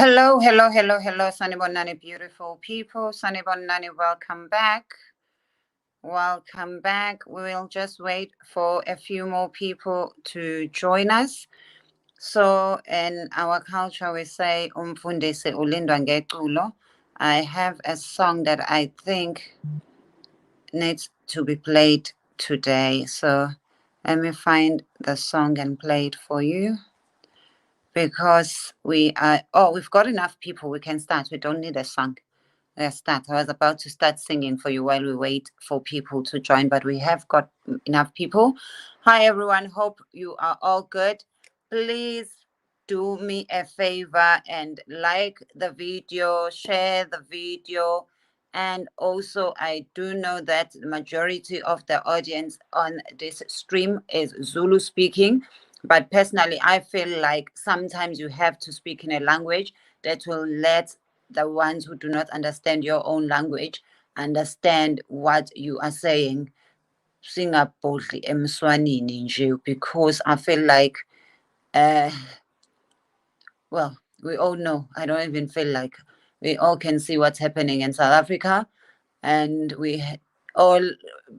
Hello, hello, hello, hello, Sanibonani, beautiful people. Sanibonani, welcome back. Welcome back. We will just wait for a few more people to join us. So, in our culture, we say, Umfundisi ulindwa ngeculo. I have a song that I think needs to be played today. So, let me find the song and play it for you. Because we've got enough people. We can start. We don't need a song. Let's start. I was about to start singing for you while we wait for people to join, but we have got enough people. Hi, everyone. Hope you are all good. Please do me a favor and like the video, share the video. And also, I do know that the majority of the audience on this stream is Zulu speaking. But personally, I feel like sometimes you have to speak in a language that will let the ones who do not understand your own language understand what you are saying. Singabhodli emswanini nje, because I feel like well, we all know, I don't even feel like we all can see what's happening in South Africa, and we all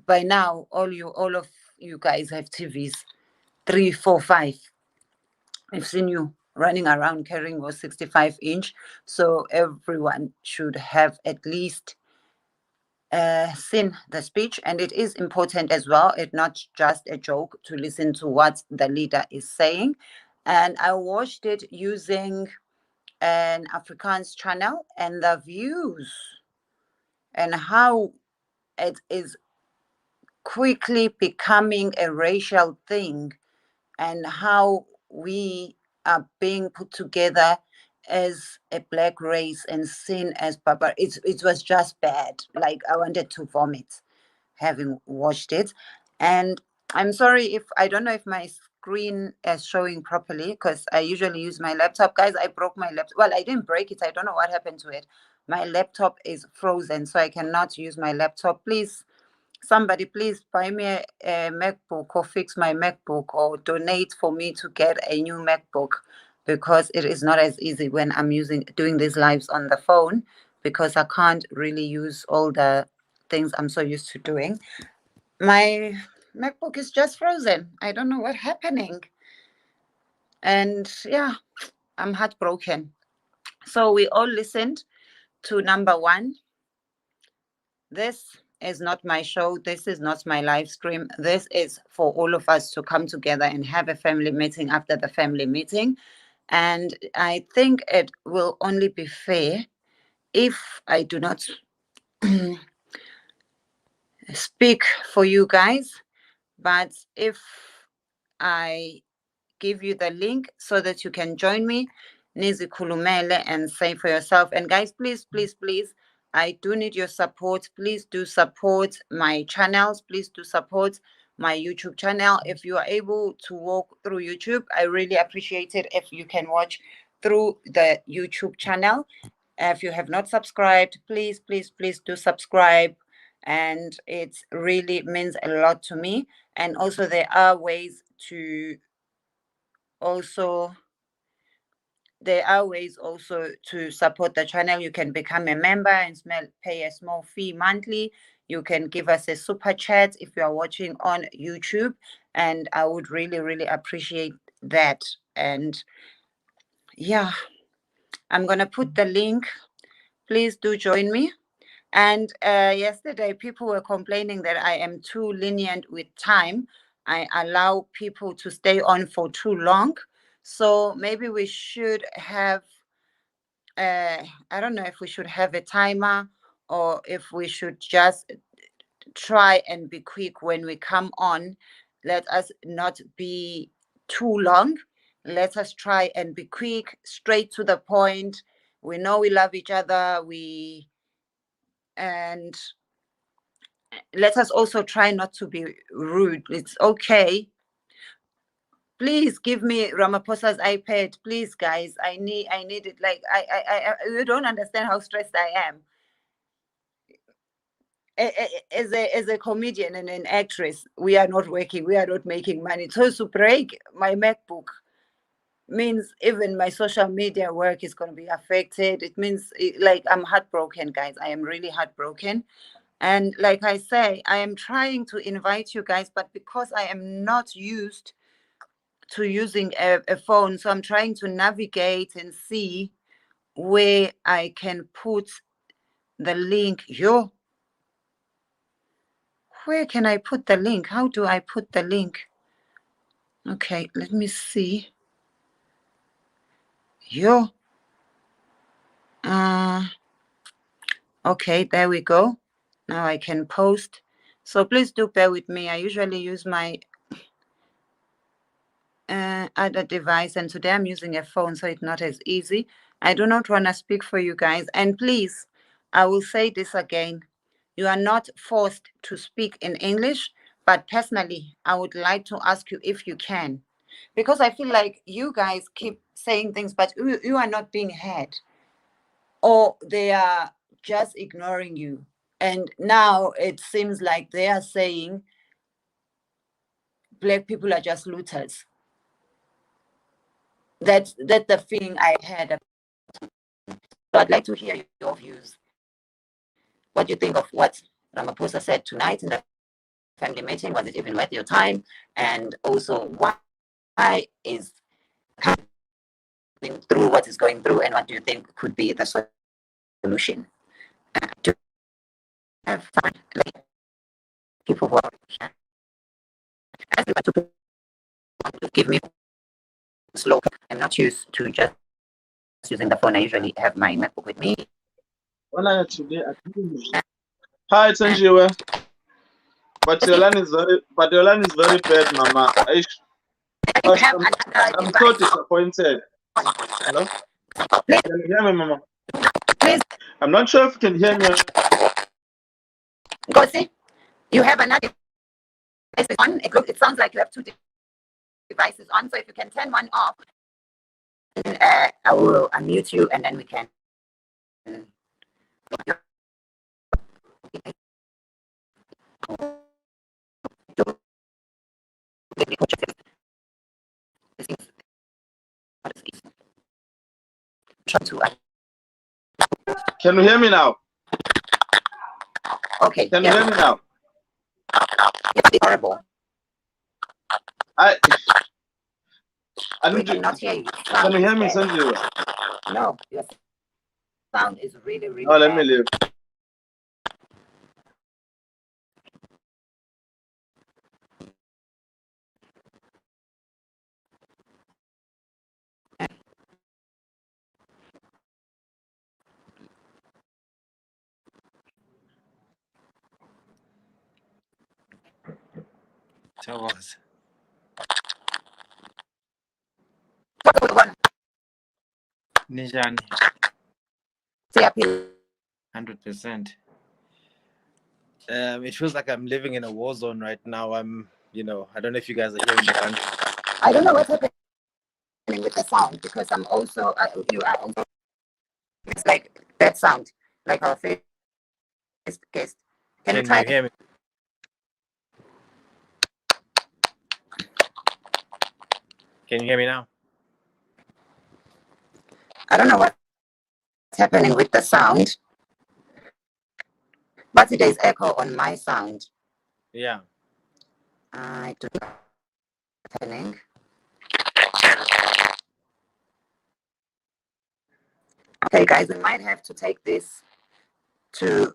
by now all of you guys have TVs, 3, 4, 5. I've seen you running around carrying your 65-inch, so everyone should have at least seen the speech, and it is important as well. It's not just a joke to listen to what the leader is saying. And I watched it using an Afrikaans channel, and the views and how it is quickly becoming a racial thing, and how we are being put together as a black race and seen as barbar. It was just bad. Like, I wanted to vomit having watched it. And I'm sorry if I don't know if my screen is showing properly, because I usually use my laptop. Guys, I broke my laptop. Well, I didn't break it. I don't know what happened to it. My laptop is frozen, so I cannot use my laptop. Please, somebody, please buy me a MacBook or fix my MacBook or donate for me to get a new MacBook, because it is not as easy when I'm doing these lives on the phone, because I can't really use all the things I'm so used to doing. My MacBook is just frozen. I don't know what's happening. And yeah, I'm heartbroken. So we all listened to number one. This is not my show. This is not my live stream. This is for all of us to come together and have a family meeting after the family meeting. And I think it will only be fair if I do not speak for you guys, but if I give you the link so that you can join me, Nizi Kulumele, and say for yourself. And guys, please, please, please, I do need your support. Please do support my channels. Please do support my YouTube channel. If you are able to walk through YouTube, I really appreciate it if you can watch through the YouTube channel. If you have not subscribed, please, please, please do subscribe. And it really means a lot to me. And also, there are ways to also support the channel. You can become a member and pay a small fee monthly. You can give us a super chat if you are watching on YouTube, and I would really, really appreciate that. And yeah, I'm gonna put the link. Please do join me. And yesterday, people were complaining that I am too lenient with time. I allow people to stay on for too long. So maybe we should have, I don't know if we should have a timer, or if we should just try and be quick when we come on. Let us not be too long. Let us try and be quick, straight to the point. We know we love each other. And let us also try not to be rude. It's okay. Please give me Ramaphosa's iPad, please, guys. I need it. Like, you don't understand how stressed I am. As a comedian and an actress, we are not working. We are not making money. So to break my MacBook, means even my social media work is going to be affected. It means like I'm heartbroken, guys. I am really heartbroken. And like I say, I am trying to invite you guys, but because I am not used to using a phone, so I'm trying to navigate and see where I can put the link. Where can I put the link? How do I put the link? Okay, let me see. Okay, there we go. Now I can post. So please do bear with me. I usually use my other device, and today I'm using a phone, so it's not as easy. I do not want to speak for you guys. And please, I will say this again. You are not forced to speak in English, but personally, I would like to ask you if you can. Because I feel like you guys keep saying things, but you are not being heard. Or they are just ignoring you. And now it seems like they are saying Black people are just looters. That's the feeling I had. So I'd like to hear your views. What do you think of what Ramaphosa said tonight in the family meeting? Was it even worth your time? And also, why is coming through what is going through, and what do you think could be the solution? To have fun, like people who are to give me slow. I'm not used to just using the phone. I usually have my MacBook with me. Hi, Sanjiwa. But your line is very bad, Mama. I'm so disappointed. Hello? Can you hear me, Mama? Please. I'm not sure if you can hear me. Go see. You have another device on. It sounds like you have two devices on. So if you can turn one off, I will unmute you, and then we can. Can you hear me now? Okay. Can you hear me now? It's horrible. I We cannot hear you. Can you hear me, Sanjiwa? No, your sound is really, really bad. let me leave. Thomas. Nijani. 100%. It feels like I'm living in a war zone right now. I don't know if you guys are hearing the country. I don't know what's happening with the sound, because I'm also, you are also, it's like that sound, like our first guest. Can you hear me? Can you hear me now? I don't know what's happening with the sound, but there's echo on my sound. Yeah. I don't know what's happening. Okay, guys, we might have to take this to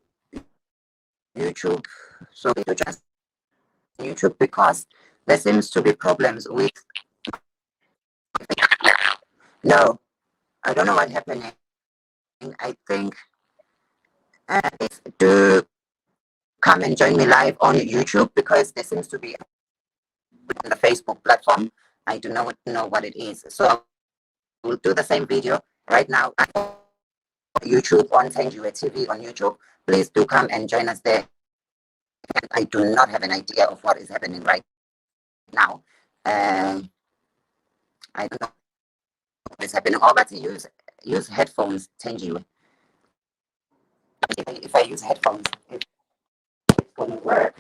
YouTube. So we do just YouTube, because there seems to be problems with. No, I don't know what's happening. I think do come and join me live on YouTube, because there seems to be on the Facebook platform. I do not know what it is. So we'll do the same video right now on YouTube, on Sanjiwa TV on YouTube. Please do come and join us there. And I do not have an idea of what is happening right now. I don't know what is happening. Oh, but use headphones, Sanjiwa. If I use headphones, it's going to work.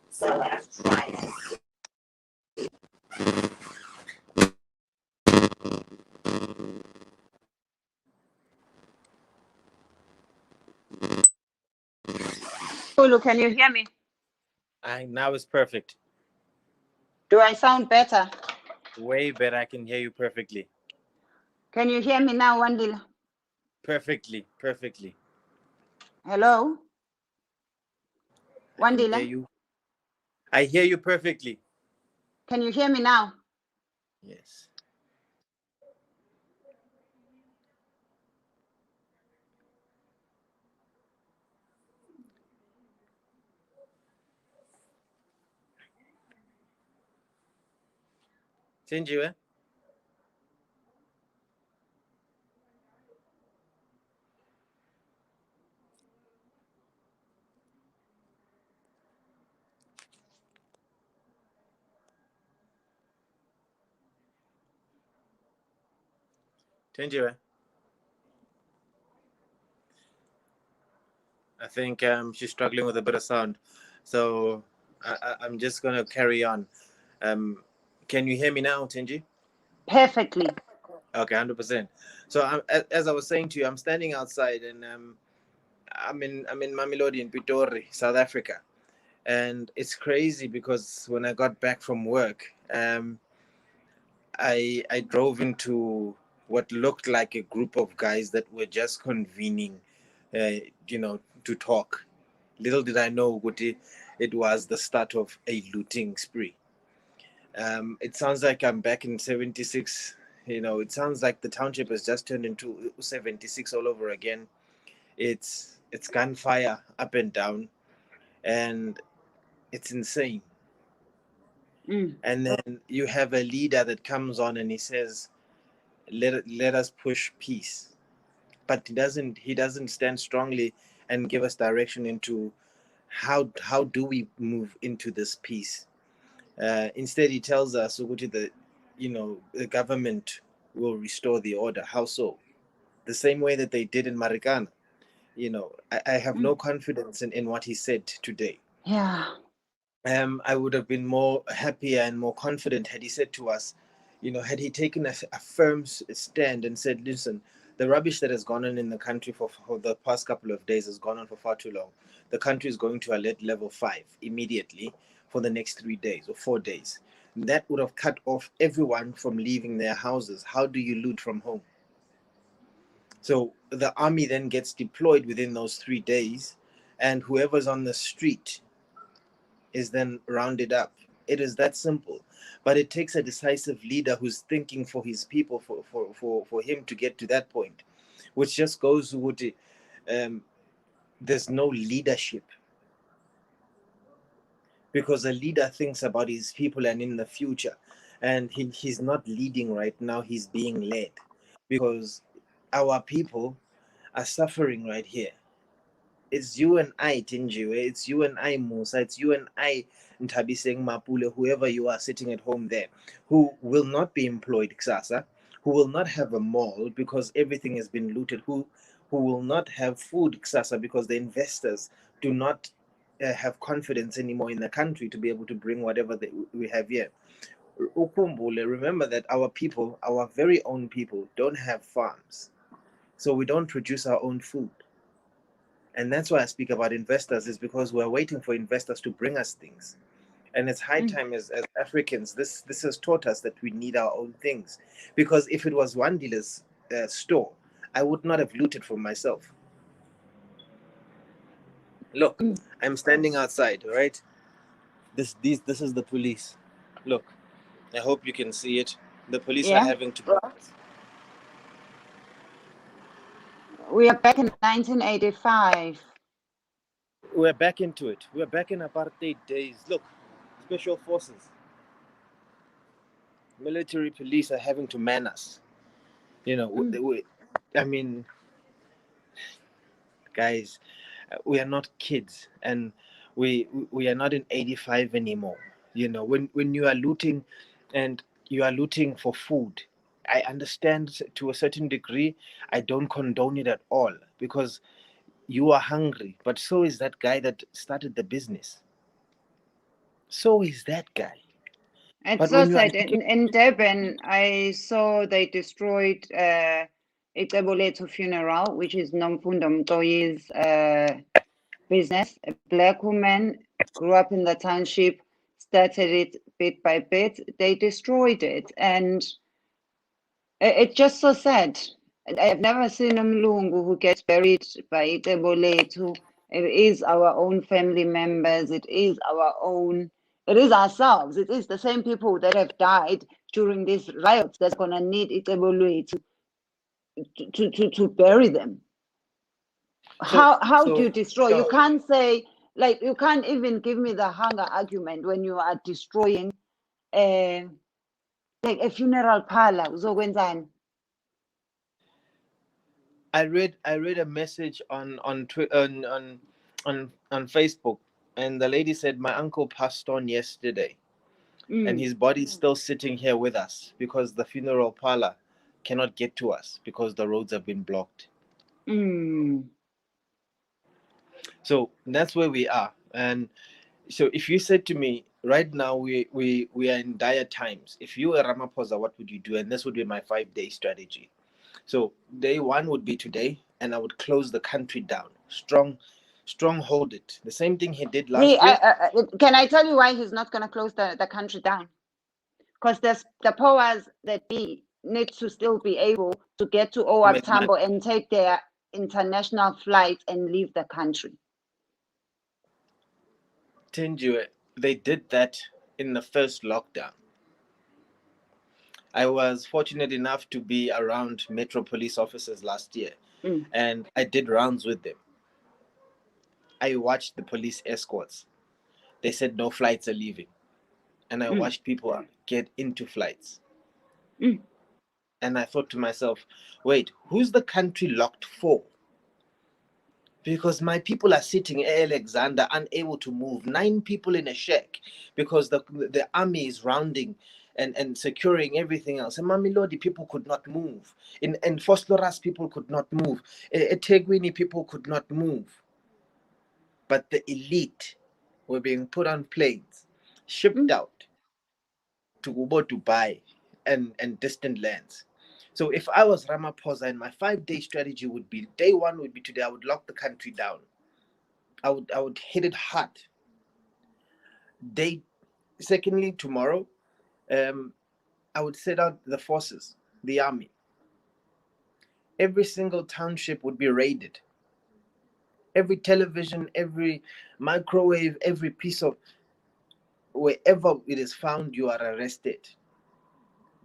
So let's try it. Ulu, can you hear me? Now it's perfect. Do I sound better? Way better. I can hear you perfectly. Can you hear me now, Wandile? Perfectly. Perfectly. Hello? I can hear Wandile, you. I hear you perfectly. can you hear me now? Yes. Thenjiwe? Thenjiwe? I think she's struggling with a bit of sound. So I'm just going to carry on. Can you hear me now, Tenji? Perfectly. Okay, 100%. So as I was saying to you, I'm standing outside and I'm in Mamelodi in Pitori, South Africa. And it's crazy because when I got back from work, I drove into what looked like a group of guys that were just convening, to talk. Little did I know, Guti, it was the start of a looting spree. It sounds like I'm back in 76. It sounds like the township has just turned into 76 all over again. It's gunfire up and down, and it's insane. And then you have a leader that comes on and he says, let us push peace, but he doesn't stand strongly and give us direction into how do we move into this peace. Instead he tells us ukuthi the government will restore the order. How so? The same way that they did in Marikana. I have no confidence in what he said today. Yeah. I would have been more happier and more confident had he said to us, had he taken a firm stand and said, listen, the rubbish that has gone on in the country for the past couple of days has gone on for far too long. The country is going to alert level 5 immediately for the next 3 days or 4 days. That would have cut off everyone from leaving their houses. How do you loot from home? So the army then gets deployed within those 3 days, and whoever's on the street is then rounded up. It is that simple. But it takes a decisive leader who's thinking for his people, for him to get to that point, which just goes with there's no leadership, because a leader thinks about his people and in the future, and he's not leading right now, he's being led, because our people are suffering right here. It's you and I, Tinjiwe. It's you and I, Musa. It's you and I, Ntabiseng Mapule, whoever you are sitting at home there, who will not be employed, Ksasa, who will not have a mall because everything has been looted, who will not have food, Ksasa, because the investors do not have confidence anymore in the country to be able to bring whatever we have here. Ukumbule, remember that our people, our very own people, don't have farms. So we don't produce our own food. And that's why I speak about investors, is because we're waiting for investors to bring us things. And it's high time as Africans, this has taught us that we need our own things. Because if it was one dealer's store, I would not have looted for myself. Look, I'm standing outside, right? This is the police. Look, I hope you can see it. The police are having to bring us. We are back in 1985. We're back into it. We're back in apartheid days. Look, special forces, military police are having to man us. I mean, guys, we are not kids, and we are not in 85 anymore. When you are looting, and you are looting for food, I understand to a certain degree. I don't condone it at all, because you are hungry, but so is that guy that started the business. So is that guy. It's But so when you are sad. In Durban, I saw they destroyed Icebo Lethu funeral, which is Nomfundo Mtoyi's business. A black woman grew up in the township, started it bit by bit. They destroyed it, and it's just so sad. I have never seen a Mlungu who gets buried by Itebolatu. It is our own family members. It is our own. It is ourselves. It is the same people that have died during these riots that's gonna need Itebolatu to bury them. How do you destroy? You can't say, like, you can't even give me the hunger argument when you are destroying like a funeral parlor. Uzokwenzani? I read a message on Facebook, and the lady said my uncle passed on yesterday, and his body's still sitting here with us because the funeral parlor cannot get to us because the roads have been blocked. So that's where we are. And so if you said to me right now we are in dire times, if you were Ramaphosa, what would you do? And this would be my 5-day strategy. So day one would be today, and I would close the country down. Stronghold it. The same thing he did last year. Can I tell you why he's not going to close the country down? Because there's the powers that be need to still be able to get to OR Tambo and take their international flights and leave the country. Tinju, they did that in the first lockdown. I was fortunate enough to be around Metro police officers last year, and I did rounds with them. I watched the police escorts. They said no flights are leaving. And I watched people get into flights. And I thought to myself, wait, who's the country locked for? Because my people are sitting at Alexander unable to move. 9 people in a shack because the army is rounding and securing everything else. And Mamilodi people could not move. In Fosloras people could not move. Etegwini people could not move. But the elite were being put on planes, shipped out to Ubo, Dubai and distant lands. So if I was Ramaphosa, and my 5-day strategy would be, day one would be today, I would lock the country down. I would hit it hard. Secondly, tomorrow, I would set out the forces, the army. Every single township would be raided. Every television, every microwave, every piece of, wherever it is found, you are arrested.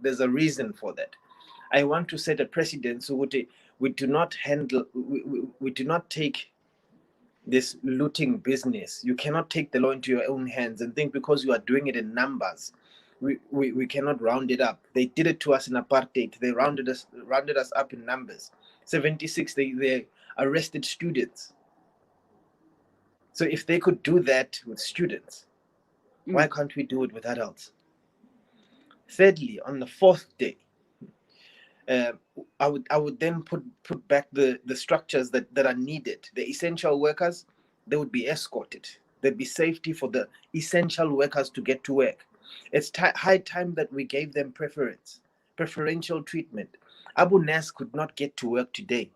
There's a reason for that. I want to set a precedent so we do not take this looting business. You cannot take the law into your own hands and think because you are doing it in numbers, we cannot round it up. They did it to us in apartheid. They rounded us up in numbers. 76, they arrested students. So if they could do that with students, why can't we do it with adults? Thirdly, on the 4th day, I would then put back the structures that are needed. The essential workers, they would be escorted. There'd be safety for the essential workers to get to work. It's high time that we gave them preferential treatment. Abu Nas could not get to work today.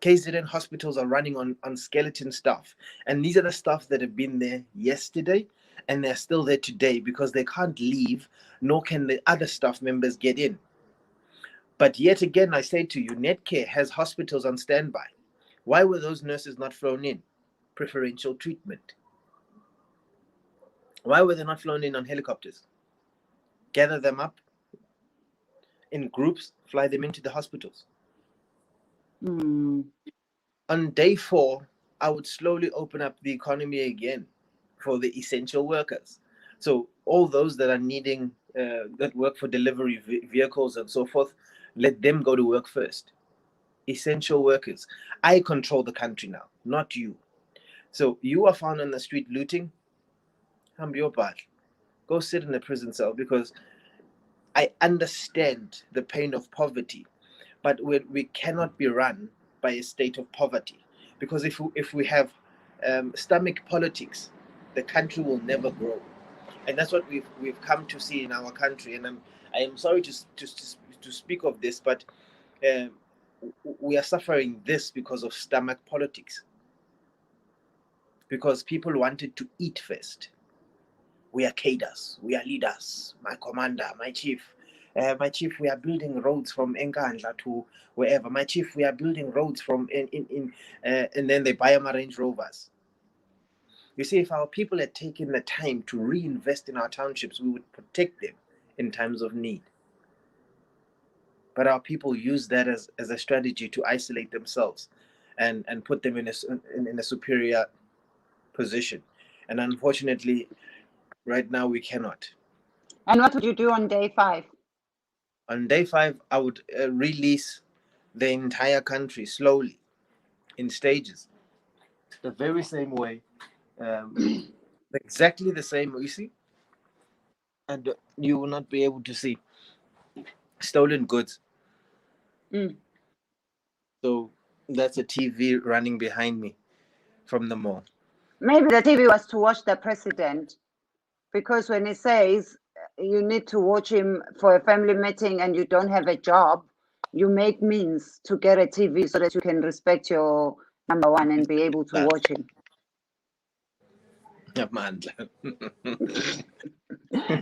KZN hospitals are running on skeleton staff. And these are the staff that have been there yesterday, and they're still there today because they can't leave, nor can the other staff members get in. But yet again, I say to you, Netcare has hospitals on standby. Why were those nurses not flown in? Preferential treatment. Why were they not flown in on helicopters? Gather them up in groups, fly them into the hospitals. On day 4, I would slowly open up the economy again for the essential workers. So all those that are needing, that work for delivery vehicles and so forth, let them go to work first. Essential workers. I control the country now, not you. So you are found on the street looting, go sit in a prison cell, because I understand the pain of poverty, but we cannot be run by a state of poverty, because if we have stomach politics, the country will never grow, and that's what we've come to see in our country. And I am sorry to speak of this, but we are suffering this because of stomach politics. because people wanted to eat first. We are cadres, we are leaders, my commander, my chief. My chief, we are building roads from Nkandla to wherever. My chief, we are building roads from and then they buy them Range Rovers. You see, if our people had taken the time to reinvest in our townships, we would protect them in times of need. But our people use that as a strategy to isolate themselves and put them in a superior position. And unfortunately, right now we cannot. And what would you do on day 5? On day 5, I would release the entire country slowly in stages. The very same way, exactly the same, you see? And you will not be able to see stolen goods. So that's a TV running behind me from the mall. Maybe the TV was to watch the president, because when he says you need to watch him for a family meeting and you don't have a job, you make means to get a TV so that you can respect your number one and be able to watch him. Amandla.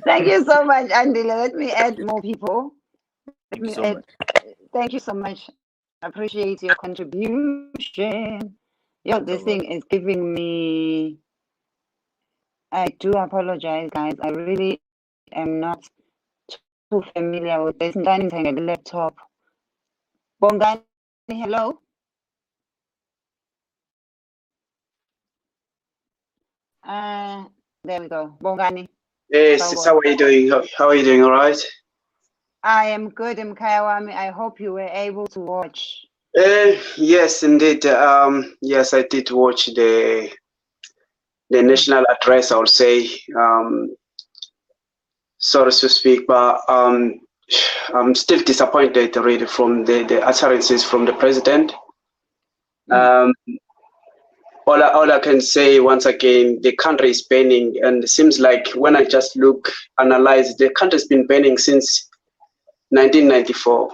Thank you so much, Andile. Let me add more people. Thank you so much. Thank you so much. I appreciate your contribution. Yo, this thing is giving me... I do apologize, guys. I really am not too familiar with this. Ngani laptop. Bongani, hello. There we go. Bongani. Hey, sis, how are you doing? How are you doing? All right? I am good, Mkayawami. I hope you were able to watch. Yes, indeed. Yes, I did watch the national address, I would say. Sorry to speak, but I'm still disappointed really from the utterances from the president. All I can say once again, the country is burning, and it seems like when I just analyze, the country's been burning since 1994,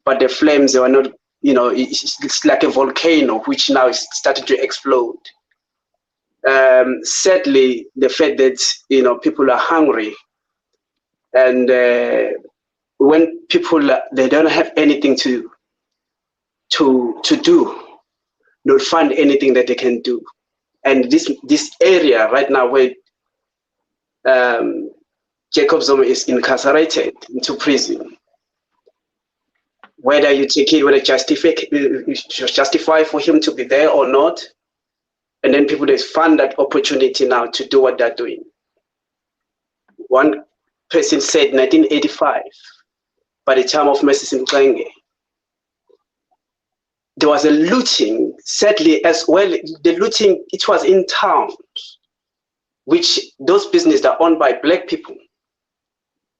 but the flames, they were not, it's like a volcano which now is starting to explode. Sadly, the fact that people are hungry, and when people they don't have anything to do, don't find anything that they can do, and this area right now where Jacob Zuma is incarcerated into prison, whether you take it, whether justify for him to be there or not, and then people just find that opportunity now to do what they're doing. One person said 1985, by the time of Mercy Mkenge, there was a looting, sadly as well. The looting, it was in towns, which those businesses are owned by black people.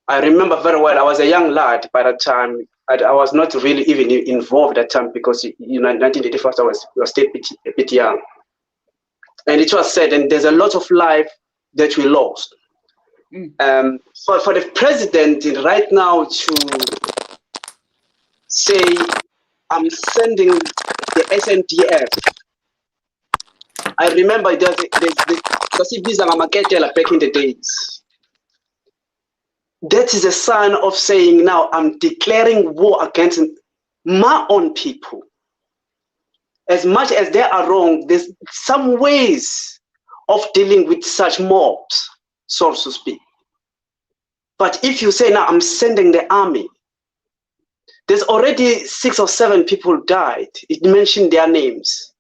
I remember very well, I was a young lad by that time. I was not really even involved at that time because, in 1985, I was still a bit young. And it was said, and there's a lot of life that we lost. So for the president right now to say, I'm sending the SNDF. I remember there's back in the days. That is a sign of saying, now I'm declaring war against my own people. As much as they are wrong, there's some ways of dealing with such mobs, so to speak. But if you say, now I'm sending the army, there's already 6 or 7 people died. It mentioned their names.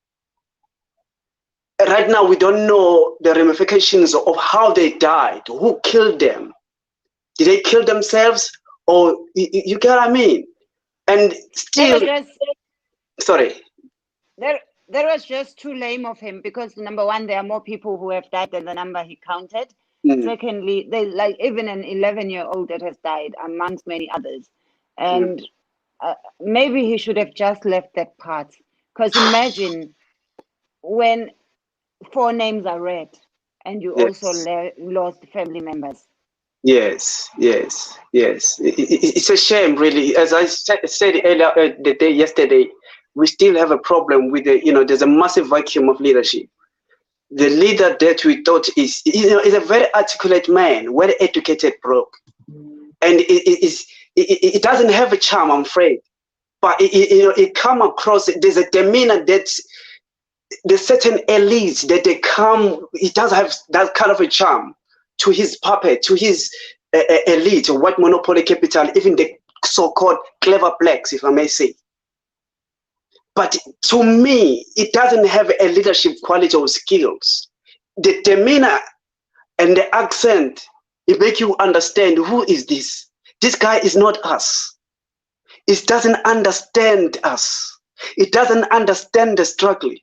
Right now, we don't know the ramifications of how they died, who killed them. Did they kill themselves? Or, you get what I mean? And still, sorry. There was just too lame of him, because number one, there are more people who have died than the number he counted. Secondly, they like even an 11-year-old that has died amongst many others. And maybe he should have just left that part. Because imagine when 4 names are read and you also lost family members. Yes. It's a shame, really. As I said earlier, yesterday, we still have a problem with there's a massive vacuum of leadership. the leader that we thought is a very articulate man, well educated, bro, and it doesn't have a charm, I'm afraid. But it come across. There's a demeanor that the certain elites that they come. It does have that kind of a charm to his puppet, to his elite, white monopoly capital, even the so-called clever blacks, if I may say. But to me, it doesn't have a leadership quality or skills. The demeanor and the accent, it make you understand who is this. This guy is not us. It doesn't understand us. It doesn't understand the struggle.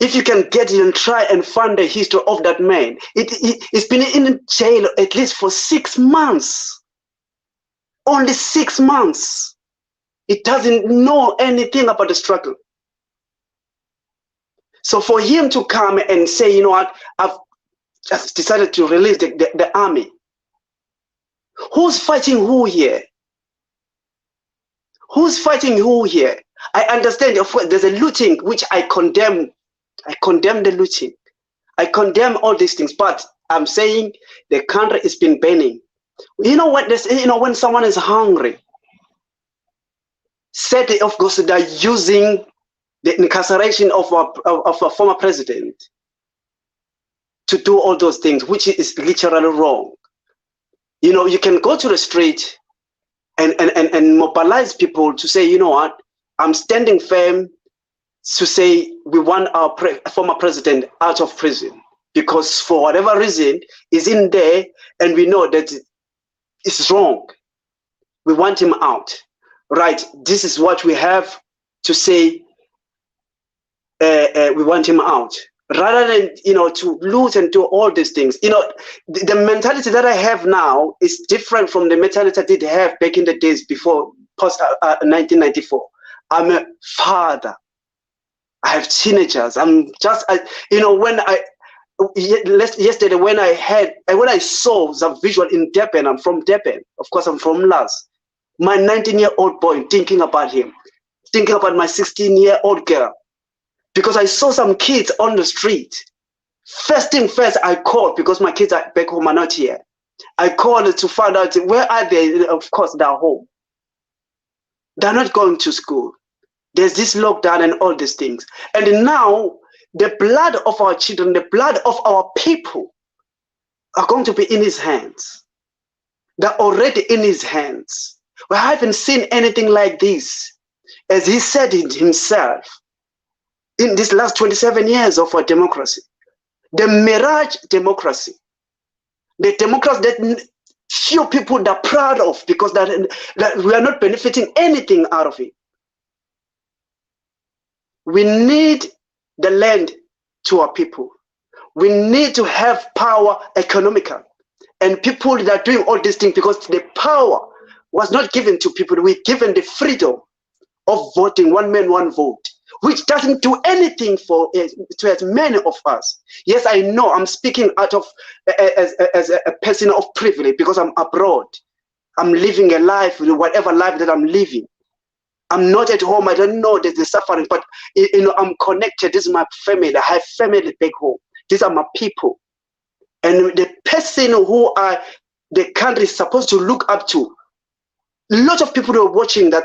If you can get it and try and find the history of that man, it's been in jail at least for 6 months. Only 6 months. It doesn't know anything about the struggle. So for him to come and say, you know what, I've just decided to release the army. Who's fighting who here? Who's fighting who here? I understand, of course, there's a looting, which I condemn. I condemn the looting. I condemn all these things, but I'm saying the country has been burning. You know what? When someone is hungry, said, of course, they're using the incarceration of a former president to do all those things, which is literally wrong. You know, you can go to the street and mobilize people to say, you know what, I'm standing firm to say we want our former president out of prison, because for whatever reason is in there and we know that it's wrong. We want him out. Right, this is what we have to say. We want him out, rather than, you know, to loot and do all these things. You know, the mentality that I have now is different from the mentality I did have back in the days before post 1994. I'm a father. I have teenagers. I'm just, you know, when yesterday when I saw the visual in Durban, I'm from Durban. Of course, I'm from Las. My 19-year-old boy, thinking about him, thinking about my 16-year-old girl, because I saw some kids on the street. First thing first, I called, because my kids are back home, are not here. I called to find out where are they. Of course, they're home. They're not going to school. There's this lockdown and all these things. And now, the blood of our children, the blood of our people are going to be in his hands. They're already in his hands. We haven't seen anything like this, as he said it himself, in these last 27 years of our democracy. The mirage democracy. The democracy that few people are proud of, because that we are not benefiting anything out of it. We need the land to our people. We need to have power economical. And people that are doing all these things, because the power was not given to people. We're given the freedom of voting, one man, one vote, which doesn't do anything to as many of us. Yes, I know I'm speaking out of as a person of privilege, because I'm abroad. I'm living a life, whatever life that I'm living. I'm not at home. I don't know the suffering, but you know, I'm connected. This is my family. I have family back home. These are my people. And the person who the country is supposed to look up to. A lot of people were watching that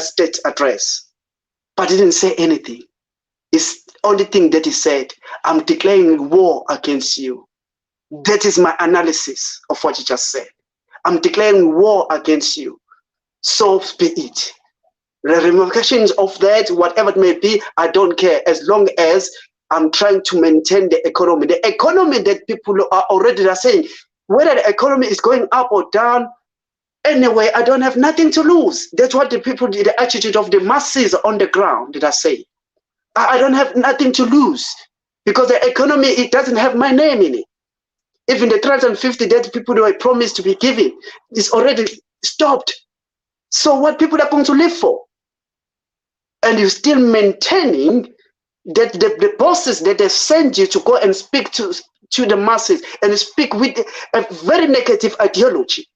state address, but didn't say anything. It's the only thing that he said, I'm declaring war against you. That is my analysis of what he just said. I'm declaring war against you. So be it. The ramifications of that, whatever it may be, I don't care, as long as I'm trying to maintain the economy. The economy that people are already saying, whether the economy is going up or down, anyway, I don't have nothing to lose. That's what the people, the attitude of the masses on the ground that I say. I don't have nothing to lose, because the economy, it doesn't have my name in it. Even the 350 that people were promised to be given is already stopped. So what people are going to live for? And you're still maintaining that the bosses that they send you to go and speak to the masses and speak with a very negative ideology.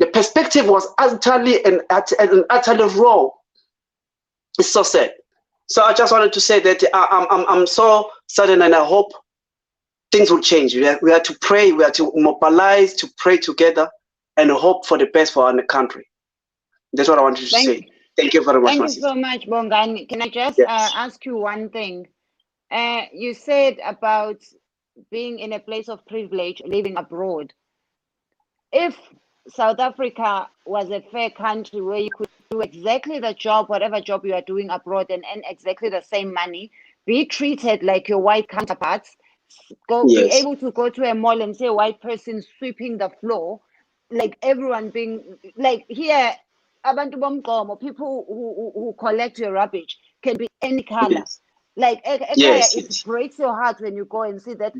The perspective was utterly and utterly wrong. It's so sad. So I just wanted to say that I'm so certain, and I hope things will change. We are to pray, we are to mobilize, to pray together, and hope for the best for our country. That's what I wanted to say. Thank you very much. Thank you so much, Bongani. Can I just ask you one thing? You said about being in a place of privilege, living abroad. If South Africa was a fair country where you could do exactly the job, whatever job you are doing abroad, and earn exactly the same money, be treated like your white counterparts, be able to go to a mall and see a white person sweeping the floor, like everyone being like here, abantu bomgomo, people who collect your rubbish can be any color. Like it breaks your heart when you go and see that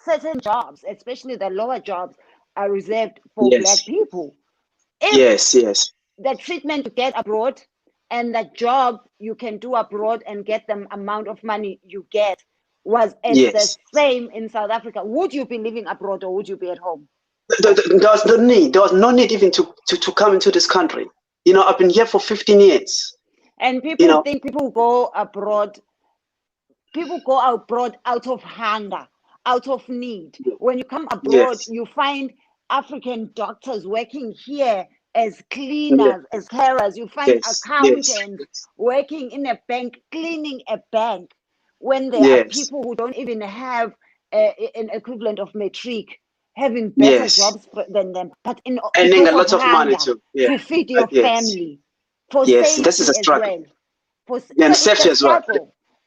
certain jobs, especially the lower jobs, are reserved for black people. If the treatment you get abroad and the job you can do abroad and get the amount of money you get was the same in South Africa, would you be living abroad or would you be at home? There was no need. There was no need even to come into this country. You know, I've been here for 15 years. And people think people go abroad. People go abroad out of hunger, out of need. When you come abroad, you find African doctors working here as cleaners, as carers. You find accountants working in a bank, cleaning a bank, when there are people who don't even have an equivalent of matric, having better jobs than them, but earning a lot of money to feed your family, for safety this is a struggle. And safety as well.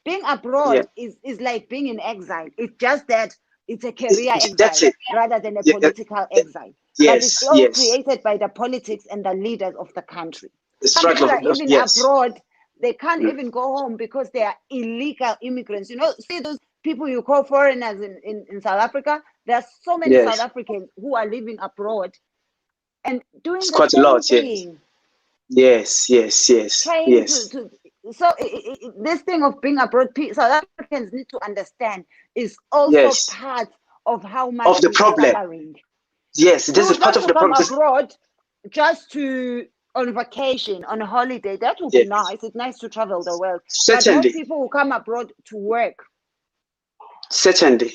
Being abroad is like being in exile. It's just that it's a career exile rather than a political exile. But it's all created by the politics and the leaders of the country. Some people are even abroad, they can't even go home because they are illegal immigrants. You know, see those people you call foreigners in South Africa? There are so many South Africans who are living abroad and doing the same thing. So this thing of being abroad, South Africans need to understand, is also part of how much of the problem. Suffering. Yes, this is part of the problem. Abroad just on vacation, on a holiday, that would be nice. It's nice to travel the world. Certainly. But most people who come abroad to work. Certainly.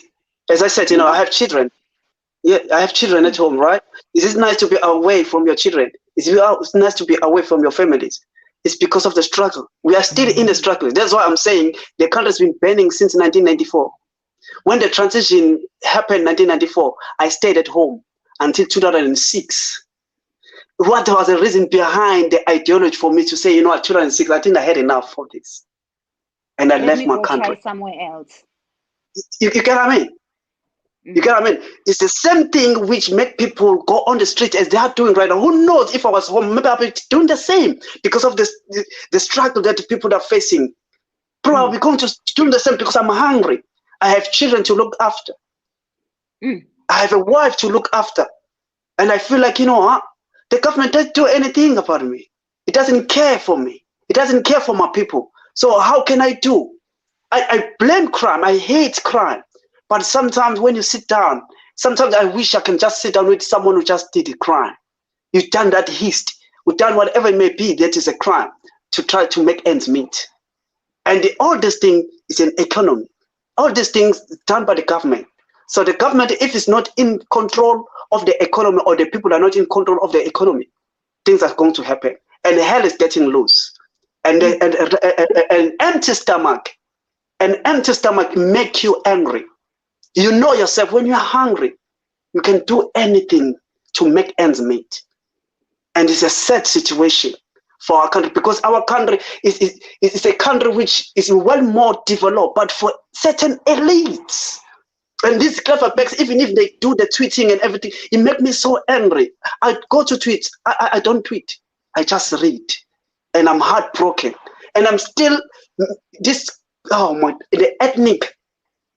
As I said, I have children. Yeah, I have children at home, right? It is nice to be away from your children. It's nice to be away from your families. It's because of the struggle. We are still in the struggle. That's why I'm saying the country's been burning since 1994. When the transition happened in 1994, I stayed at home until 2006. What was the reason behind the ideology for me to say, 2006, I think I had enough of this. And I left my country. Try somewhere else. You get what I mean? You get what I mean? It's the same thing which make people go on the street as they are doing right now. Who knows if I was home, maybe I'll be doing the same because of the struggle that people are facing. Probably I'll be going to do the same because I'm hungry. I have children to look after. I have a wife to look after. And I feel like, the government doesn't do anything about me. It doesn't care for me. It doesn't care for my people. So how can I do? I blame crime. I hate crime. But sometimes when you sit down, sometimes I wish I can just sit down with someone who just did a crime. You've done that hist. You've done whatever it may be that is a crime to try to make ends meet. And all this thing is an economy. All these things done by the government. So the government, if it's not in control of the economy or the people are not in control of the economy, things are going to happen. And hell is getting loose. And an empty stomach make you angry. You know yourself, when you're hungry, you can do anything to make ends meet. And it's a sad situation for our country because our country is a country which is well more developed, but for certain elites. And these clever backs, even if they do the tweeting and everything, it makes me so angry. I go to tweet. I don't tweet. I just read. And I'm heartbroken. And I'm still, the ethnic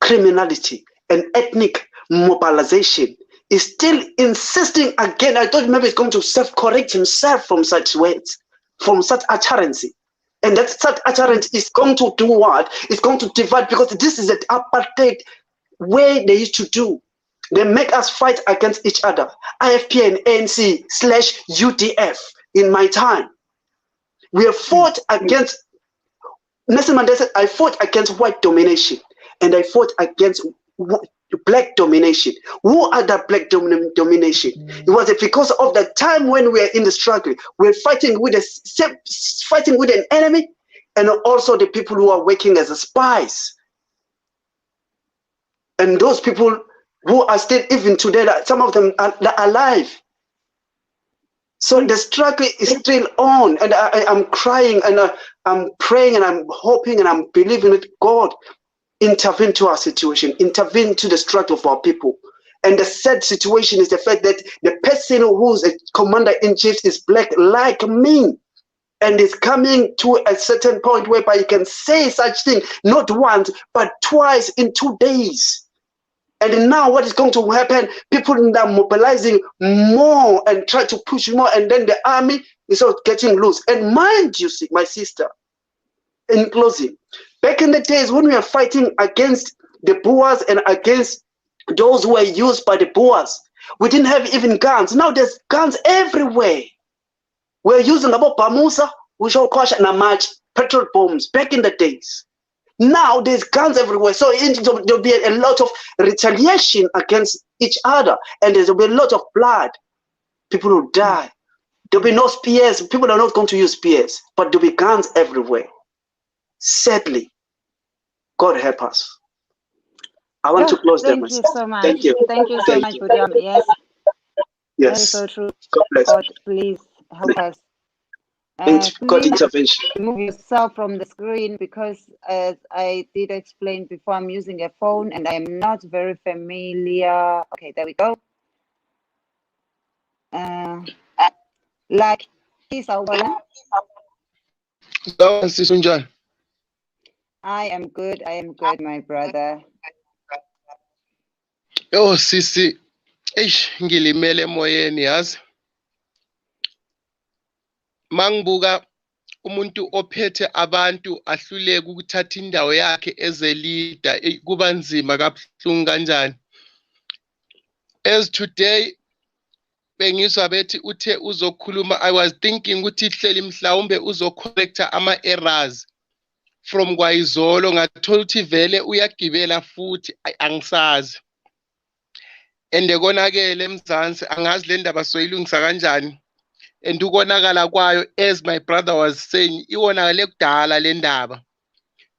criminality and ethnic mobilization is still insisting again. I thought maybe it's going to self-correct himself from such words, from such utterancy. And that such utterance is going to do what? It's going to divide because this is the apartheid way they used to do. They make us fight against each other. IFP and ANC /UDF in my time. We have fought against Nelson Mandela said, I fought against white domination and I fought against black domination. Who are that black domination? It was because of the time when we were in the struggle. We're fighting with an enemy, and also the people who are working as spies. And those people who are still, even today, some of them are alive. So the struggle is still on, and I'm crying, and I'm praying, and I'm hoping, and I'm believing that God intervene to our situation, intervene to the struggle of our people. And the sad situation is the fact that the person who's a commander-in-chief is black like me, and is coming to a certain point whereby you can say such thing not once but twice in 2 days. And now what is going to happen? People are mobilizing more and try to push more, and then the army is getting loose. And mind you, my sister, in closing, back in the days when we were fighting against the Boers and against those who were used by the Boers, we didn't have even guns. Now there's guns everywhere. We're using about Bamusa, we shall crush and match petrol bombs back in the days. Now there's guns everywhere. So there'll be a lot of retaliation against each other, and there'll be a lot of blood. People will die. There'll be no spears. People are not going to use spears, but there'll be guns everywhere. Sadly, God help us. I want to close there. Thank you so much. Thank you. Thank you so much, Budiam. Yes. Yes. That is so true. God bless. God, please help us. God Please intervention. remove yourself from the screen, because as I did explain before, I'm using a phone and I'm not very familiar. Okay, there we go. Like this, I am good, my brother. Oh, sisi, ngilimele emoyeni yazi. Mangibuka umuntu ophethe abantu ahluleke ukuthatha indawo yakhe eze leader, kuba nzima kabuhlungu kanjani. As today bengizwa bethi uthe uzokhuluma, I was thinking ukuthi ihleli mhlawumbe uzocorrecta ama errors from kwayizolo, ngathola ukuthi vele uyagibela futhi angisazi. Ende konakele eMzansi angazi le ndaba soyilungisa kanjani. And ukonakala kwayo, as my brother was saying, iwonakale kudala le ndaba,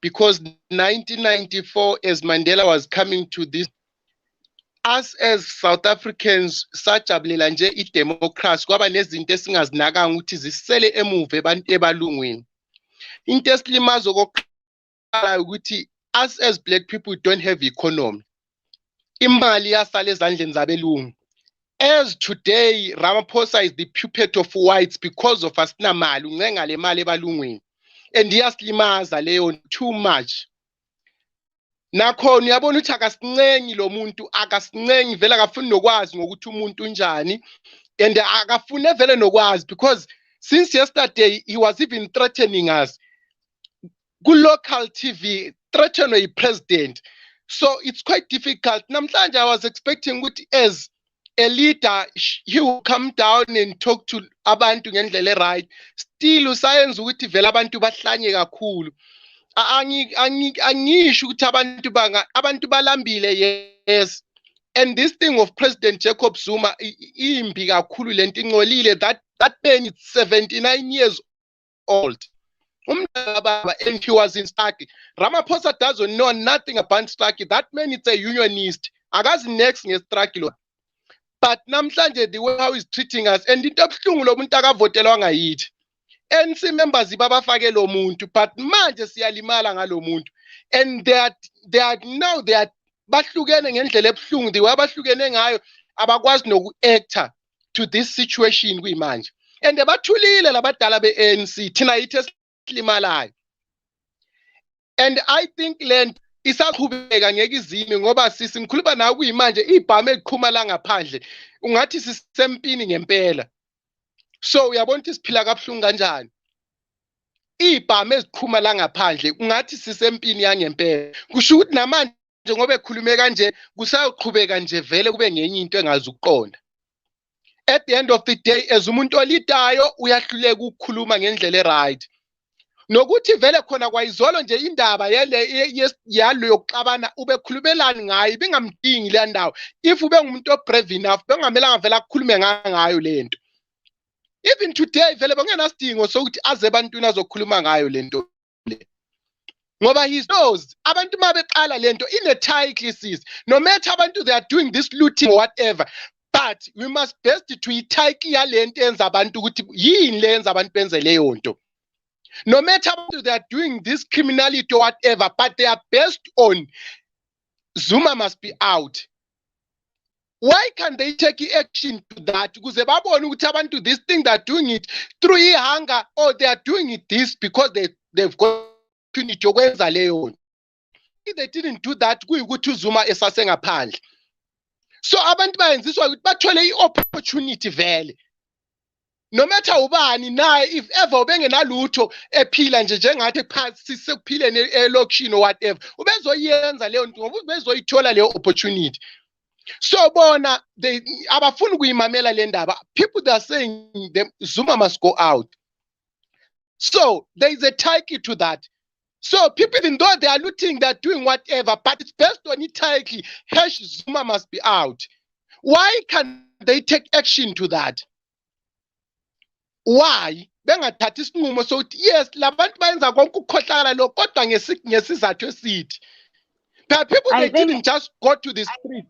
because 1994 as Mandela was coming to this, us as South Africans sajabulela nje idemocracy, kwaba nezinto esingazinakanga ukuthi zisele emuva abantu ebalungwini. Into esilimazo kokuqala ukuthi us as black people don't have economy. Imali yasala ezandleni zabelungu. As today, Ramaphosa is the puppet of whites because of asinamali, uncenga le mali ebalungwini. And iyasilimaza leyo too much. Nakhona uyabona ukuthi akasincengi lo muntu, akasincengi vele akafuni nokwazi ngokuthi umuntu unjani, and akafune vele nokwazi, because since yesterday he was even threatening us. Good local TV, threatened a president. So it's quite difficult. Namhlanje I was expecting ukuthi as a leader, he will come down and talk to abantu ngendlela right. Still usayenza ukuthi vele abantu bahlanye kakhulu. Angisho ukuthi abantu balambile, yes. And this thing of President Jacob Zuma imbi kakhulu lento ingcolile. That man is 79 years old. And he was in Starkey. Ramaphosa doesn't know nothing about Starkey. That man is a unionist. Akazi next ngeStarkey. But namhlanje the way how he's treating us, and into ebuhlungu lo muntu akavotelwanga yithi. ANC members babafake lo muntu, but manje siyalimala ngalo muntu. And they are bahlukene ngendlela ebuhlungu, the way abahlukene ngayo abakwazi noku-acta to this situation kuyimanje. And bathulile labadala be-ANC thina yithi esilimalayo. And I think land isaqhubeka ngeke izime ngoba sisi ngikhuluma nawe kuyimanje ibhame eqhuma la ngaphandle ungathi sisempini ngempela. So uyabona ukuthi siphila kabuhlungu kanjani. Ibhame eziqhuma la ngaphandle ungathi sisempini yangempela. Kusho ukuthi namanje ngoba ekhulume kanje kusaqhubeka nje vele kube ngenye into engazi ukuqonda. At the end of the day as umuntu olidayo uyahluleka ukukhuluma ngendlela right. nokuthi vele khona kwayizolo nje indaba yalo yokuxabana ubekhulumelani ngayo bingamdingi le ndawo if ube ngumuntu obrave enough bengamelanga vele akukhulume ngayo lento. Even today vele bengenasidingo sokuthi aze ebantwini azokhuluma ngayo lento le. Ngoba he knows abantu mabeqala lento in a title sis, no matter abantu they are doing this looting or whatever, but we must best to i-title yalento enza abantu ukuthi yini le enza abantu benze leyo nto. No matter what they are doing this criminality or whatever, but they are based on Zuma must be out. Why can't they take action to that? Because they to this thing, they're doing it through hunger, or they are doing it this because they've got opportunity. If they didn't do that, we go to Zuma esasenga phandle. So abantu bayenza iswa bathole i-opportunity vele. No matter ubani naye if ever ubengenalutho ephila nje njengathi phansi sekuphileni elokishini or whatever ubezoyenza leyo nto ngoba ubezoyithola leyo opportunity. So bona they abafuna ukuyimamela le ndaba. People that are saying Zuma must go out. So there is a title to that. So people, even though they are looting, they're doing whatever, but it's based on it title, Zuma must be out. Why can't they take action to that? Why? Bengathathi isinqumo sokuthi yes labantu bayenza konke ukukhohlakala lo kodwa ngesizathu esithi. But people they didn't just go to the street.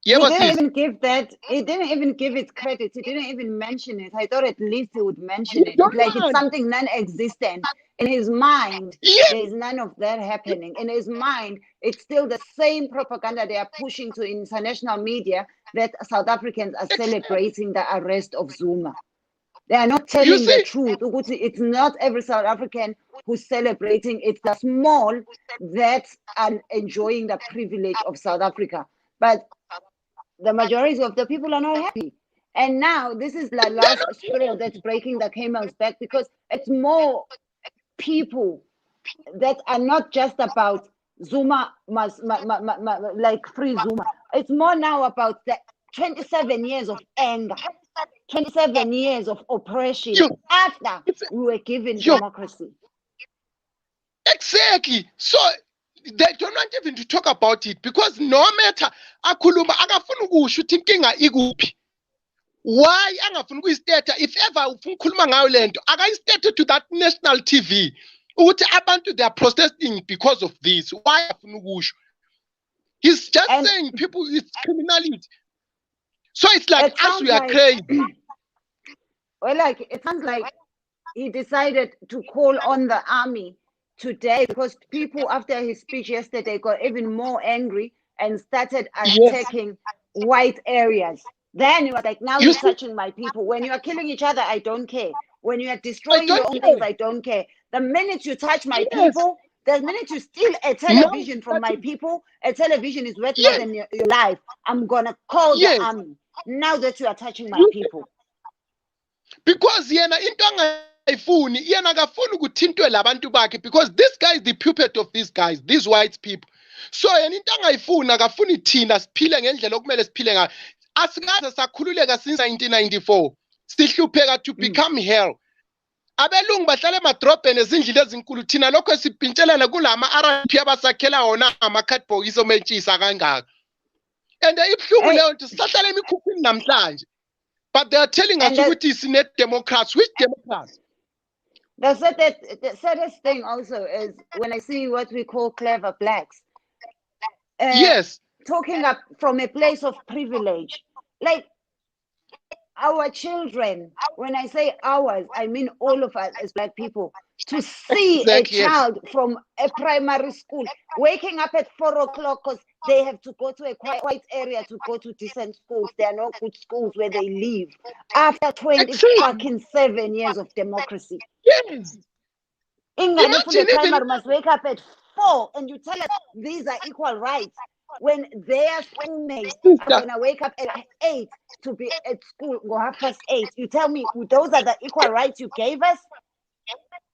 He didn't even give that. He didn't even give it credit. He didn't even mention it. I thought at least he would mention it. Like it's something non-existent. In his mind, there's none of that happening. In his mind, it's still the same propaganda they are pushing to international media that South Africans are celebrating the arrest of Zuma. They are not telling the truth. It's not every South African who's celebrating. It's the small that are enjoying the privilege of South Africa. But the majority of the people are not happy. And now this is the last straw that's breaking the camel's back because it's more people that are not just about Zuma must like free Zuma. It's more now about the 27 years of anger, 27 years of oppression after we were given democracy. Exactly. So they don't want even to talk about it because no matter akhuluma akafuna ukusho ukuthi inkinga ikuphi. Why angafuna ukuyistate if ever ufuna ukukhuluma ngayo lento akayistate to that national TV ukuthi abantu they are protesting because of this. Why afuna ukusho? He's just saying people it's criminality. So it's like us we are crazy. Well, like it sounds like he decided to call on the army today because people after his speech yesterday got even more angry and started attacking white areas. Then he was like, now you're touching my people. When you are killing each other, I don't care. When you are destroying your own things, I don't care. The minute you touch my people, the minute you steal a television from my people, a television is worth more than your life. I'm going to call the army now that you are touching my people. Because yena into angayifuni yena akafuni ukuthintwe labantu bakhe because this guy is the puppet of these guys, these white people. So yena into angayifuni akafuni thina siphile ngendlela okumele siphile ngayo. Asikaze sakhululeka since 1994. Sihlupheka to become hell. Abelungu bahlala emadrobheni ezindlela ezinkulu thina lokho esipintshelana kulama RP abasakhela wona ama-cardbox omentshisa kangaka. And ibhlungu leyo nto sisahlala emikhukhwini namhlanje. But they are telling us ukuthi isine Democrats. Which Democrats? The saddest thing also is when I see what we call clever blacks. Yes. Talking up from a place of privilege. Like our children, when I say ours, I mean all of us as black people, to see a child from a primary school waking up at 4 o'clock because they have to go to a quiet area to go to decent schools. There are no good schools where they live. After 27 years of democracy. Yes. England primary must wake up at 4 and you tell us these are equal rights. When their schoolmates are going to wake up at 8 to be at school, go 8:30, you tell me those are the equal rights you gave us?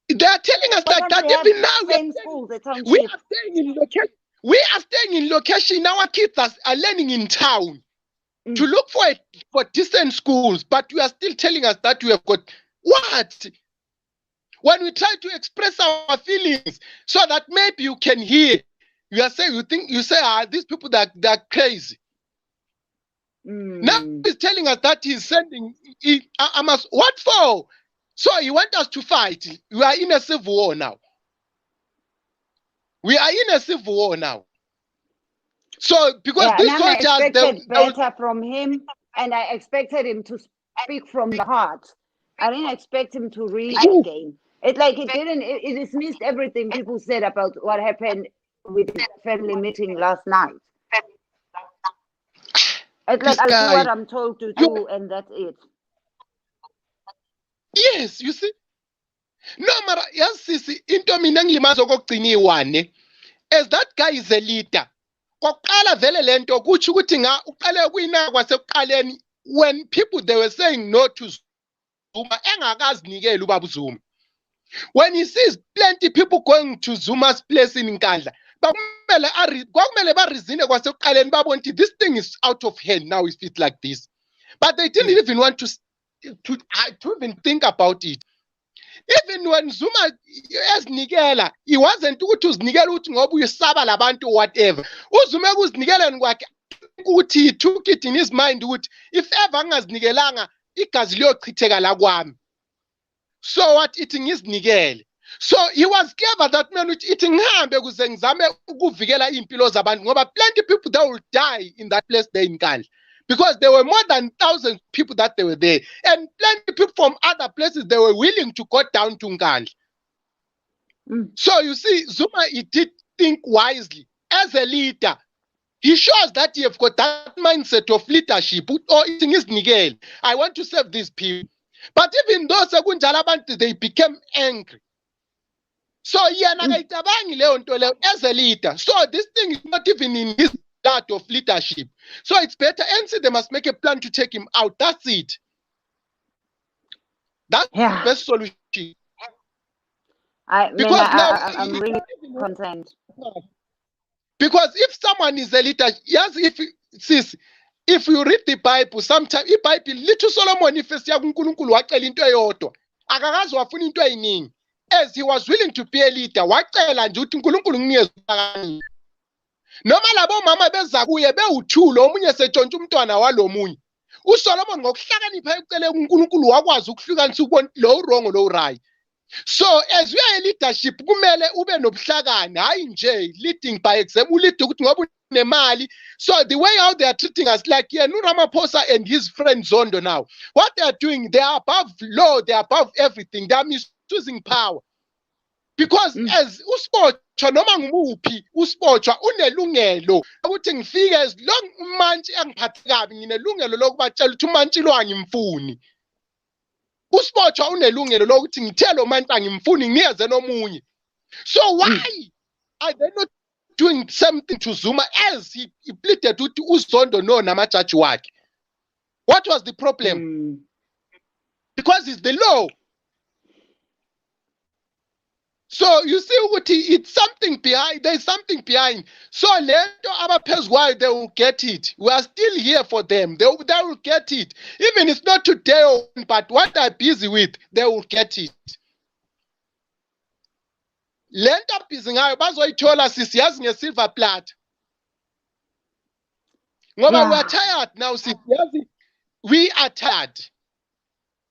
They are telling us like that even now. We are staying in location. Our kids are learning in town to look for decent schools, but you are still telling us that we have got what? When we try to express our feelings so that maybe you can hear, you say, these people they're crazy. Now he's telling us that he's sending, what for? So he wants us to fight. We are in a civil war now. We are in a civil war now. So because these soldiers, I expected better from him, and I expected him to speak from the heart. I didn't expect him to read again. It's like it dismissed everything people said about what happened with the family meeting last night. It's like, I'll do what I'm told to do, and that's it. Yes, you see. No matter, yes, into mina ngilimazo kokugcina iwane. As that guy is a leader. Koqala vele lento kuthi ukuthi nga uqale kuyina kwasekuqaleni when people they were saying no to Zuma engakazinikela ubaba Zuma. When he sees plenty people going to Zuma's place in Nkandla, kwakumele barizine kwasekuqaleni babona this thing is out of hand now if it's like this. But they didn't even want to even think about it. Even when Zuma ezinikela, he wasn't ukuthi uzinikela ukuthi ngoba uyisaba labantu whatever. Uzuma ukuzinikela kwakhe ukuthi he took it in his mind ukuthi if ever angazinikelanga igazi liyochitheka la kwami. So what eating is nikel. So he was clever that man which eating hambe kuze ngizame ukuvikela impilo zabantu ngoba plenty people that will die in that place there in Nkandla. Because there were more than 1,000 people that they were there. And plenty people from other places, they were willing to go down to Nkandla. So you see, Zuma, he did think wisely. As a leader, he shows that he have got that mindset of leadership. Or eating is nigel. I want to serve these people. But even those they became angry. So as a leader. So this thing is not even in his that of leadership. So it's better. NC, they must make a plan to take him out. That's it. That's the best solution. I'm really concerned. Because if someone is a leader, yes, if you read the Bible, sometimes the Bible, little Solomon, if as he was willing to be a leader, noma labo mama beza kuye bewuthulo omunye setshontsha umntwana walomunye uSolomon ngokuhlakanipha ecele uNkulunkulu wakwazi ukuhlukanisa ukubona lo wrong lo right. So as we are a leadership kumele ube nobuhlakani hayi nje leading by example lead ukuthi ngoba unemali. So the way how they are treating us like Ramaphosa and his friend Zondo now, what they are doing, they are above law, they are above everything, they are misusing power. Because as uSpotshwa noma ngumuphi uSpotshwa unelungelo ukuthi ngifike as long umantshi engiphathe kabi nginelungelo lokubatshela ukuthi umantshilo angimfuni. uSpotshwa unelungelo lokuthi ngithelo mantshi angimfuni ngiyeze nomunye. So why are they not doing something to Zuma as he pleaded ukuthi uZondo no namajaji wakhe? What was the problem? Because it's the law. So you see, it's something behind. There's something behind. So lento abaphezu they will get it. We are still here for them. They will get it. Even it's not today, but what they're busy with, they will get it. Lento busy ngayo bazoyithola sisiyazi ngesilver plate. Ngoba we are tired now, sisiyazi. We are tired.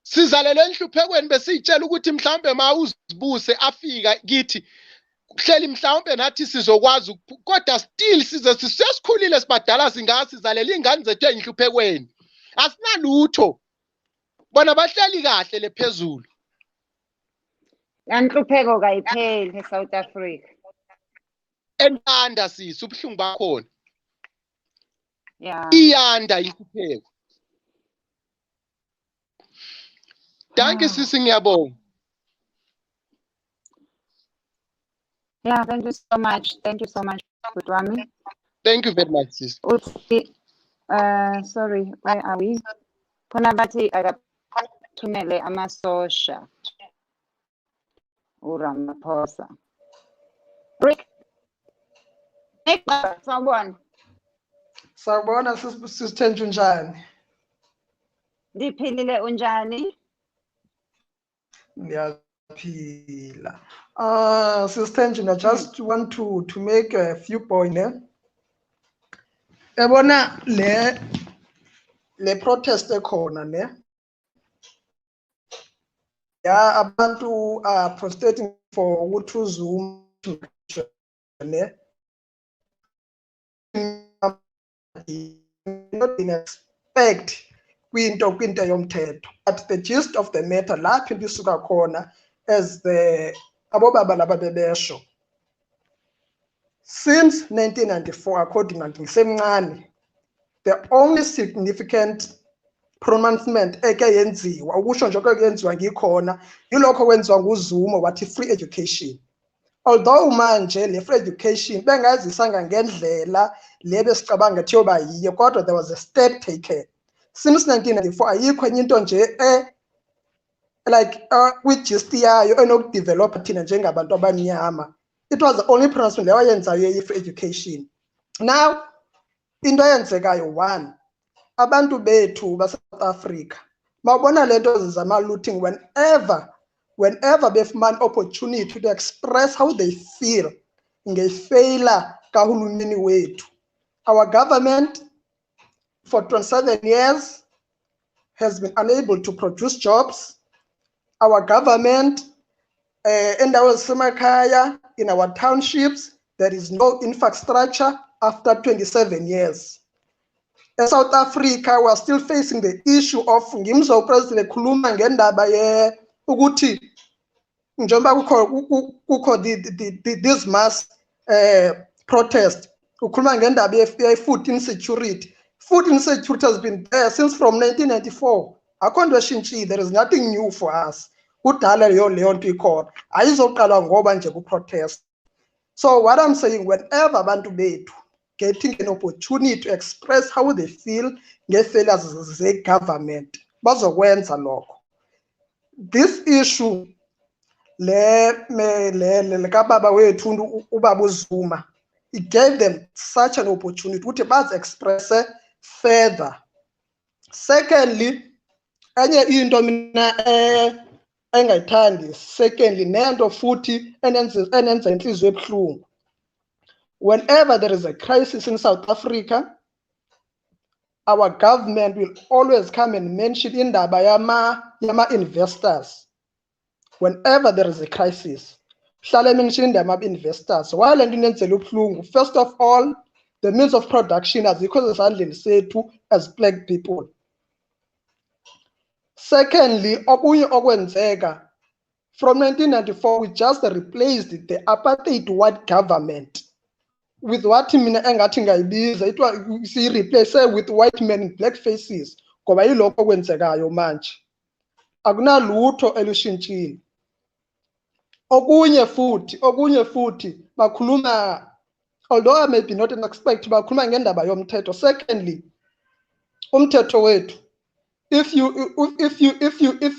Sizalele enhluphekweni besitshela ukuthi mhlambe mawuzibuse afika kithi kuhleli mhlambe nathi sizokwazi kodwa still sesikhulile sibadala singasizalela ingane zethu enhluphekweni asinalutho bona bahleli kahle lephezulu Anhlupheko kayipheli eSouth Africa enanda sisi ubuhlungu bakhona iyanda inhlupheko. Thank you, Sisi Ngiyabonga. Yeah, thank you so much. Thank you so much, Kutwami. Thank you very much, sis. Sorry, where are we? Khona bathi akathumele amasosha. uRamaphosa. Rick. Sawubona. Sawubona sisithenjwe njani? Ndiphilile unjani? Pila. Sister Angela, I just want to make a few points. Ebona le protest ekhona ne. Yeah, abantu are protesting for ukuthi Zoom ne. Not in expect kwinto yomthetho. But the gist of the matter lapho into isuka khona as the abobaba laba bebesho. Since 1994, according to ngisemncane, the only significant pronouncement eke yenziwa ukusho nje okuyenziwa ngikhona yilokho kwenziwa nguZuma wathi free education. Although manje le free education bengazisanga ngendlela lebe sicabangathi yoba yiyo kodwa there was a step taken. Since 1994 ayikho enye into nje like with gist yayo enokudevelop thina njengabantu abamnyama. It was the only pronouncement leyo yenzayo free education. Now into eyenzekayo one abantu bethu ba South Africa mawubona lento zama looting whenever befumana opportunity to express how they feel ngefeyila kahulumeni wethu. Our government for 27 years has been unable to produce jobs. Our government endaweni zasemakhaya in our townships there is no infrastructure after 27 years. In South Africa we are still facing the issue of ngimzwa upresident ekhuluma ngendaba ye ukuthi njengoba kukho this mass protest ukhuluma ngendaba ye food insecurity. Food insecurity has been there since from 1994. Akho nto eshintshile, there is nothing new for us. Kudala leyo nto ikhona ayizoqala ngoba nje ku protest. So what I'm saying, whenever abantu bethu getting an opportunity to express how they feel ngefailures ze government bazokwenza lokho. This issue le kababa wethu ubaba uZuma, it gave them such an opportunity ukuthi bazi express further. Secondly, enye into mina engayithandi, secondly nento futhi enenza inhliziyo ebuhlungu. Whenever there is a crisis in South Africa, our government will always come and mention indaba yama investors. Whenever there is a crisis, hlale mention indaba yama investors. While lento inenzela ubuhlungu, first of all, the means of production azikho esandleni sethu as black people. Secondly, okunye okwenzeka from 1994 we just replaced the apartheid white government with what mina engathi ngayibiza it was replace with white men in black faces ngoba yilokho okwenzekayo manje akunalutho elishintshile. Okunye futhi bakhuluma, although I may be not an expert, bakhuluma ngendaba yomthetho. Secondly, umthetho wethu, if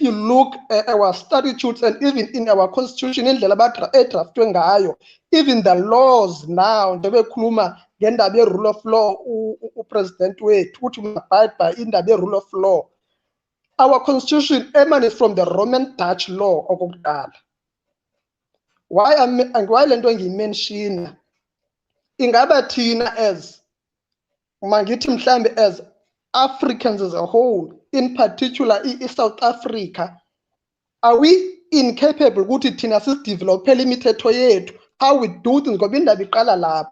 you look at our statutes and even in our constitution indlela edraftwe ngayo, even the laws now njengoba ekhuluma ngendaba ye rule of law upresident wethu uthi abide by indaba ye rule of law. Our constitution emanates from the Roman Dutch law okokuqala. Why lento ngiyimention ingaba thina as mangithi mhlambe as Africans as a whole, in particular in South Africa, are we incapable ukuthi thina sidevelopele imithetho yethu how we do things ngoba indaba iqala lapho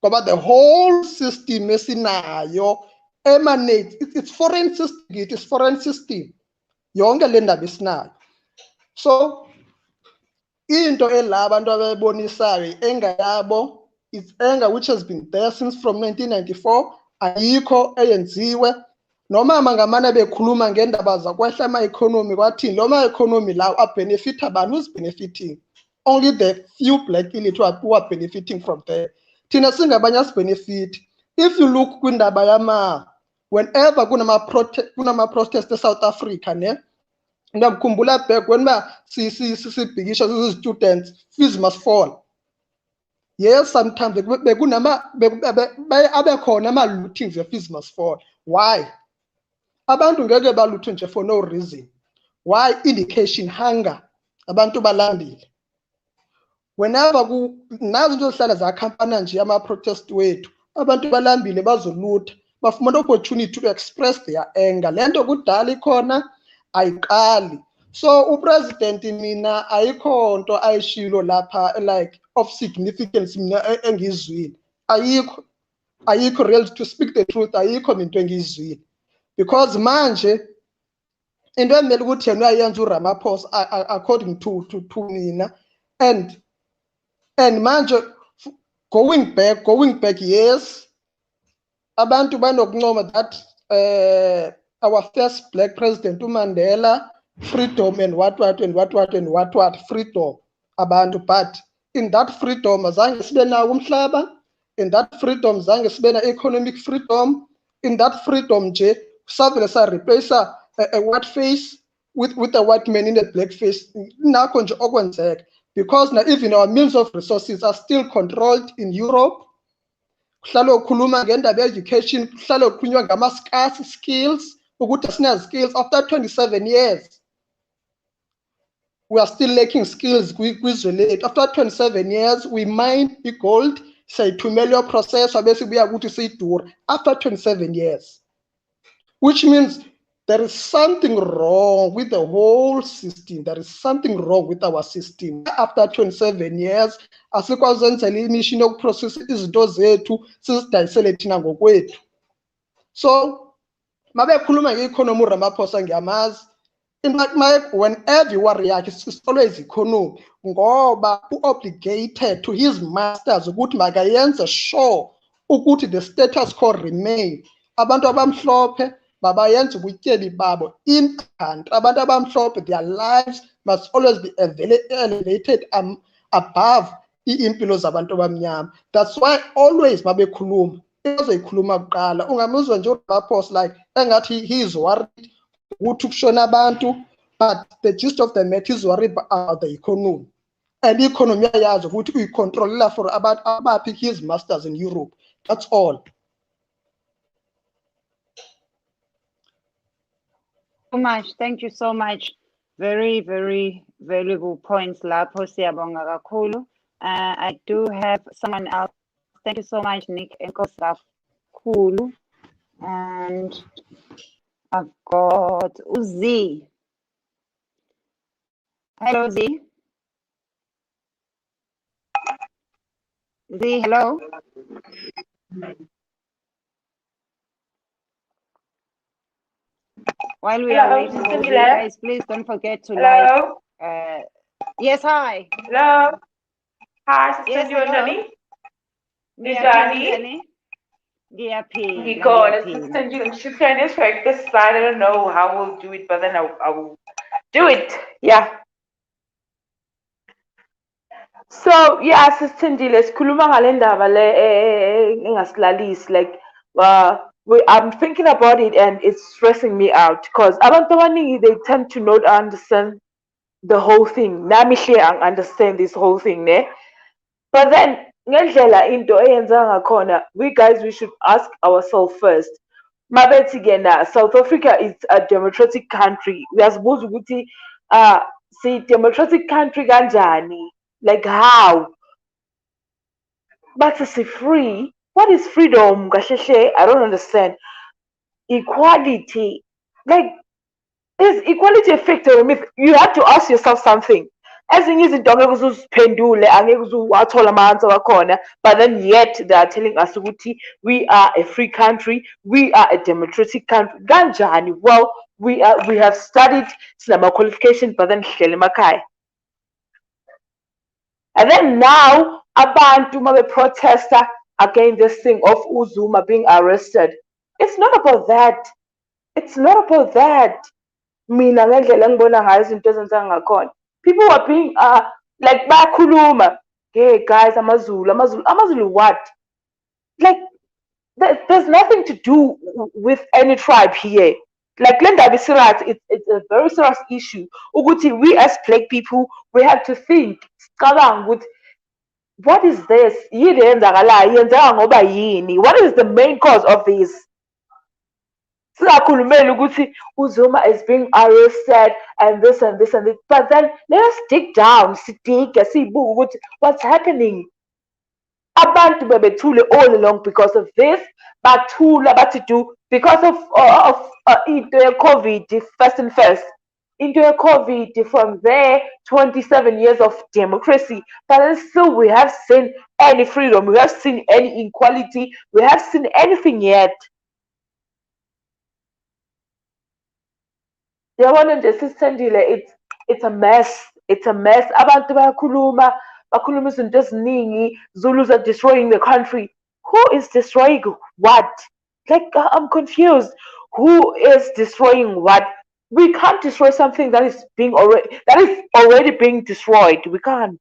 ngoba the whole system esinayo emanates it's foreign system, it is foreign system yonke le ndaba esinayo. So into elaba abantu abebonisayo engayabo it's anger which has been there since from 1994 ayikho eyenziwe noma mangamana bekhuluma ngendaba zakwehla ama economy kwathini lo ma economy lawo abenefit abantu who's benefiting only the few black elite who are benefiting from there. Thina singabanye asibenefit. If you look kwindaba yama whenever kunama protest eSouth Africa ne ngiyakhumbula back when sibhikisha students fees must fall. Yes, sometimes bekunama abekhona ama lootings the fees must fall. Why? Abantu ngeke baluthe nje for no reason. Why? Education hunger. abantu balambile. Whenever nazo into zihlala zakhampana nje ama-protest wethu, abantu balambile bazolutha, bafumana opportunity to express their anger. Le nto kudala ikhona ayiqali. So upresident mina ayikho nto ayishilo lapha like of significance mina engizwile. Ayikho real, to speak the truth, ayikho into engiyizwile. Because manje into emele ukuthi yena uyayenza uRamaphosa according to mina, and manje going back, yes, abantu banokuncoma that our first black president uMandela, freedom and what, freedom abantu, but in that freedom azange sibe nawo umhlaba, in that freedom zange sibe na economic freedom, in that freedom nje savele sa replace a white face with a white man in a black face. Nakho nje okwenzeka, because now even our means of resources are still controlled in Europe. Kuhlalo khuluma ngendaba education, kuhlalo kukhulunywa ngama-scarce skills, ukuthi asina skills. After 27 years we are still lacking skills kwizwe lethu. After 27 years we mine i-gold, sayithumela process bese kuya ukuthi siyidura after 27 years, which means there is something wrong with the whole system. There is something wrong with our system. After 27 years, asikwazi ukwenza imishini yokuprocess izinto zethu sizidayisele thina ngokwethu. So mabekhuluma nge-economy uRamaphosa ngiyamazi. In fact, whenever you are reacting, it's always economy. Ngoba u-obligated to his masters ukuthi makayenze sure ukuthi the status quo remain. Abantu abamhlophe babayenza ubutyebi babo in country. Abantu abamhlophe, their lives must always be elevated above iimpilo zabantu abamnyama. That's why always mabekhuluma ezoyikhuluma kuqala ungamuzwa nje uRamaphosa like engathi he is worried ukuthi kushona abantu, but the gist of the matter is worried about the economy, and the economy yazo ukuthi uyicontrolela for about abaphi his masters in Europe. That's all. So much. Thank you so much. Very, very valuable points lapho, siyabonga kakhulu. I do have someone else. Thank you so much, Nick. Enkosi kakhulu. And I've got Uzi. Hello, Z. Z, hello. While we are waiting for you guys, please don't forget to like. Yes, hi. Hello. Hi, Sister Yes, hello. Johnny. Ngiyani? Because Sister Johnny, she's trying to strike this slide. I don't know how we'll do it, but then I will do it. Yeah. So yeah, Sister Njile, sikhuluma ngale ndaba le engasilalisi, like I'm thinking about it and it's stressing me out because abantu abaningi, they tend to not understand the whole thing. Nami hle I understand this whole thing, ne? But then ngendlela into eyenza ngakhona, we guys, we should ask ourselves first. Mabethi kena, South Africa is a democratic country. Uyazibuza ukuthi si democratic country kanjani? Like how? But is free? What is freedom? I don't understand. Equality, like, is equality a factor? You have to ask yourself something. As in izinto angeke uziphendule, angeke uzathola ama-answer wakhona, but then yet they are telling us ukuthi we are a free country, we are a democratic country. Kanjani? Well, we have studied sinama qualification, but then hlele emakhaya. And then now abantu mabe protester against this thing of uZuma being arrested. It's not about that. It's not about that. Mina ngendlela ngibona ngayo izinto ezenza ngakhona. People were being like bakhuluma. Hey guys, Amazulu what? Like there's nothing to do with any tribe here. Like it's a very serious issue. Ukuthi we as black people, we have to think. With what is this? What is the main cause of this? Singakhulumeli ukuthi uZuma is being arrested and this and this and this. But then let us dig down, sibuke ukuthi what's happening. Abantu bebethule all along because of this, bathula bathi do because of into ye-COVID first and first. Into COVID, from there, 27 years of democracy, but then still we have seen any freedom, we have seen any equality, we have seen anything yet. Yabona nje sisithandile, it's a mess. It's a mess. Abantu bakhuluma izinto eziningi. Zulus are destroying the country. Who is destroying what? Like, I'm confused. Who is destroying what? We can't destroy something that is already being destroyed. We can't.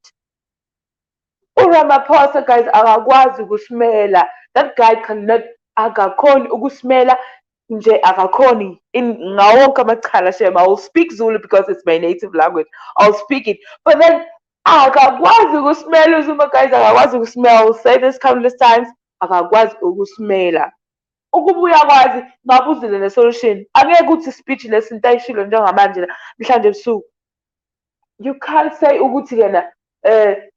uRamaphosa, guys, akakwazi ukusimela. That guy cannot, akakhoni ukusimela nje, akakhoni ngawonke amacala shem. I will speak Zulu because it's my native language. I'll speak it. But then akakwazi ukusimela uZuma, guys, akakwazi ukusimela. I will say this countless times. Akakwazi ukusimela. Ukubuya kwazi ngabuzile ne-solution. Angeke uthi speechless into ayishilo njengamanje mhlanje ebusuku. You can't say ukuthi yena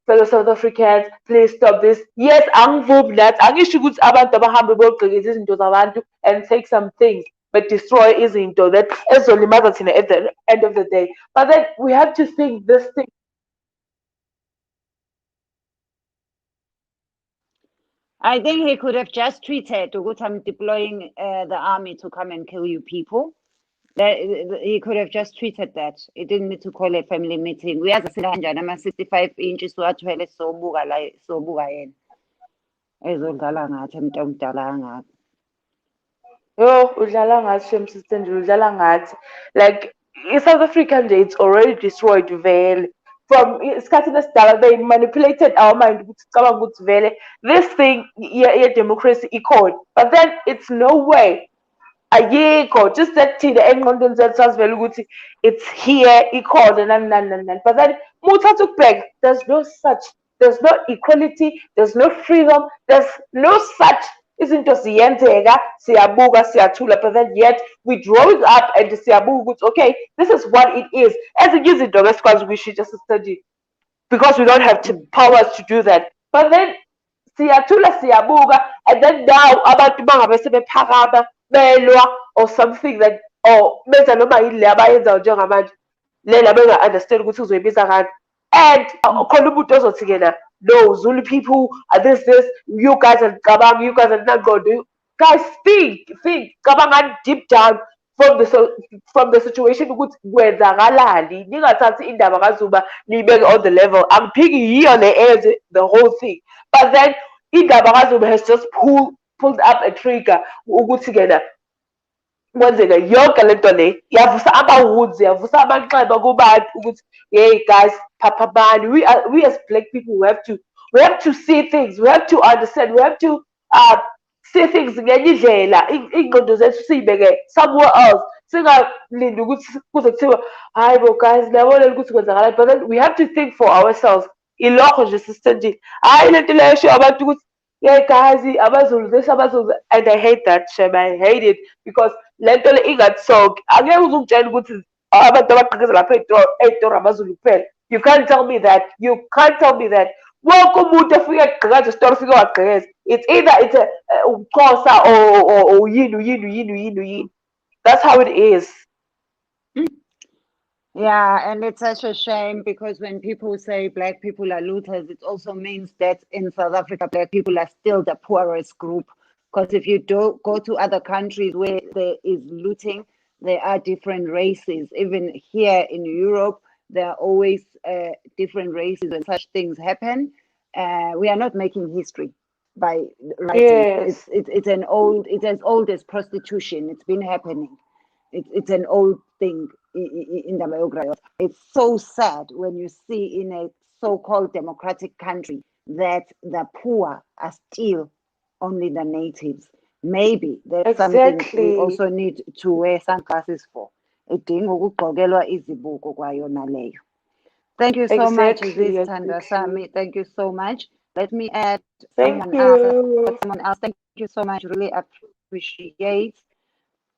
fellow South Africans, please stop this. Yes, angivumi nathi, angisho ukuthi abantu abahambe bogqekeza izinto zabantu and take some things but destroy izinto that ezolimaza thina at the end of the day. But then we have to think this thing. I think he could have just tweeted, ukuthi I'm deploying the army to come and kill you people. He could have just tweeted that. He didn't need to call a family meeting. Uyazi kanjani ama-65 inches siwathwele sobuka la sobuka yena. Ezodlala ngathi umuntu omdala kangaka. Yo, udlala ngathi shem sister nje, udlala ngathi. Like, South Africa nje, it's already destroyed vele. From isikhathi esidala, they manipulated our mind ukuthi cabanga ukuthi vele this thing ye-democracy ikhona. But then it's no way. Ayikho, just that thina engqondweni zethu sasivele ukuthi it's here, ikhona nani. But then muthatha ukubheka, there's no equality, there's no freedom, there's no such izinto ziyenzeka, siyabuka, siyathula, but then yet we drawing up and siyabuka ukuthi okay, this is what it is. Ezinye izinto besikwazi ukuyishintsha sistudy because we don't have the powers to do that. But then siyathula, siyabuka, and then now abantu bangabe sebephakama belwa or something that, or benza noma yini le abayenzayo njengamanje lela benga-understand ukuthi uzoyibiza kanti. And khona umuntu ozothi kena, no, Zulu people are this, you guys are cabang, you guys are not going to do. Guys, think, cabang deep down from the situation ukuthi kwenzakalani. Ningathathi indaba kaZuma niyibeke on the level. I'm picking here on the edge the whole thing. But then indaba kaZuma has just pulled up a trigger ukuthi kena kwenzeka yonke lento le, yavusa amawoods, yavusa amanxeba kubantu ukuthi hey guys, papabani, we as black people, we have to see things, we have to understand, we have to see things ngenye indlela, ingqondo zethu siyibeke somewhere else, singalindi ukuthi kuze kuthiwa hayi bo guys niyabona ukuthi kwenzakalani. But then we have to think for ourselves. Ilokho nje sisithandile, hayi lento leyo esho abantu ukuthi yeah guys, abazulu this, abazulu, and I hate that shame. I hate it because lento le ingatsoki. Angeke uzungitshela ukuthi abantu abaqhekeza lapha eToro abazulu kuphela. You can't tell me that. Wonke umuntu efika egqekaza isitoro ufike wagqekeza. It's either it's a uXhosa or yini. That's how it is. Yeah, and it's such a shame because when people say black people are looters, it also means that in South Africa, black people are still the poorest group. Because if you do go to other countries where there is looting, there are different races. Even here in Europe, there are always different races when such things happen. We are not making history by writing. Yes. It's as old as prostitution. It's been happening. It's an old thing in the biography. It's so sad when you see in a so-called democratic country that the poor are still only the natives. Maybe that's something we also need to wear sunglasses for. Thank you so much, Sami. Thank you so much. Let me add someone else. Thank you so much. Really appreciate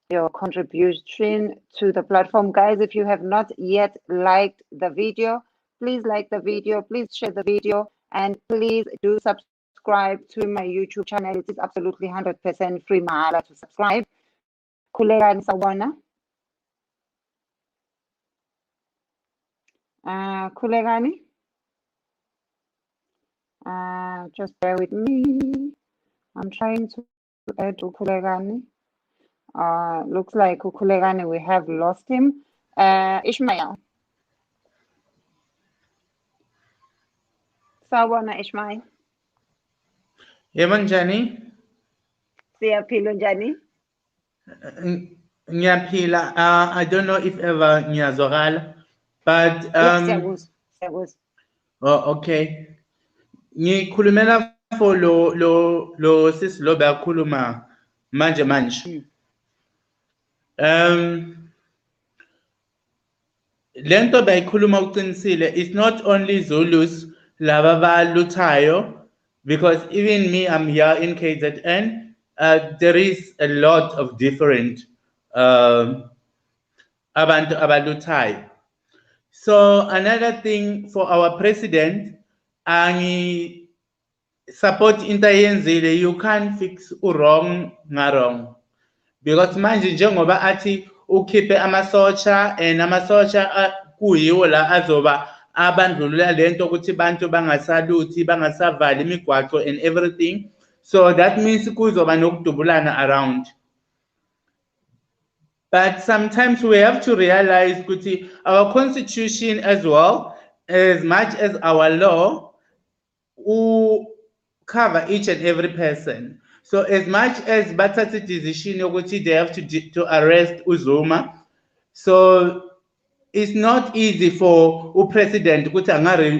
your contribution to the platform. Guys, if you have not yet liked the video, please like the video, please share the video, and please do subscribe to my YouTube channel. It is absolutely 100% free mahala to subscribe. Khulekani sawubona. Khulekani. Just bear with me. I'm trying to add Khulekani. Looks like Khulekani, we have lost him. Ishmael. Sawubona Ishmael. Yebo njani? Siyaphila njani? Ngiyaphila. I don't know if ever ngiyazwakala, but Siyakuzwa, siyakuzwa. oh, okay. Ngikhulumela for lo sis lo bayakhuluma manje. Lento bayikhuluma uqinisile. It's not only Zulus laba baluthayo, because even me, I'm here in KZN. There is a lot of different abantu abaluthayo. So another thing for our president, angi support into yenzile, you can't fix wrong nga wrong, because manje njengoba athi ukhiphe amasotsha and amasotsha kuyiwo la azoba abandlulula lento ukuthi bantu bangasaluthi bangasavali imigwaco and everything. So that means kuzoba nokudubulana around. But sometimes we have to realize ukuthi our constitution as well, as much as our law, will cover each and every person. So as much as bathatha decision ukuthi they have to arrest uZuma, so it's not easy for a president ukuthi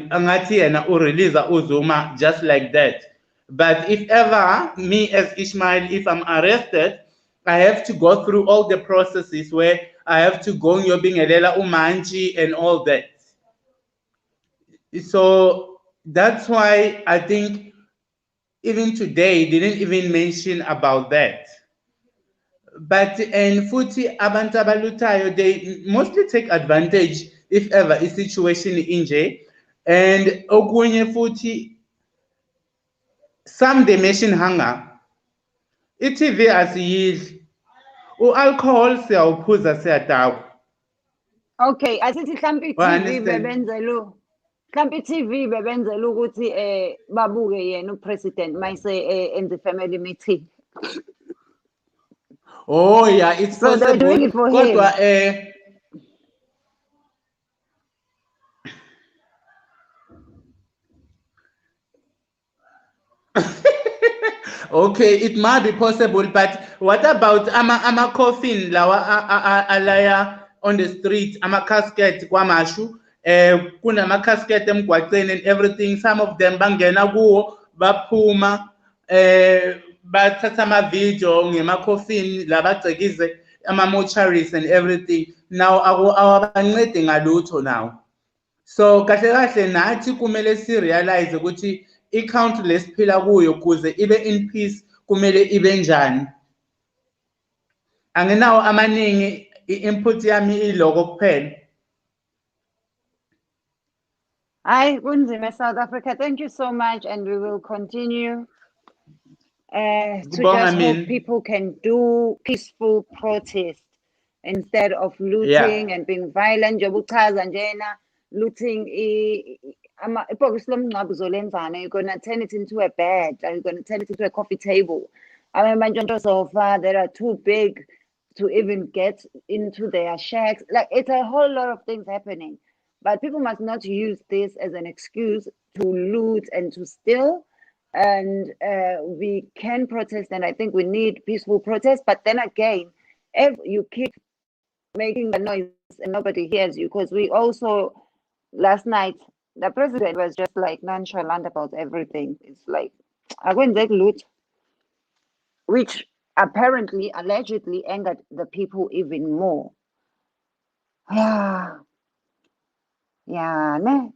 angathi yena release uZuma just like that. But if ever me as Ishmael, if I'm arrested, I have to go through all the processes where I have to go ngiyobingelela uMantshi and all that. So that's why I think even today they didn't even mention about that. But and futhi abantu abaluthayo, they mostly take advantage if ever a situation inje. And okunye futhi, some they mention hunger. I-TV asiyidli. U-alcohol siyawuphuza siyadakwa. Okay, asithi mhlawumbe i-TV bebenzela mhlawumbe i-TV bebenzela ukuthi babuke yena upresident mayise enze family meeting. Oh yeah, it's So they're doing it for him. Kodwa okay, it might be possible, but what about ama coffin lawa alaya on the street, ama casket kwamashu, kunama casket emgwaqeni and everything. Some of them bangena kuwo baphuma bathatha ama video ngema coffin labagcekize ama mortuaries and everything. Now awabancedi ngalutho now. So kahle kahle nathi kumele si realize ukuthi i-country lesiphila kuyo kuze ibe in peace kumele ibe njani. Anginawo amaningi, i-input yami iloko kuphela. Hi, kunzima South Africa. Thank you so much, and we will continue to just hope people can do peaceful protest instead of looting and being violent. Njengobuchaza njena looting ibhokisi lomngcwabo uzolenzana, you're going to turn it into a bed, you're going to turn it into a coffee table. I mean, so far that are too big to even get into their shacks. Like, it's a whole lot of things happening, but people must not use this as an excuse to loot and to steal. And we can protest, and I think we need peaceful protest. But then again, if you keep making the noise and nobody hears you, because we also last night the president was just like nonchalant about everything. It's like I went there loot, which apparently allegedly angered the people even more. Yeah,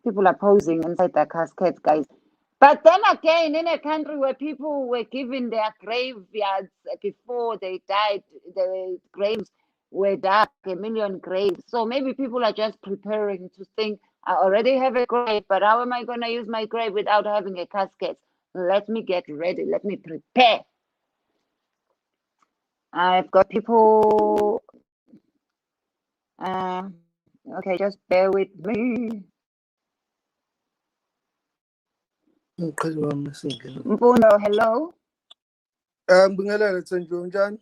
people are posing inside the caskets, guys. But then again, in a country where people were given their graveyards before they died, the graves were dug, 1,000,000 graves. So maybe people are just preparing to think, I already have a grave, but how am I going to use my grave without having a casket? Let me get ready. Let me prepare. I've got people. Okay, just bear with me. Umqhele wami esingena. Mfundo, hello. Ngibingelele Thenjiwe njani?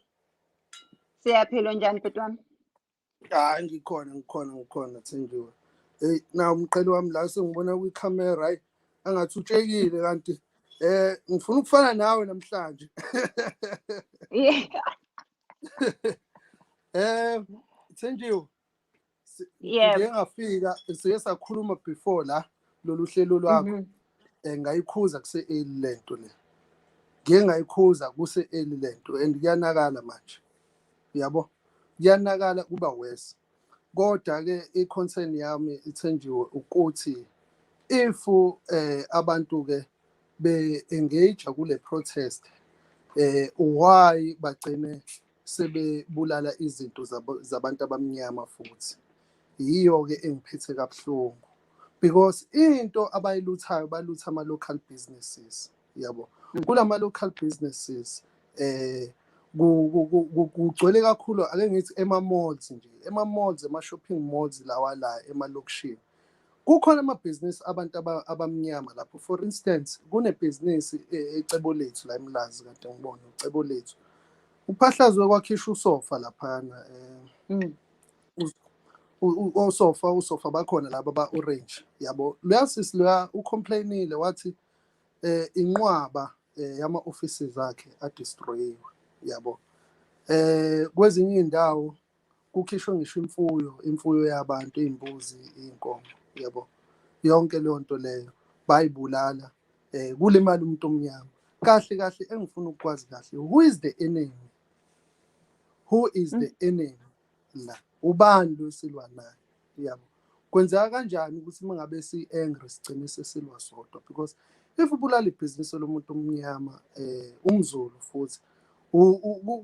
Siyaphila njani bhuti wami? Hayi ngikhona Thenjiwe. Hey na umqhele wami la sengibona kwicamera hayi angathi utshekile kanti ngifuna ukufana nawe namhlanje. Yeah. Thenjiwe Yeah. ngeke ngafika siye sakhuluma before la lolu hlelo lwakho. Ngayikhuza kuse lento le. Ngeke ngayikhuza kuse lento and kuyanakala manje. Yabo? Kuyanakala kuba worse. Kodwa ke iconcern yami Thenjiwe ukuthi if abantu ke be engage kule protest why bagcine sebebulala izinto zabantu abamnyama futhi yiyo ke engiphethe kabuhlungu because into abayiluthayo balutha ama local businesses yabo kulama local businesses kugcwele kakhulu ake ngithi ema-malls nje ema-malls ema-shopping malls lawa la emalokishini kukhona amabhizinisi abantu abamnyama lapho for instance kunebhizinisi eCebo Lethu la eMlazi kade ngibona uCebo Lethu uphahlazwe kwakhisha usofa laphana usofa bakhona laba ba-orange yabo luyasisi loya ucomplainile wathi inqwaba yama-offices akhe adestroyiwe yabo kwezinye indawo kukhishwe ngisho imfuyo yabantu izimbuzi inkomo yabo yonke leyo nto leyo bayibulala kulimala umuntu omnyama kahle engifuna ukwazi kahle who is the enemy la ubani lo silwa naye yabo kwenzeka kanjani ukuthi mangabe si-angry sigcine sesilwa sodwa because if ubulala ibhizinisi lomuntu omnyama umZulu futhi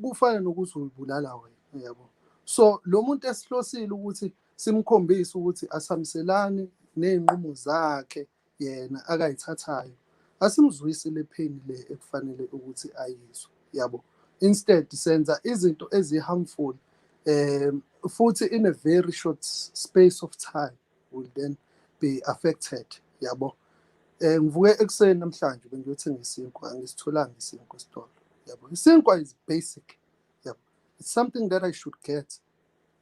kufana nokuthi uyibulala wena yabo so lo muntu esihlosile ukuthi simkhombise ukuthi asamselane nezinqumo zakhe yena akayithathayo asimzwisi le pain le ekufanele ukuthi ayizwe yabo instead senza izinto ezi-harmful futhi in a very short space of time will then be affected yabo ngivuke ekuseni namhlanje bengiyothenga isinkwa angisitholanga isinkwa esitolo yabo isinkwa is basic yabo it's something that I should get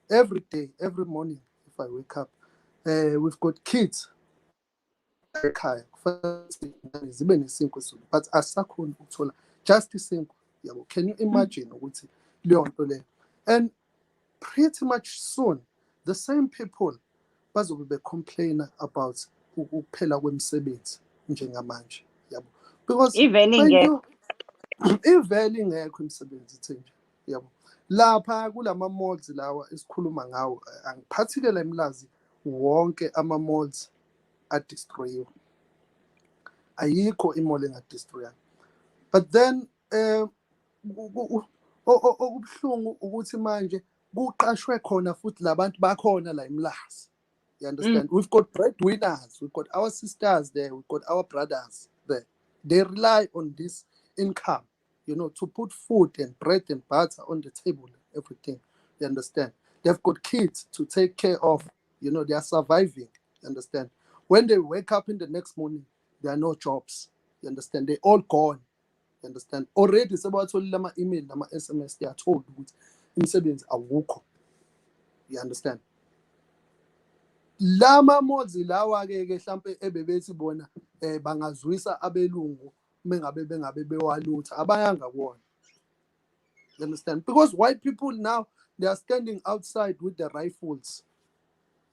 every day every morning if I wake up we've got kids ekhaya kufanele zibe nesinkwa esitolo but asakhona ukuthola just isinkwa yabo can you imagine ukuthi leyo nto le and pretty much soon the same people bazobe becomplain about ukuphela kwemisebenzi njengamanje yabo because ivele ingekho imisebenzi Thenjiwe yabo lapha kulama malls lawa esikhuluma ngawo angiphathike la eMlazi wonke ama malls adestroyiwe ayikho imall engadestroyanga but then okubuhlungu ukuthi manje kuqashwe khona futhi labantu bakhona la eMlazi you understand we've got breadwinners we've got our sisters there we've got our brothers there they rely on this income you know to put food and bread and butter on the table everything you understand they've got kids to take care of you know they are surviving you understand when they wake up in the next morning there are no jobs you understand they all gone you understand already sebatholile ama-email nama-SMS they are told ukuthi imisebenzi awukho you understand lama malls lawa ke mhlambe ebebethi bona bangazwisa abelungu bengabe bewalutha abayanga kuona you understand because white people now they are standing outside with the rifles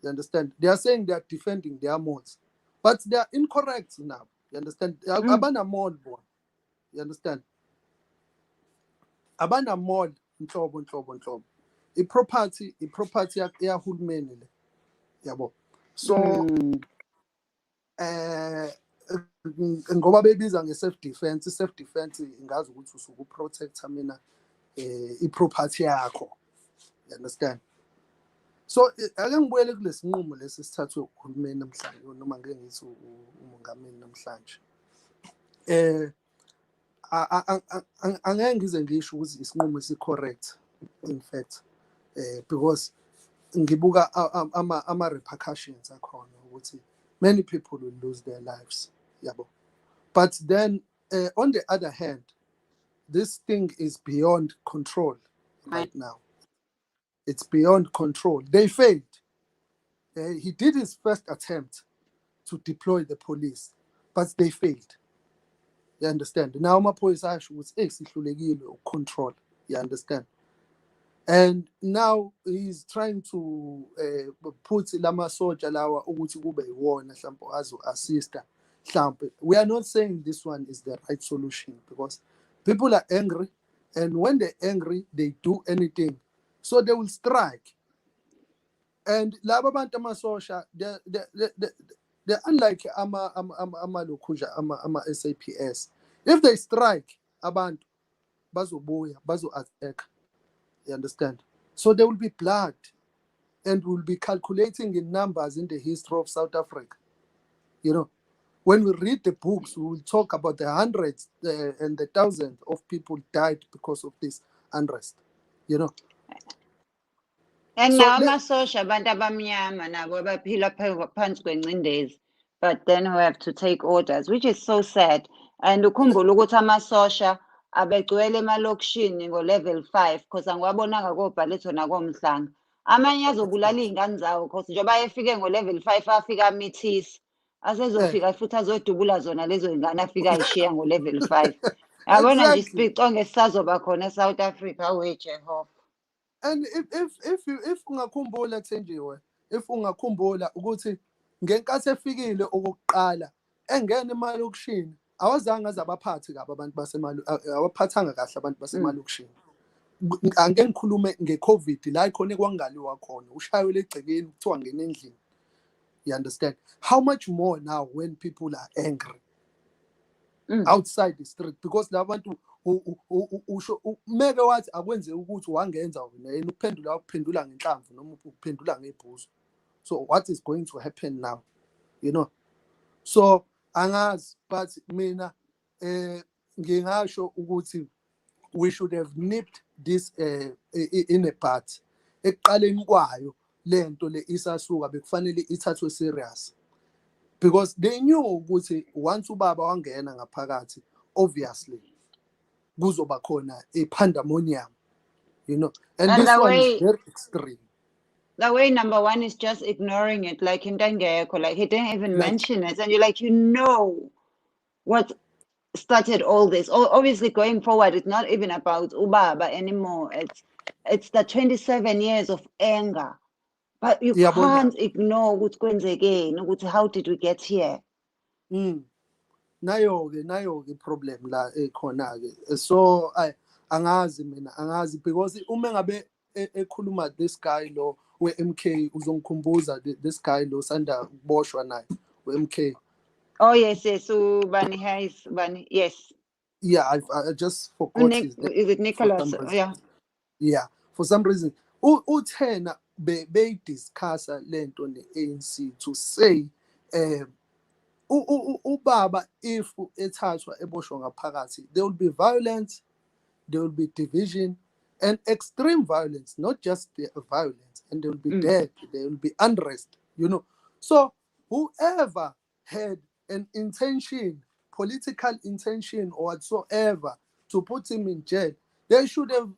you understand they are saying they are defending their malls but they are incorrect now you understand abana mall bona you understand abana mall inhlobo iproperty yahulumeni le yabo so ngoba bebiza nge-self defense. I-self defense ngazi ukuthi usuke uprotecta mina i-property yakho, you understand. So ake ngibuyele kulesi nqumo lesi sithathwe uhulumeni namhlanje noma ngeke ngithi umongameli namhlanje. Angeke ngize ngisho ukuthi isinqumo esi-correct in fact, because ngibuka ama-repercussions akhona ukuthi many people will lose their lives, yabo. But then on the other hand, this thing is beyond control right now. It's beyond control. They failed. He did his first attempt to deploy the police, but they failed. You understand? Now amaphoyisa asho ukuthi sihlulekile ukucontrol. You understand? And now he's trying to put lama soja lawa ukuthi kube iwona mhlawumbe azo assista mhlawumbe. We are not saying this one is the right solution because people are angry, and when they're angry they do anything, so they will strike. And laba bantu amasosha they're unlike ama SAPS. If they strike abantu bazobuya bazo-attack. You understand? So there will be blood, and we'll be calculating in numbers in the history of South Africa. You know, when we read the books, we will talk about the hundreds and the thousands of people died because of this unrest. You know. And So now amasosha abantu abamnyama nabo abaphila phansi kwengcindezi, but then we have to take orders, which is so sad. And ukhumbula ukuthi amasosha abegcwele emalokishini ngo-level 5 because angiwabonanga kobhalitho nakomhlanga. Amanye azobulala iy'ngane zawo because njengoba efike ngo-level 5 afika amithisa, asezofika futhi azodubula zona lezo y'ngane afika ayishiya ngo-level 5. Yabona nje Exactly. isipiconge esisazoba khona eSouth Africa, we Jehova. And if ungakhumbula Thenjiwe, if ungakhumbula ukuthi ngenkathi efikile okokuqala engene emalokishini awazange azabaphathi kabi abantu awaphathanga kahle abantu basemalokishini. Angeke ngikhulume nge-COVID la ikhona kwangaliwa khona ushaywe legcekeni kuthiwa ngene endlini. You understand? How much more now when people are angry outside the street, because la bantu meke wathi akwenze ukuthi wangenza wena yena uphendula ngenhlamvu noma uphendula ngebhuzu. So what is going to happen now? You know? So angazi, but mina ngingasho ukuthi we should have nipped this in a bud. Ekuqaleni kwayo lento le isasuka bekufanele ithathwe serious, because they knew ukuthi once ubaba wangena ngaphakathi obviously kuzoba khona a pandemonium, you know, and this one is very extreme. The way number one is just ignoring it, like in Tangeko, like he didn't even mention it, and you're like, you know what started all this. Obviously going forward, it's not even about Ubaba anymore. It's the 27 years of anger, but you can't ignore what's going again. How did we get here? Nayo problem la ekhona ke. So angazi because uma ngabe ekhuluma this guy lo we-MK uzongikhumbuza this guy lo sanda kuboshwa naye we-MK. Oh yes, Bani Harris, yes. Yeah, I just forgot his name. Is it Nicholas? Yeah. Yeah, for some reason. Uthena be-discussa lento ne-ANC to say ubaba if ethathwa eboshwa ngaphakathi, there will be violence, there will be division and extreme violence, not just the violence, and there will be death, there will be unrest, you know. So whoever had an intention, political intention or whatsoever to put him in jail, they should have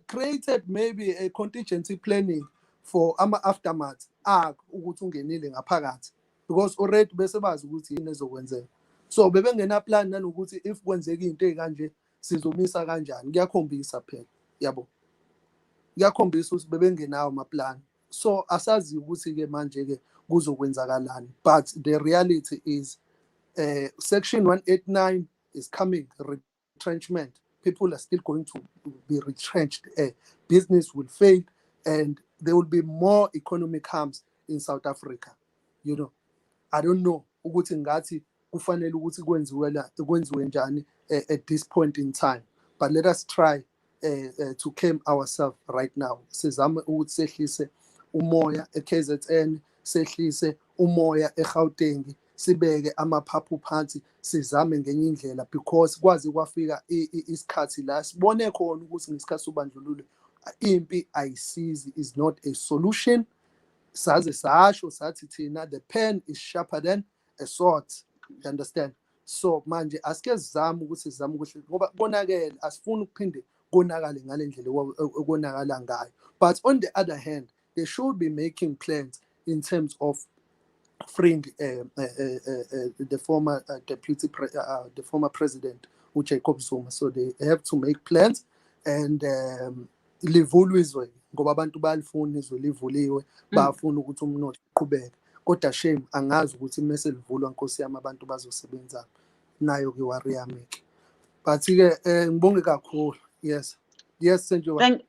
created maybe a contingency planning for aftermath ukuthi ungenile ngaphakathi, because already bese bazi ukuthi yini ezokwenzeka. So bebengena plan nanokuthi if kwenzeka into ezikanje sizomisa kanjani, kuyakhombisa phela, yabo, kuyakhombisa ukuthi bebengenawo ama plan. So asazi ukuthi ke manje ke kuzokwenzakalani, but the reality is section 189 is coming, retrenchment. People are still going to be retrenched. Business will fail, and there will be more economic harms in South Africa. You know, I don't know ukuthi ngathi kufanele ukuthi kwenziwe njani at this point in time. But let us try to calm ourselves right now. Sizame ukuthi sehlise umoya e-KZN, sehlise umoya eGauteng, sibeke amaphaphu phansi, sizame ngenye indlela, because kwazi kwafika isikhathi la sibone khona ukuthi ngesikhathi sobandlululo impi ayisizi, is not a solution. Saze sasho sathi thina the pen is sharper than a sword. You understand? So manje asike sizame ukuthi sizame ukuthi ngoba konakele, asifuni ukuphinde konakale ngale ndlela okonakala ngayo. But on the other hand, they should be making plans in terms of freeing the former the former president uJacob Zuma. So they have to make plans and livulwe izwe ngoba abantu bayalifuna izwe livuliwe, bafuna ukuthi umnotho uqhubeke. Kodwa shame angazi ukuthi mase livulwa Nkosi yami abantu bazosebenza nayo ke worry yami ke. But ke ngibonge kakhulu. Yes Senjwa.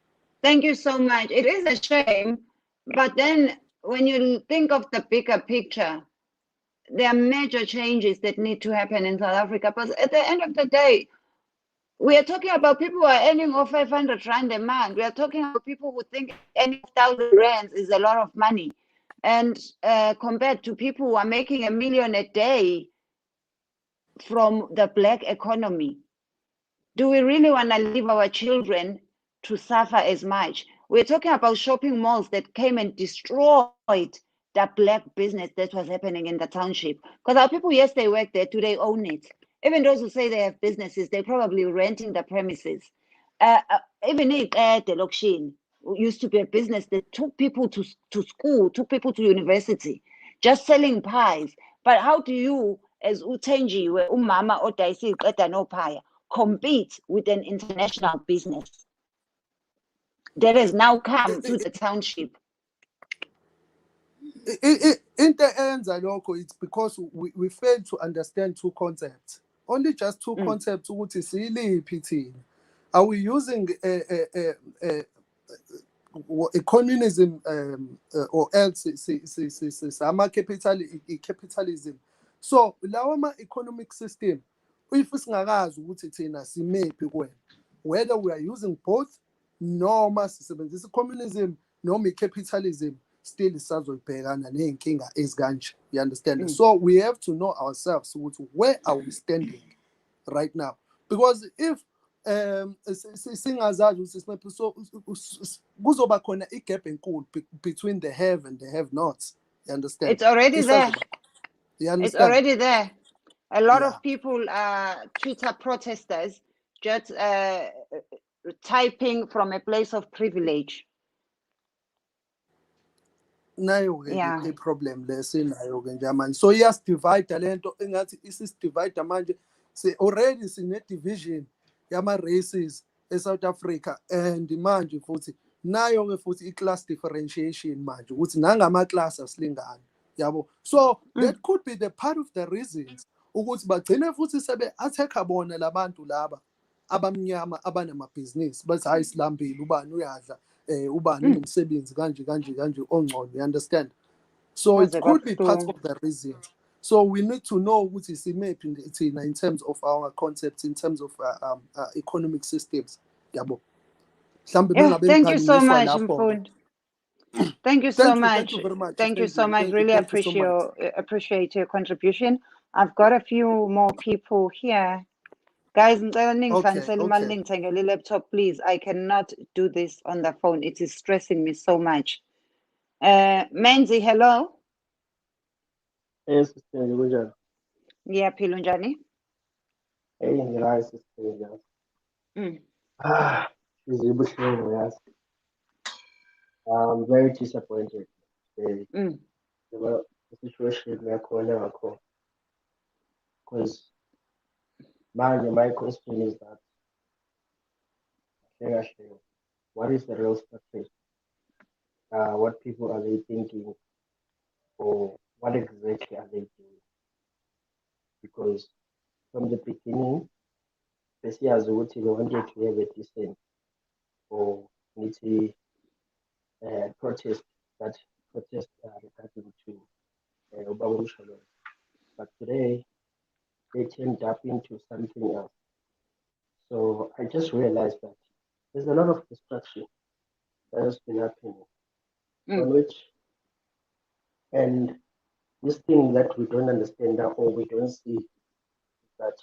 Thank you so much. It is a shame, but then when you think of the bigger picture, there are major changes that need to happen in South Africa. But at the end of the day, we are talking about people who are earning over 500 rand a month. We are talking about people who think any 1,000 rands is a lot of money. And compared to people who are making $1 million a day from the black economy, do we really want to leave our children to suffer as much? We're talking about shopping malls that came and destroyed the black business that was happening in the township. Because our people, yes, they work there. Do they own it? Even those who say they have businesses, they're probably renting the premises. Even the Lokshin used to be a business that took people to school, took people to university, just selling pies. But how do you, as Utenji, where umama or Daisy no pie, compete with an international business that has now come to the township? Into enza lokho, it's because we fail to understand two concepts. Only just two concepts ukuthi siliphi thina. Are we using a communism or else capitalism? So lawa ma-economic system, if singakazi ukuthi thina simephi kwena, whether we are using both noma sisebenzisa communism noma capitalism, still isazoyibhekana ney'nkinga ezikanje. You understand? So we have to know ourselves ukuthi where are we standing right now, because if singazazi ukuthi simephi, so kuzoba khona igap enkulu between the have and the have nots. You understand? It's already there. You understand? It's already there. A lot of people are Twitter protesters, just typing from a place of privilege. Nayo-ke i-problem lesinayo-ke nje manje. So iyasdivide lento engathi isisdivide manje. Already sine-division yama-races e-South Africa, and manje futhi nayo-ke futhi i-class differentiation manje ukuthi nangama-class asilingani, yabo. So that could be the part of the reasons ukuthi bagcine futhi sebe-attack-a bona labantu laba abamnyama abanamabhizinisi bathi hayi silambile, ubani uyadla, ubani unomsebenzi kanje ongcono. You understand? So it could be part of the reason. So we need to know ukuthi simephi thina in terms of our concepts, in terms of economic systems, yabo. Thank you so much, Mfundo. Thank you so much. Thank you very much. Thank you so much. Really appreciate your contribution. I've got a few more people here. Guys, laptop, please. I cannot do this on the phone. It is stressing me so much. Menzi, hello. Yes, Sister Njani. Yeah, Pilunjani. Hey, right, Sister Njani. Yes. I'm very disappointed. The situation we are calling because my question is that what is the real strategy? What people are they thinking, or what exactly are they doing? Because from the beginning, they see as what they wanted to have a decent or nitty protest regarding to Obama. But today they turned up into something else. So I just realized that there's a lot of destruction that has been happening, on which, and this thing that we don't understand now or we don't see, that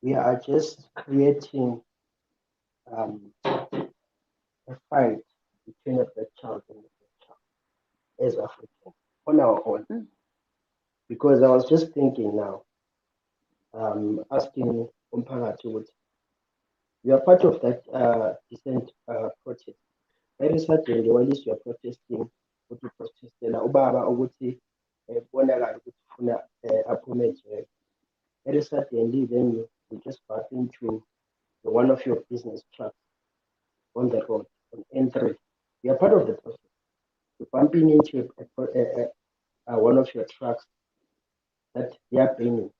we are just creating a fight between a black child and a black child as Africans on our own. Because I was just thinking now, asking Umphakathi ukuthi you are part of that decent protest. Very certainly, while you are protesting, ukuthi protestela ubaba ukuthi kubonakala ukuthi ufuna aphume ejele. Very certainly, then you just bump into one of your business trucks on the road on N3. You are part of the process. You're bumping into one of your trucks that they are bringing.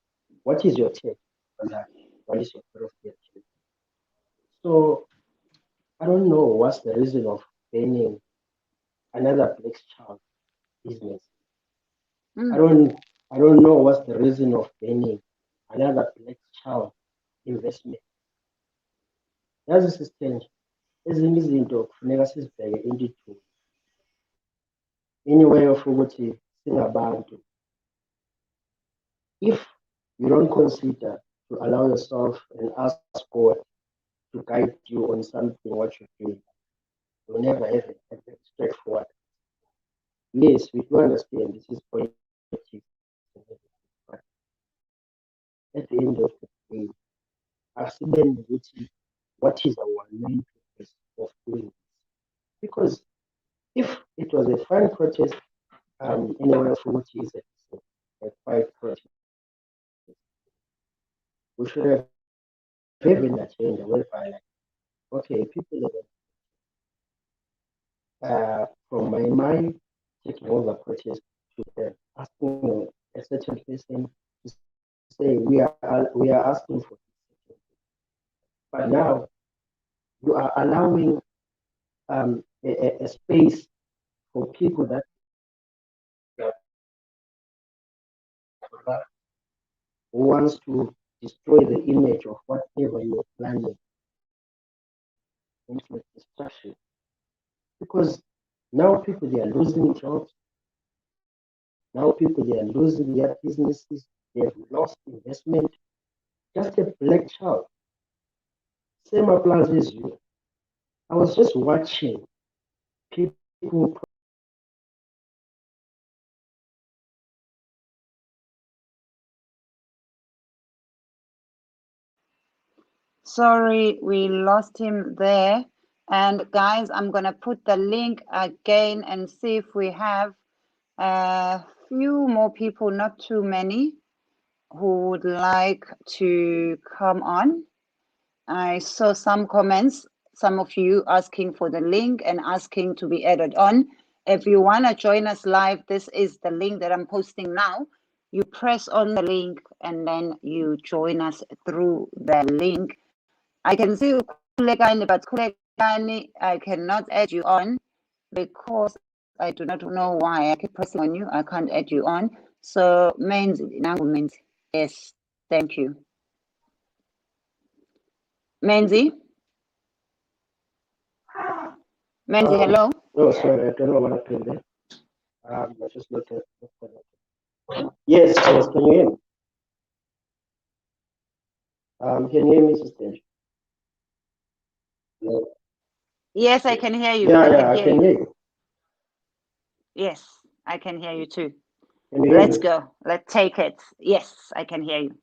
What is your take on that? What is your take? So I don't know what's the reason of banning another black child business. I don't know what's the reason of banning another black child investment. Yazi sistenje ezinye izinto kufuneka sizibheke into two. Anyway of ukuthi singabantu, if you don't consider to allow yourself and ask God to guide you on something what you're doing, you'll never have it straightforward. Yes, we do understand this is politics, but at the end of the day, what is our main purpose of doing this? Because if it was a fine protest, anyway of what is a fine protest, we should have an agenda whereby, like, okay, people from my mind taking over protest to asking a certain person to say we are asking for this. But now you are allowing a space for people that who wants to destroy the image of whatever you're planning into destruction. Because now people, they are losing jobs. Now people, they are losing their businesses. They have lost investment. Just a black child. Same applies as you. I was just watching people. Sorry, we lost him there. And guys, I'm gonna put the link again and see if we have a few more people, not too many, who would like to come on. I saw some comments, some of you asking for the link and asking to be added on. If you wanna join us live, this is the link that I'm posting now. You press on the link and then you join us through the link. I can see Khulekani, but Khulekani, I cannot add you on because I do not know why. I keep pressing on you. I can't add you on. So, Menzi, yes, thank you. Menzi? Menzi, hello? Oh, sorry, I don't know what happened there. I just looked at Yes, yes, can you hear me? Can you hear me, Sister? No. Yes, I can hear you. Yeah, I can hear you. Yes, I can hear you too. Can you hear Let's me? go. Let's take it. Yes, I can hear you.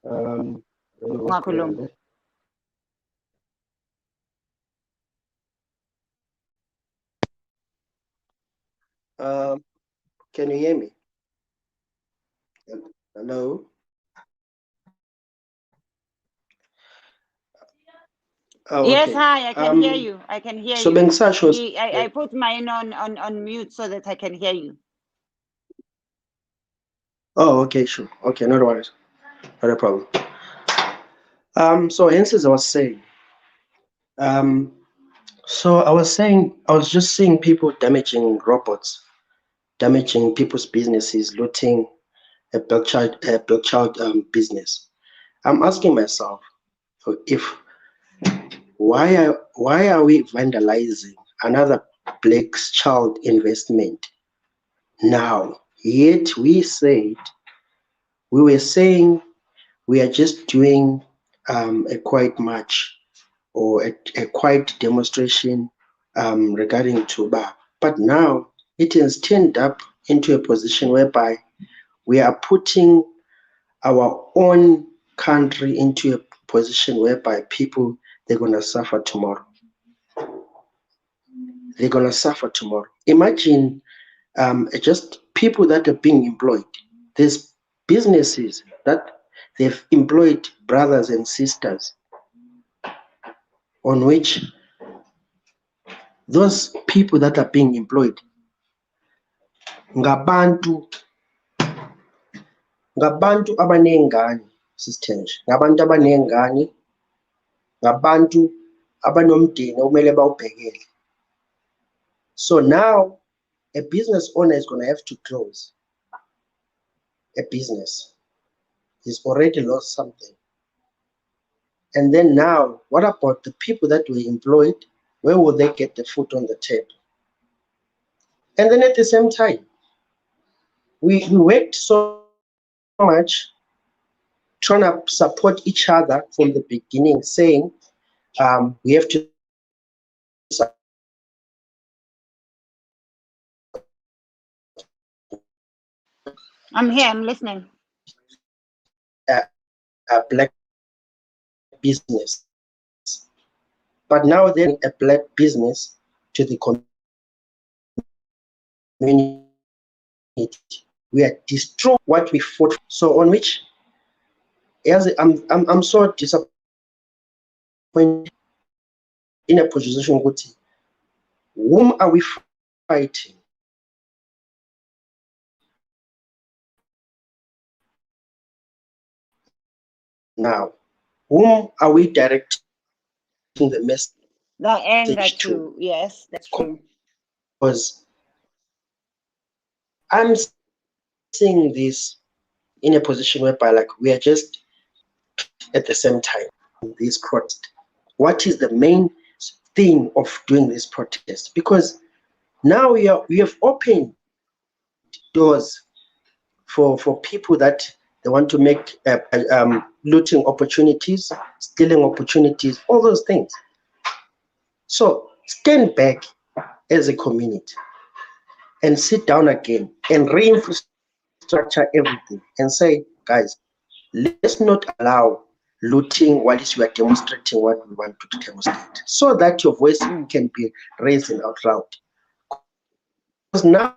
I don't know what's going on there. Can you hear me? Hello? Oh, Yes, okay. hi, I can hear you. I can hear So you. Bengisasho, I put mine on mute so that I can hear you. oh, okay, sure. Okay, no worries. Not a problem. So hence as I was saying, so I was just seeing people damaging robots, damaging people's businesses, looting black child business, I'm asking myself, why are we vandalizing another black child investment now? Yet we were saying we are just doing a quiet march or a quiet demonstration regarding Tuba. But now it has turned up into a position whereby we are putting our own country into a position whereby people, they're going to suffer tomorrow. They're going to suffer tomorrow. Imagine just people that are being employed. There's businesses that they've employed brothers and sisters on which those people that are being employed ngabantu abanengane, systems, ngabantu abanengane, ngabantu abanomndeni okumele bawubhekele. So now a business owner is going to have to close a business. He's already lost something. And then now, what about the people that were employed? Where will they get the food on the table? And then at the same time, we worked so much trying to support each other from the beginning, saying we have to I'm here, I'm listening. A black business. But now then a black business to the community. We are destroying what we fought for. So on which, as I'm so disappointed in a position, whom are we fighting? Now, whom are we directing the message The anger to? too, yes, that's true. Because I'm seeing this in a position whereby, like, we are just at the same time this protest. What is the main thing of doing this protest? Because now we have opened doors for people that they want to make looting opportunities, stealing opportunities, all those things. So stand back as a community and sit down again and re-infrastructure everything and say, guys, let's not allow looting while we are demonstrating what we want to demonstrate, so that your voice can be raised and out loud. Because now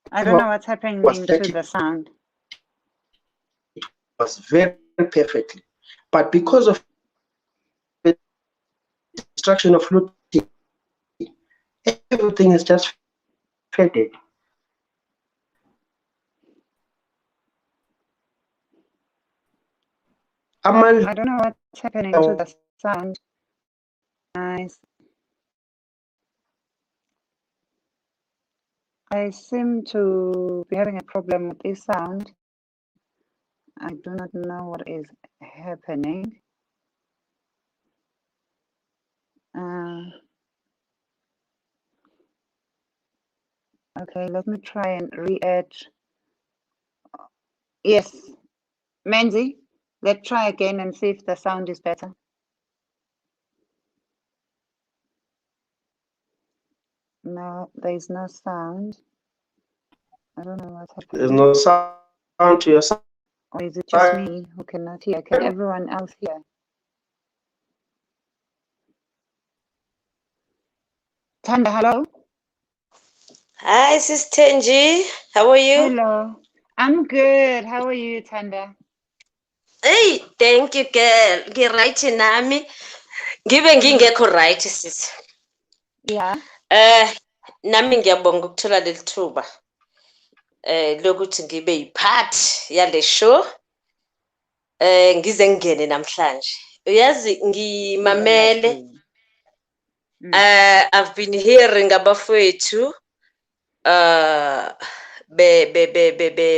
I don't know what's happening to the sound. It was very perfectly, but because of the destruction of looting, everything is just faded. I don't know what's happening to the sound. Nice. I seem to be having a problem with this sound. I do not know what is happening. Okay, let me try and re-add. Yes, Menzi, let's try again and see if the sound is better. No, there is no sound. I don't know what's happening. There's no sound to your sound. Or is it just me who cannot hear? Can everyone else hear? Tanda, hello? Hi, Sister Tenji. How are you? Hello. I'm good. How are you, Tanda? Hey, thank you, girl. Right nami. Ngibe ngingekho right, sis. Yeah. Nami ngiyabonga ukuthola leli thuba. Lokuthi ngibe yipart yale show. Ngize ngene namhlanje. Uyazi ngimamele. Mm. I've been hearing abafowethu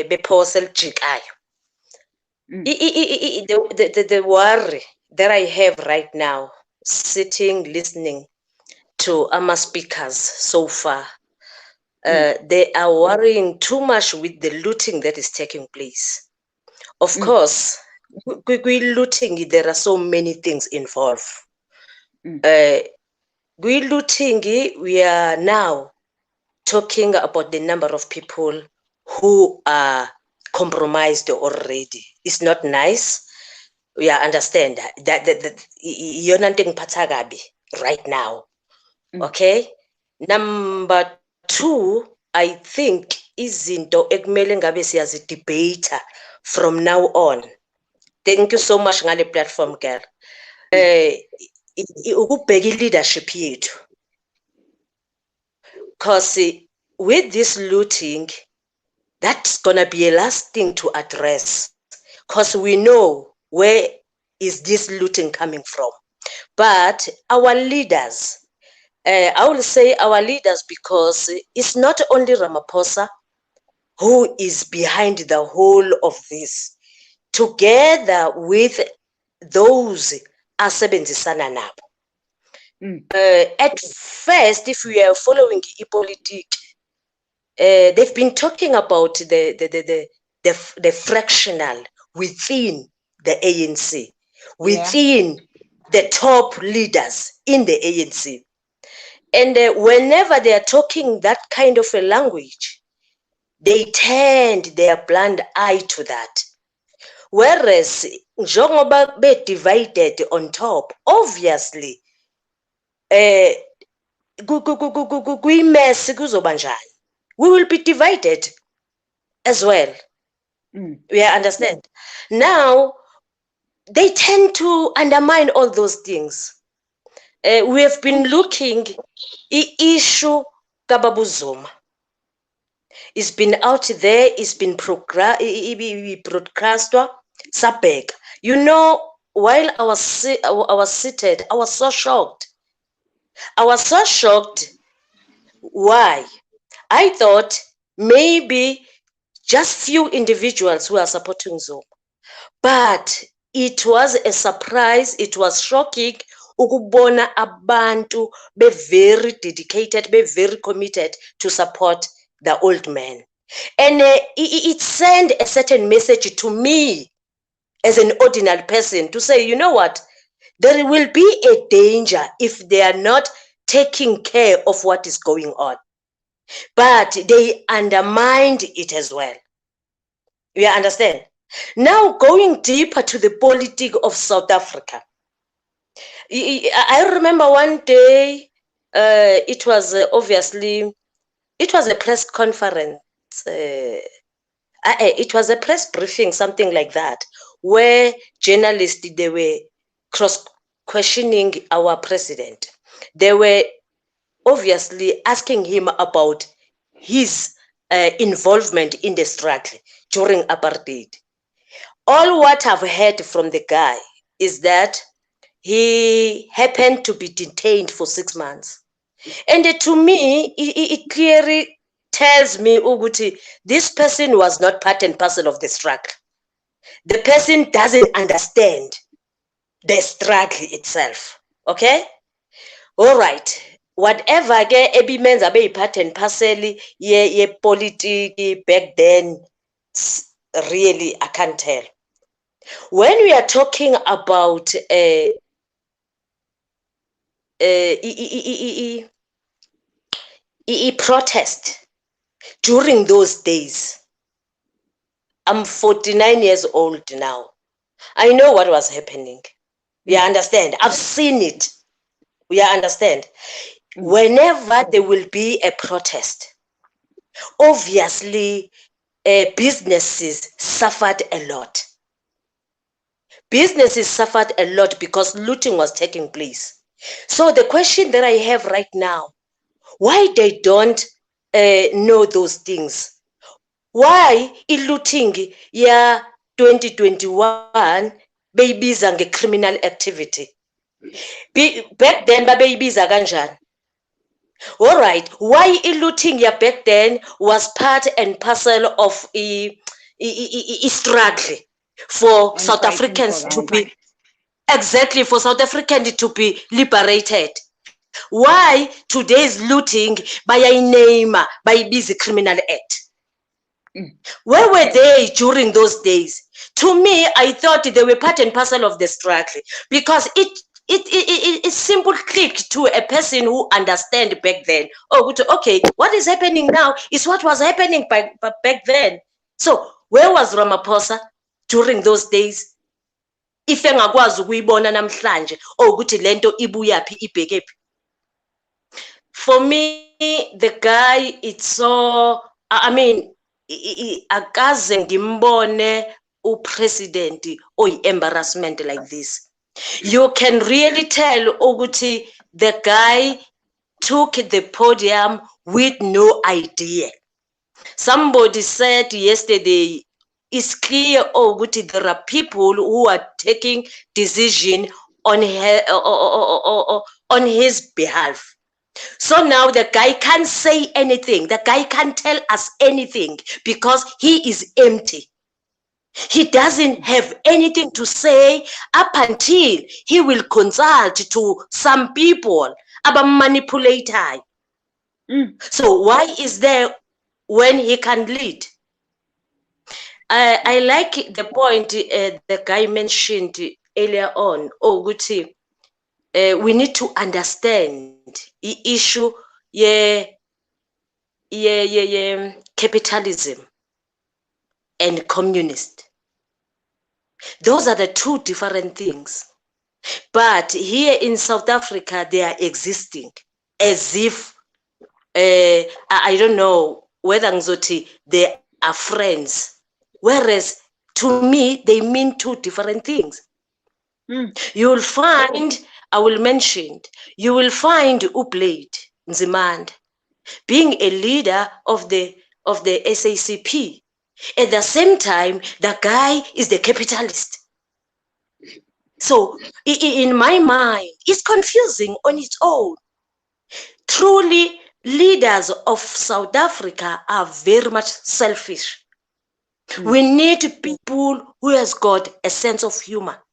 bephosa elijikayo. The worry that I have right now, sitting listening to our speakers so far, they are worrying too much with the looting that is taking place. Of course, looting, there are so many things involved. Looting, we are now talking about the number of people who are compromised already. It's not nice. We understand that you're not taking patagabi right now. Okay. Number two, I think izinto ekumele ngabe siyazidebate from now on. Thank you so much ngale platform, girl. Ukubheka leadership yethu. Because with this looting, that's gonna be a last thing to address. Because we know where is this looting coming from. But our leaders, I will say our leaders, because it's not only Ramaphosa who is behind the whole of this, together with those asebenzisana nabo. At first, if we are following ipolitik, they've been talking about the fractional within the ANC, within the top leaders in the ANC. And whenever they are talking that kind of a language, they turned their blind eye to that. Whereas, njengoba be divided on top, obviously, kuyimesi kuzoba njani. We will be divided as well. We understand. Now, they tend to undermine all those things. We have been looking issue kaBaba Zuma. It's been out there, it's been broadcasted, sabek. You know, while I was seated, I was so shocked. I was so shocked. Why? I thought maybe just few individuals who are supporting Zuma. But it was a surprise, it was shocking. Ukubona abantu be very dedicated, be very committed to support the old man. And it sent a certain message to me as an ordinary person to say, you know what? There will be a danger if they are not taking care of what is going on. But they undermined it as well. You understand? Now, going deeper to the politics of South Africa, I remember one day, it was obviously, it was a press conference. It was a press briefing, something like that, where journalists, they were cross-questioning our president. They were obviously asking him about his involvement in the struggle during apartheid. All what I've heard from the guy is that he happened to be detained for 6 months. And to me, it clearly tells me, Uguti, this person was not part and parcel of the struggle. The person doesn't understand the struggle itself. Okay? All right. Whatever Ebi men's abe part and parcel ye politics back then, really I can't tell. When we are talking about protest during those days, I'm 49 years old now. I know what was happening. We understand. I've seen it. We understand. Whenever there will be a protest, obviously businesses suffered a lot. Businesses suffered a lot because looting was taking place. So the question that I have right now, why they don't know those things? Why in looting year 2021 beyibiza nge-criminal activity. Back then babeyibiza kanjani? All right, why looting ya back then was part and parcel of a struggle for And South fighting for Africans to rights. be exactly for South Africans to be liberated. Why today's looting by a name by busy criminal act? Where were they during those days? To me, I thought they were part and parcel of the struggle because it simple click to a person who understand back then. Oh, okay, what is happening now is what was happening back then. So where was Ramaphosa during those days? If engakwazi ukuyibona namhlanje ukuthi lento ibuyaphi ibhekephi. For me, the guy, it's so, I mean, akaze ngimbone upresident oyi-embarrassment like this. You can really tell ukuthi the guy took the podium with no idea. Somebody said yesterday, it's clear ukuthi there are people who are taking decision on his behalf. So now the guy can't say anything. The guy can't tell us anything because he is empty. He doesn't have anything to say up until he will consult to some people about manipulator. So why is there when he can lead? I like the point the guy mentioned earlier on. Oh, Guti, we need to understand the issue, capitalism and communist. Those are the two different things. But here in South Africa, they are existing as if, I don't know whether they are friends. Whereas to me, they mean two different things. You will find, I will mention, you will find Ublade Nzimande being a leader of the SACP. At the same time, the guy is the capitalist. So in my mind, it's confusing on its own. Truly, leaders of South Africa are very much selfish. We need people who has got a sense of humor,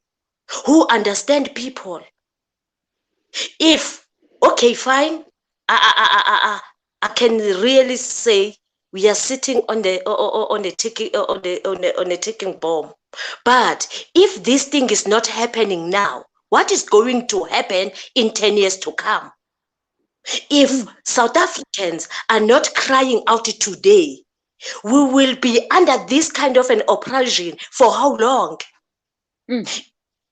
who understand people. If, okay, fine, I can really say we are sitting on the ticking bomb. But if this thing is not happening now, what is going to happen in 10 years to come? If South Africans are not crying out today, we will be under this kind of an oppression for how long?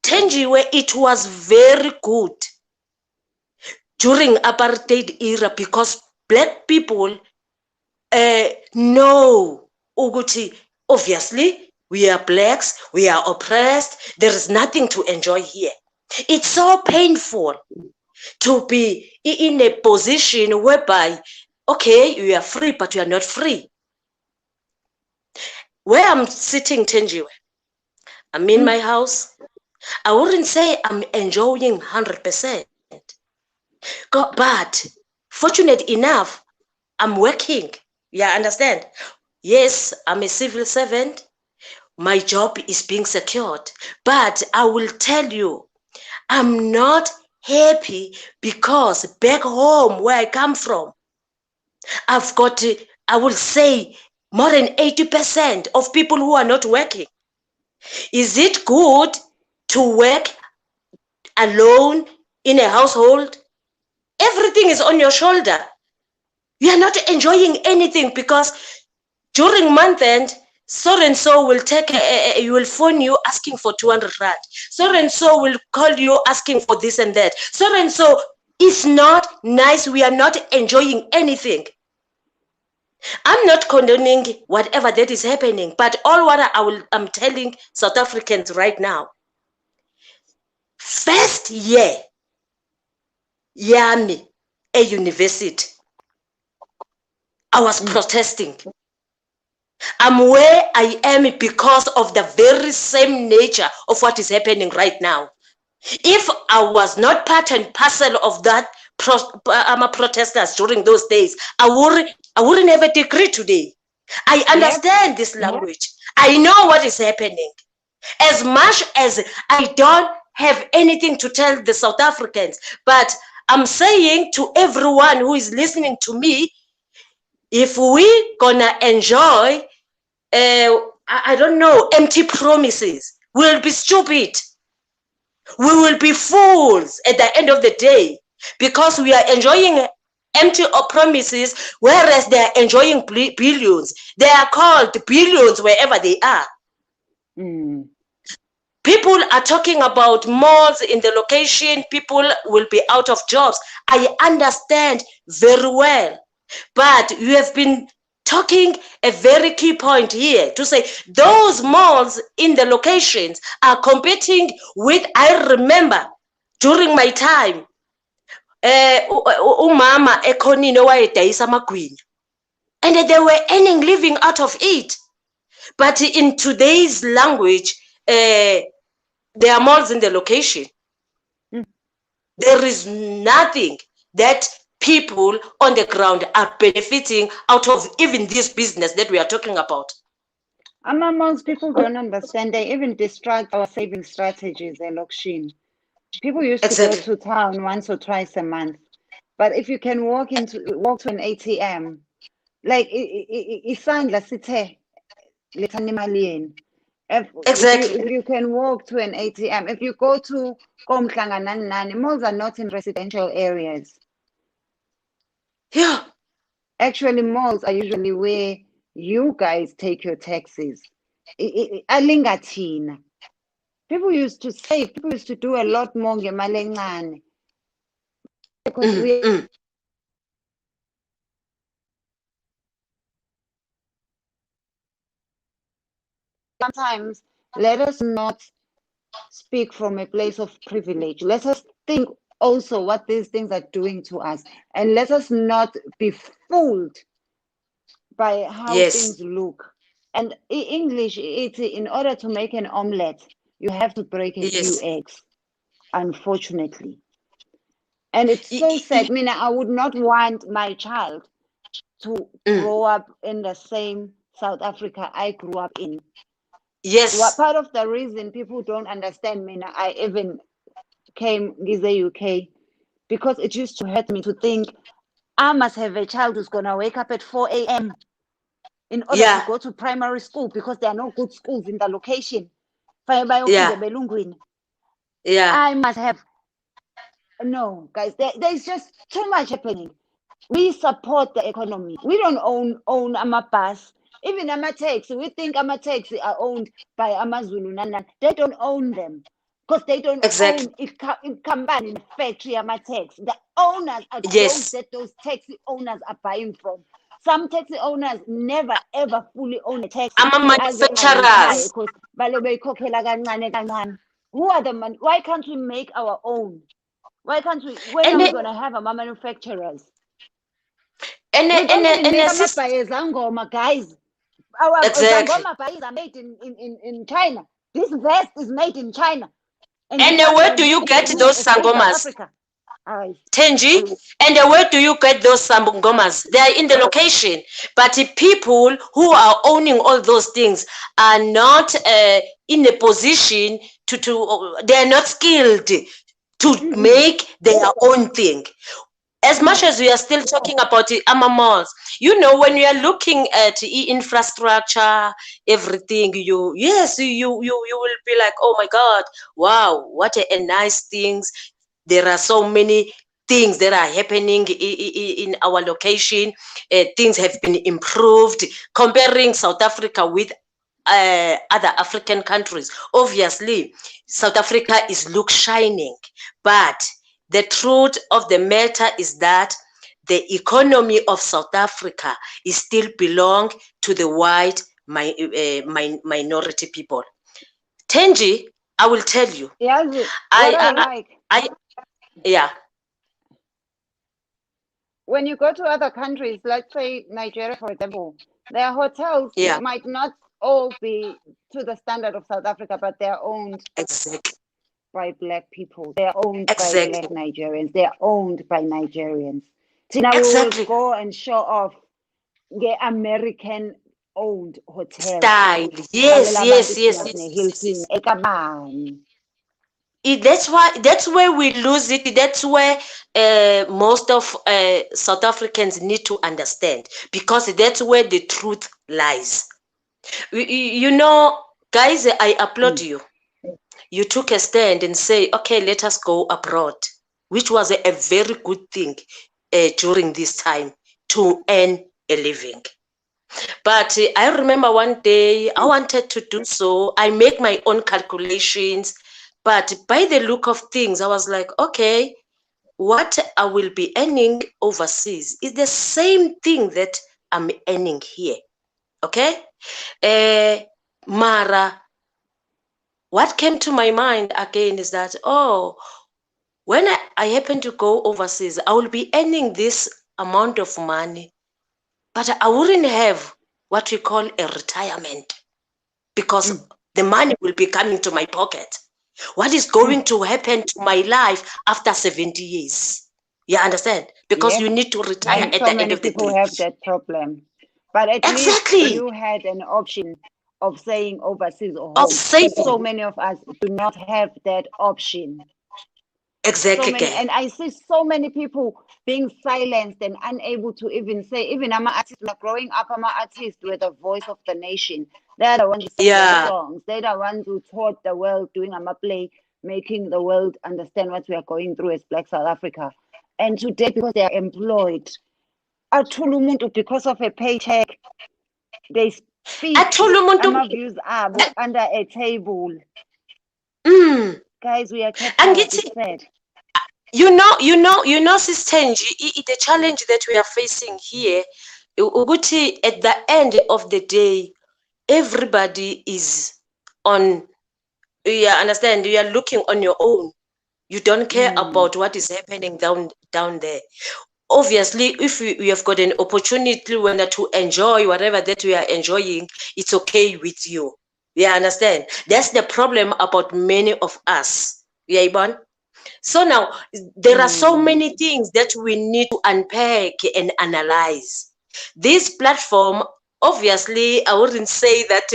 Tenjiwe, it was very good during apartheid era because black people know ukuthi obviously we are blacks, we are oppressed, there is nothing to enjoy here. It's so painful to be in a position whereby, okay, you are free, but you are not free. Where I'm sitting, Tenjiwe, I'm in my house. I wouldn't say I'm enjoying 100%. But fortunate enough, I'm working. Yeah, understand? Yes, I'm a civil servant. My job is being secured. But I will tell you, I'm not happy because back home where I come from, I've got, I will say, more than 80% of people who are not working. Is it good to work alone in a household? Everything is on your shoulder. You are not enjoying anything because during month end, so and so will take you will phone you asking for 200 rand. So and so will call you asking for this and that. So and so is not nice. We are not enjoying anything. I'm not condoning whatever that is happening, but all what I'm telling South Africans right now. First year, Yami, a university, I was protesting. I'm where I am because of the very same nature of what is happening right now. If I was not part and parcel of that protesters during those days, I wouldn't have a degree today. I understand this language. I know what is happening. As much as I don't have anything to tell the South Africans, but I'm saying to everyone who is listening to me, if we gonna enjoy, I don't know, empty promises, we'll be stupid. We will be fools at the end of the day because we are enjoying empty promises, whereas they are enjoying billions. They are called billions wherever they are. People are talking about malls in the location. People will be out of jobs. I understand very well. But you have been talking a very key point here to say those malls in the locations are competing with, I remember during my time, umama ekhonini owayedayisa amagwinya, and they were earning living out of it. But in today's language, there are malls in the location. There is nothing that people on the ground are benefiting out of, even this business that we are talking about. Most people don't understand. They even distract our saving strategies, Lokshin. People used to go to town once or twice a month. But if you can walk to an ATM, like isandla sithe lethani imali yenu. If you can walk to an ATM, if you go to Komhlanganani, malls are not in residential areas. Yeah. Actually, malls are usually where you guys take your taxis. Alingathina. People used to save, people used to do a lot more ngemali encane. Because sometimes let us not speak from a place of privilege. Let us think also what these things are doing to us, and let us not be fooled by how things look. And English, it's in order to make an omelette, you have to break a few eggs, unfortunately. And it's so sad. I mean, I would not want my child to grow up in the same South Africa I grew up in. Yes. What part of the reason people don't understand me, I even came to the UK, because it used to hurt me to think I must have a child who's gonna wake up at 4 a.m. in order to go to primary school, because there are no good schools in the location. Yeah. I must have, no, guys, there's just too much happening. We support the economy. We don't own Amabus. Even Amatex, we think Amatex are owned by Amazulu Nana. They don't own them because they don't own it. Company in factory Amatex. The owners are those that those taxi owners are buying from. Some taxi owners never ever fully own a taxi. Manufacturers. Who are the man? Why can't we make our own? Why can't we? When are we gonna have our manufacturers? And Zangoma, guys. Our Zangoma buyers are made in China. This vest is made in China. And where do you get those sangomas? Tenji, and where do you get those sangomas? They are in the location, but the people who are owning all those things are not in a position to they are not skilled to make their own thing. As much as we are still talking about the malls, you know, when you are looking at infrastructure, everything, you will be like, oh my God, wow, what a nice things. There are so many things that are happening in our location. Things have been improved. Comparing South Africa with other African countries, obviously, South Africa look shining, but the truth of the matter is that the economy of South Africa is still belong to the white minority people. Tenji, I will tell you. Yeah. when you go to other countries, let's say Nigeria, for example, their hotels Yeah, might not all be to the standard of South Africa, but they're owned exactly. by Black people. They're owned by Exactly. Black Nigerians. They're owned by Nigerians. Tina, we will Exactly. go and show off the American owned hotel. Style. Yes, yes, yes, yes, yes, yes. Ekabani. That's where we lose it. That's where most of South Africans need to understand, because that's where the truth lies. You know, guys, I applaud you. You took a stand and say, okay, let us go abroad, which was a very good thing during this time to earn a living. But I remember one day I wanted to do so. I make my own calculations, but by the look of things, I was like, okay, what I will be earning overseas is the same thing that I'm earning here. Okay? Mara, what came to my mind again is that, oh, when I happen to go overseas, I will be earning this amount of money, but I wouldn't have what we call a retirement, because the money will be coming to my pocket. What is going to happen to my life after 70 years? You understand? Because Yes. you need to retire And at so the end many of the people day. have that problem. But at Exactly. least you had an option of saying overseas or Of home. saving. So many of us do not have that option. Exactly. So many, and I see so many people being silenced and unable to even say, even I'm an artist, growing up, I'm an artist with the voice of the nation. They're the ones who sing Yeah. the songs. They're the ones who taught the world doing a play, making the world understand what we are going through as Black South Africa. And today, because they are employed, because of a paycheck, they speak views under a table. Guys, we are kept And out. it's It's sad. you know, Sister Nji, the challenge that we are facing here, ukuthi at the end of the day, everybody is on. You understand? You are looking on your own. You don't care about what is happening down there. Obviously, if we have got an opportunity when to enjoy whatever that we are enjoying, it's okay with you. You understand? That's the problem about many of us. Yeah, Ibon? So now there are so many things that we need to unpack and analyze. This platform, obviously, I wouldn't say that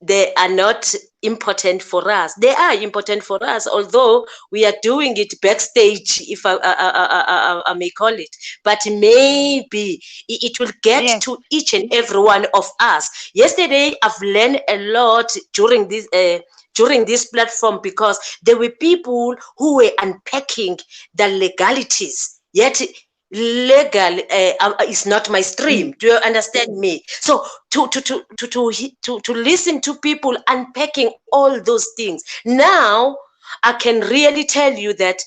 they are not important for us. They are important for us, although we are doing it backstage, if I may call it. But maybe it will get to each and every one of us. Yesterday, I've learned a lot during this platform, because there were people who were unpacking the legalities, yet legal is not my stream. Do you understand me? So to listen to people unpacking all those things, now I can really tell you that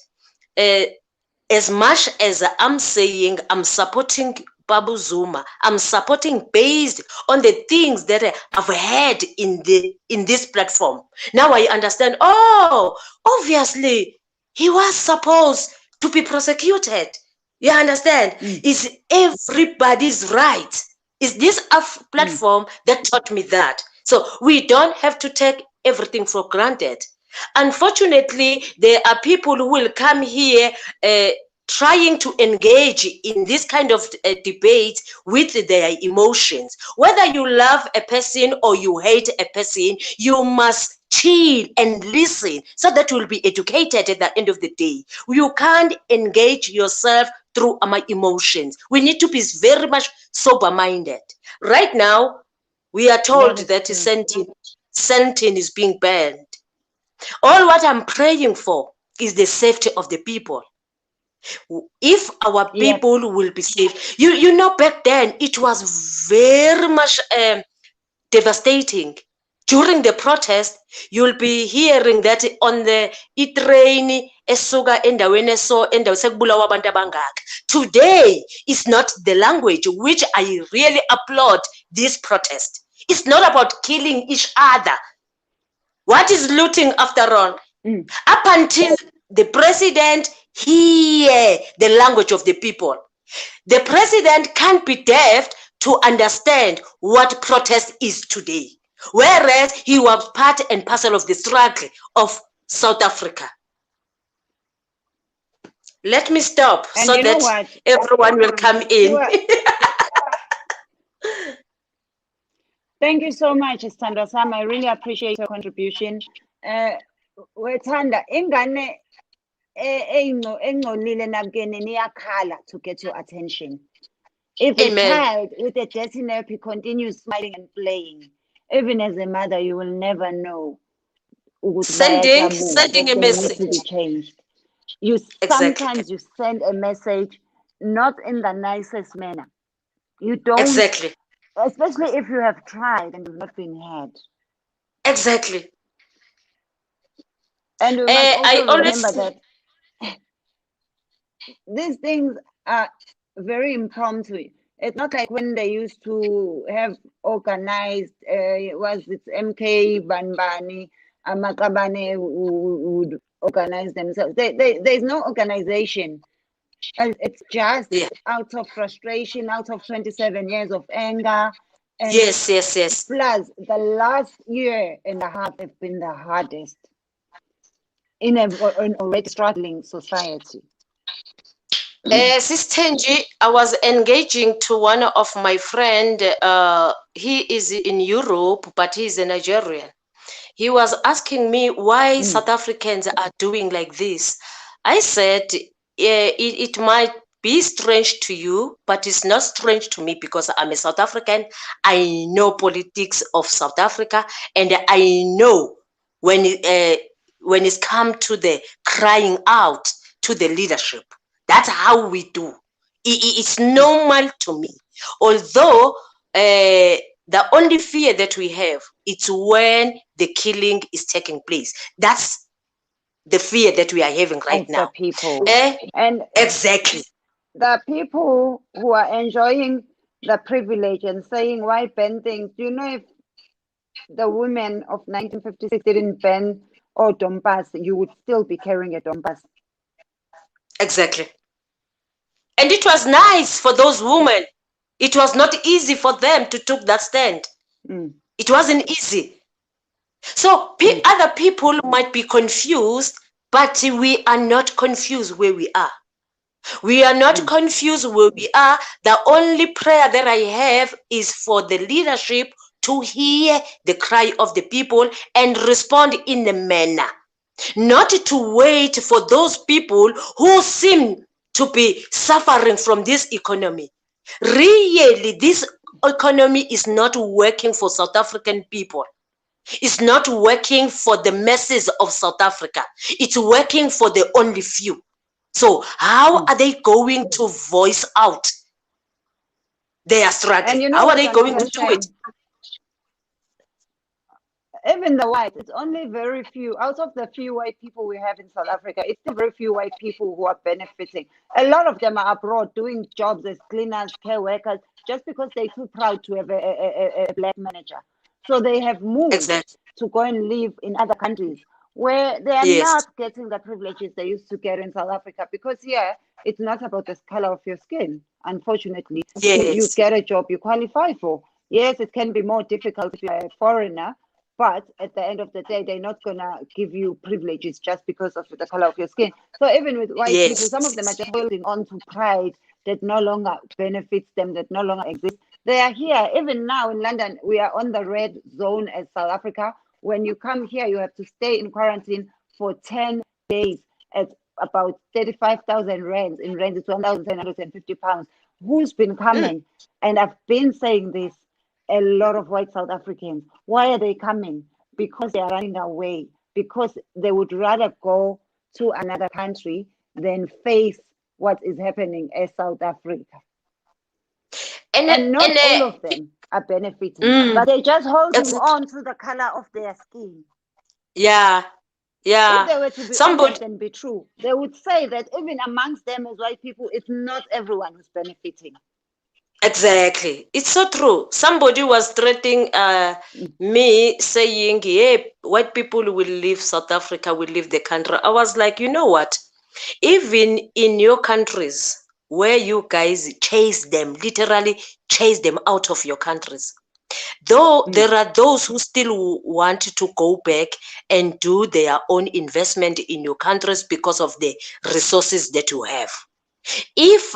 as much as I'm saying I'm supporting Babu Zuma, I'm supporting based on the things that I've heard in this platform. Now I understand, oh, obviously he was supposed to be prosecuted. You understand? It's everybody's right. It's this platform that taught me that. So we don't have to take everything for granted. Unfortunately, there are people who will come here trying to engage in this kind of debate with their emotions. Whether you love a person or you hate a person, you must chill and listen so that you'll be educated at the end of the day. You can't engage yourself through my emotions. We need to be very much sober-minded. Right now, we are told that Sandton is being banned. All what I'm praying for is the safety of the people. If our people will be safe, you know, back then it was very much devastating. During the protest, you'll be hearing that on the train esuka endaweni so endaweni sekubulawa abantu abangaka. Today is not the language which I really applaud this protest. It's not about killing each other. What is looting after all? Up until the president hear the language of the people. The president can't be deaf to understand what protest is today, whereas he was part and parcel of the struggle of South Africa. Let me stop And so you know that what? everyone will come in. You are- Thank you so much, Sithando Sam. I really appreciate your contribution. Wethanda, ingane engcolile nakuyena iyakhala to get your attention. If a Amen. child with a dirty nappy continues smiling and playing, even as a mother, you will never know. ukuthi Sending bayajabuka, a that they need to be message. changed. You Exactly. sometimes you send a message not in the nicest manner. You don't, Exactly. especially if you have tried and you've not been heard. Exactly. And we must I also always remember that these things are very impromptu. It's not like when they used to have organized, was it MK Banbani, Amakabane would organize themselves. There's no organization. And it's just Yeah. out of frustration, out of 27 years of anger. And Yes, yes, yes. plus, the last year and a half have been the hardest in an already struggling society. Sis Tenji, I was engaging to one of my friend. He is in Europe, but he's a Nigerian. He was asking me why South Africans are doing like this. I said, it might be strange to you, but it's not strange to me because I'm a South African. I know politics of South Africa, and I know when it's come to the crying out to the leadership. That's how we do. It's normal to me. Although the only fear that we have, it's when the killing is taking place. That's the fear that we are having right Of now. the people. Eh? And Exactly. the people who are enjoying the privilege and saying, why ban things? Do you know if the women of 1956 didn't ban or dompas, you would still be carrying a dompas? Exactly. And it was nice for those women. It was not easy for them to take that stand. It wasn't easy. So other people might be confused, but we are not confused where we are. We are not confused where we are. The only prayer that I have is for the leadership to hear the cry of the people and respond in a manner, not to wait for those people who seem to be suffering from this economy. Really, this economy is not working for South African people. It's not working for the masses of South Africa. It's working for the only few. So how are they going to voice out their struggle? And you know How are what they going to do it? Even the whites, it's only very few, out of the few white people we have in South Africa, it's still very few white people who are benefiting. A lot of them are abroad doing jobs as cleaners, care workers, just because they're too proud to have a black manager. So they have moved to go and live in other countries where they are not getting the privileges they used to get in South Africa, because here it's not about the color of your skin. Unfortunately, you get a job you qualify for. Yes, it can be more difficult if you're a foreigner, but at the end of the day, they're not gonna give you privileges just because of the color of your skin. So even with white people, some of them are just holding on to pride that no longer benefits them, that no longer exists. They are here. Even now in London, we are on the red zone as South Africa. When you come here, you have to stay in quarantine for 10 days at about 35,000 rands. In rands, it's 1,750 pounds. Who's been coming? And I've been saying this, a lot of white South Africans. Why are they coming? Because they are running away, because they would rather go to another country than face what is happening in South Africa. And not all of them are benefiting, but they're just holding on to the color of their skin. Yeah, yeah. If they were to be honest and be true, they would say that even amongst them as white people, it's not everyone who's benefiting. Exactly. It's so true. Somebody was threatening me, saying, yeah, white people will leave South Africa, will leave the country. I was like, you know what? Even in your countries where you guys chase them, literally chase them out of your countries, though there are those who still want to go back and do their own investment in your countries because of the resources that you have. If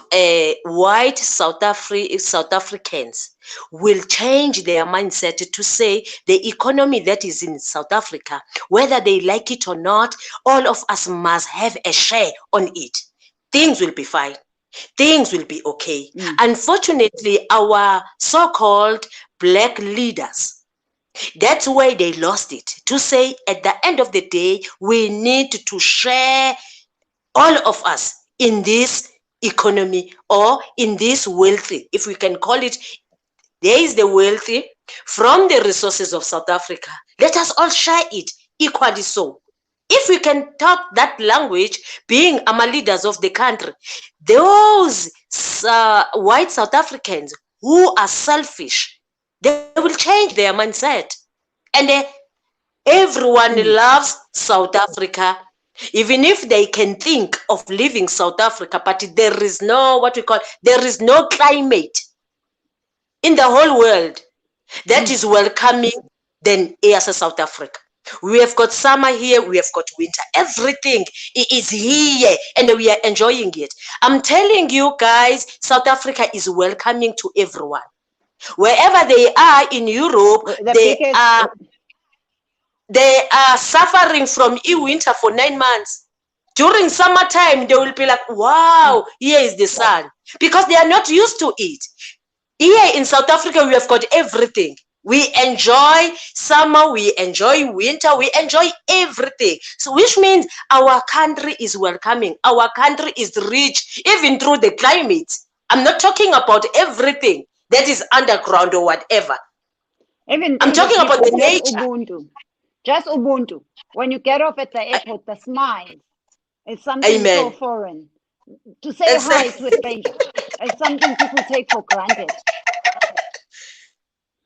white South Africans will change their mindset to say the economy that is in South Africa, whether they like it or not, all of us must have a share on it, things will be fine. Things will be okay. Unfortunately, our so-called Black leaders, that's why they lost it. To say at the end of the day, we need to share, all of us, in this economy or in this wealthy, if we can call it. There is the wealthy from the resources of South Africa. Let us all share it equally so. If we can talk that language, being our leaders of the country, those white South Africans who are selfish, they will change their mindset. And everyone loves South Africa, even if they can think of leaving South Africa, but there is no, there is no climate in the whole world that is welcoming than as a South Africa. We have got summer here, we have got winter. Everything is here and we are enjoying it. I'm telling you guys, South Africa is welcoming to everyone. Wherever they are in Europe, they are suffering from winter for 9 months. During summertime, they will be like, wow, here is the sun. Because they are not used to it. Here in South Africa, we have got everything. We enjoy summer, we enjoy winter, we enjoy everything. So which means our country is welcoming. Our country is rich, even through the climate. I'm not talking about everything that is underground or whatever. I'm talking about the nature. Ubuntu. Just Ubuntu. When you get off at the airport, the smile. It's something so foreign. To say hi to a stranger. It's something people take for granted.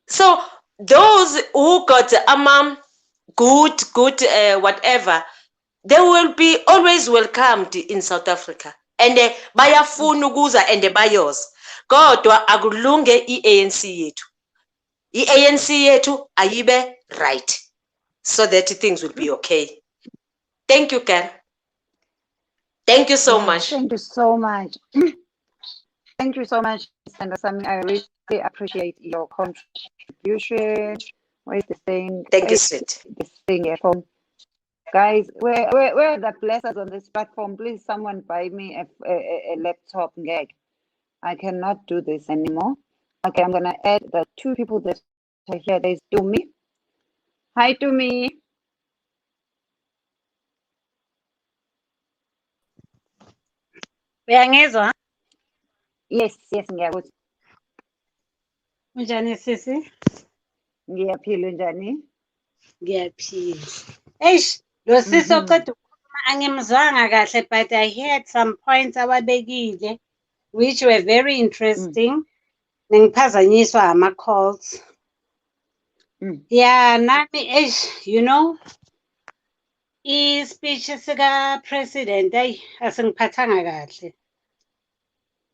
So those who got good whatever, they will be always welcomed in South Africa. And bayafuna ukuza and bayos. Kodwa akulunge i-ANC yethu. I-ANC yethu ayibe right. So that things will be okay. Thank you, Ken. Thank you so much. Thank you so much. Thank you so much, Sandra. I really appreciate your contribution. Where's the thing? Thank you, sweet. This thing at home. Guys, where are the blessers on this platform? Please, someone buy me a laptop gag. I cannot do this anymore. Okay, I'm gonna add the 2 people that are here. There's Dumi. Hi, Dumi. Uyangizwa? Yes, ngiyakuzwa. Unjani sisi? Ngiyaphila njani? Ngiyaphila. Eish, lo sisi oqeda ukukhuluma angimzwanga kahle, but I heard some points ababekile which were very interesting. Nengiphazanyiswa ama-calls. Yeah, nami eish, you know, i-speech sika-president asingiphathanga kahle.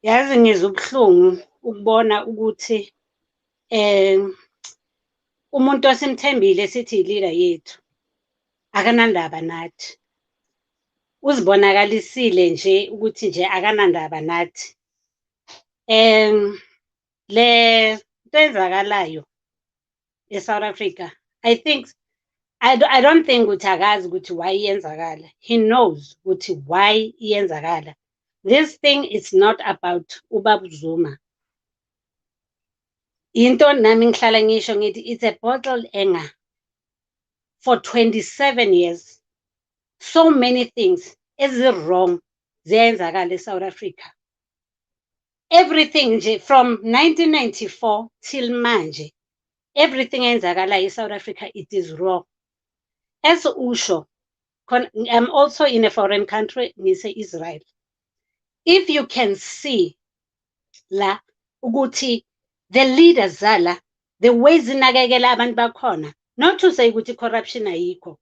Yazi ngizwe ubuhlungu ukubona ukuthi umuntu osimthembile sithi i-leader yethu akanandaba nathi. Uzibonakalisile nje ukuthi nje akanandaba nathi. Le nto enzakalayo eSouth Africa, I don't think ukuthi akazi ukuthi why iyenzakala. He knows ukuthi why iyenzakala. This thing is not about uBaba Zuma. Into nami ngihlala ngisho ngithi it's a bottle hanger. For 27 years, so many things is wrong ziyenzakala eSouth Africa. Everything nje from 1994 till manje, everything eyenzakala eSouth Africa, it is wrong. As usho, I'm also in a foreign country, ngise Israel. If you can see la ukuthi the leaders zala, the ways zinakekela abantu bakhona, not to say ukuthi corruption ayikho,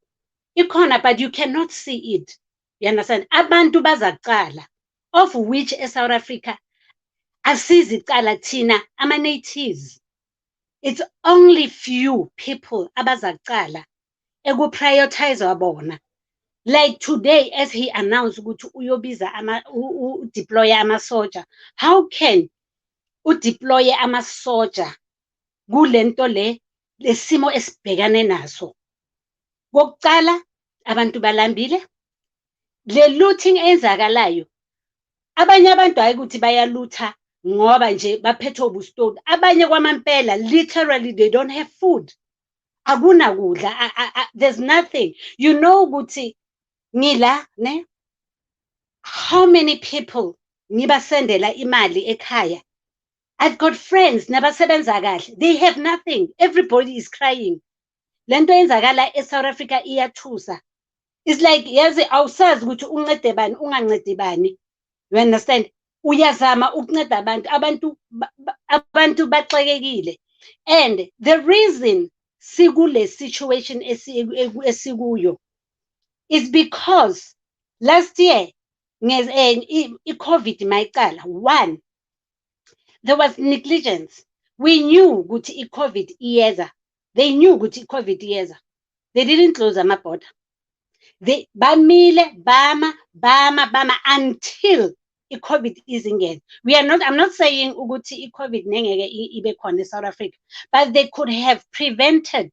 ikhona, but you cannot see it. You understand? Abantu bazakuqala, of which eSouth Africa asiziqala thina ama-natives. It's only few people abazakuqala ekuprioritizwa bona. Like today, as he announced ukuthi uyobiza deploy ama-soldier. How can udeploy ama-soldier kulento lesimo esibhekane naso? Kokuqala, abantu balambile. Le looting enzakalayo, abanye abantu hayi ukuthi bayalutha ngoba nje baphethe ubustoli. Abanye kwamampela, literally they don't have food. Akunakudla, there's nothing. You know ukuthi ngila ne, how many people ngibasendela imali ekhaya? I've got friends nabasebenza kahle, they have nothing. Everybody is crying. Lento yenzakala eSouth Africa iyathusa. It's like yazi awusazi ukuthi uncede bani ungancedi bani. You understand? Uyazama ukunceda abantu baxekekile. And the reason sikule situation esikuyo is because last year i-COVID mayiqala, one, there was negligence. We knew ukuthi i-COVID iyeza. They knew ukuthi i-COVID iyeza. They didn't close ama-border. They bamile bama until i-COVID izingena. I'm not saying ukuthi i-COVID nengeke ibe khona eSouth Africa, but they could have prevented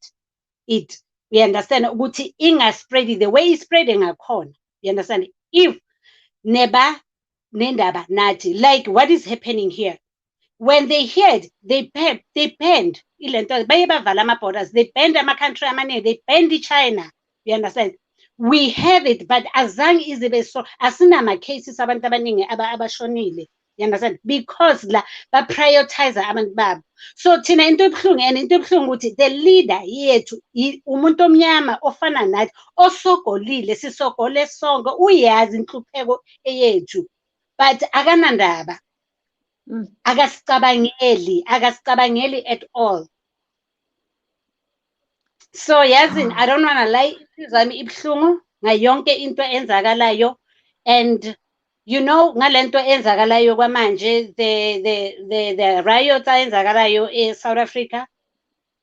it. You understand? Ukuthi ingaspread the way it's spreading ngakhona. You understand? If neba nendaba nathi, like what is happening here. When they heard, they banned ilento, baye bavala ama-borders, they banned ama-country amaningi, they banned China. You understand? We have it, but azange izibe so, asinama-cases abantu abaningi abashonile. You understand? Because la ba-prioritize abantu babo. So thina into ebuhlungu, and into ebuhlungu ukuthi the leader yethu umuntu omnyama ofana nathi osogolile, sisogole sonke, uyazi inhlupheko eyethu, but akanandaba. Akasicabangeli at all. So yazini, I don't wanna lie, izami ibhlungu ngayonke into enzakalayo, and you know ngalento enzakalayo kwamanje, the riots enzakalayo eSouth Africa.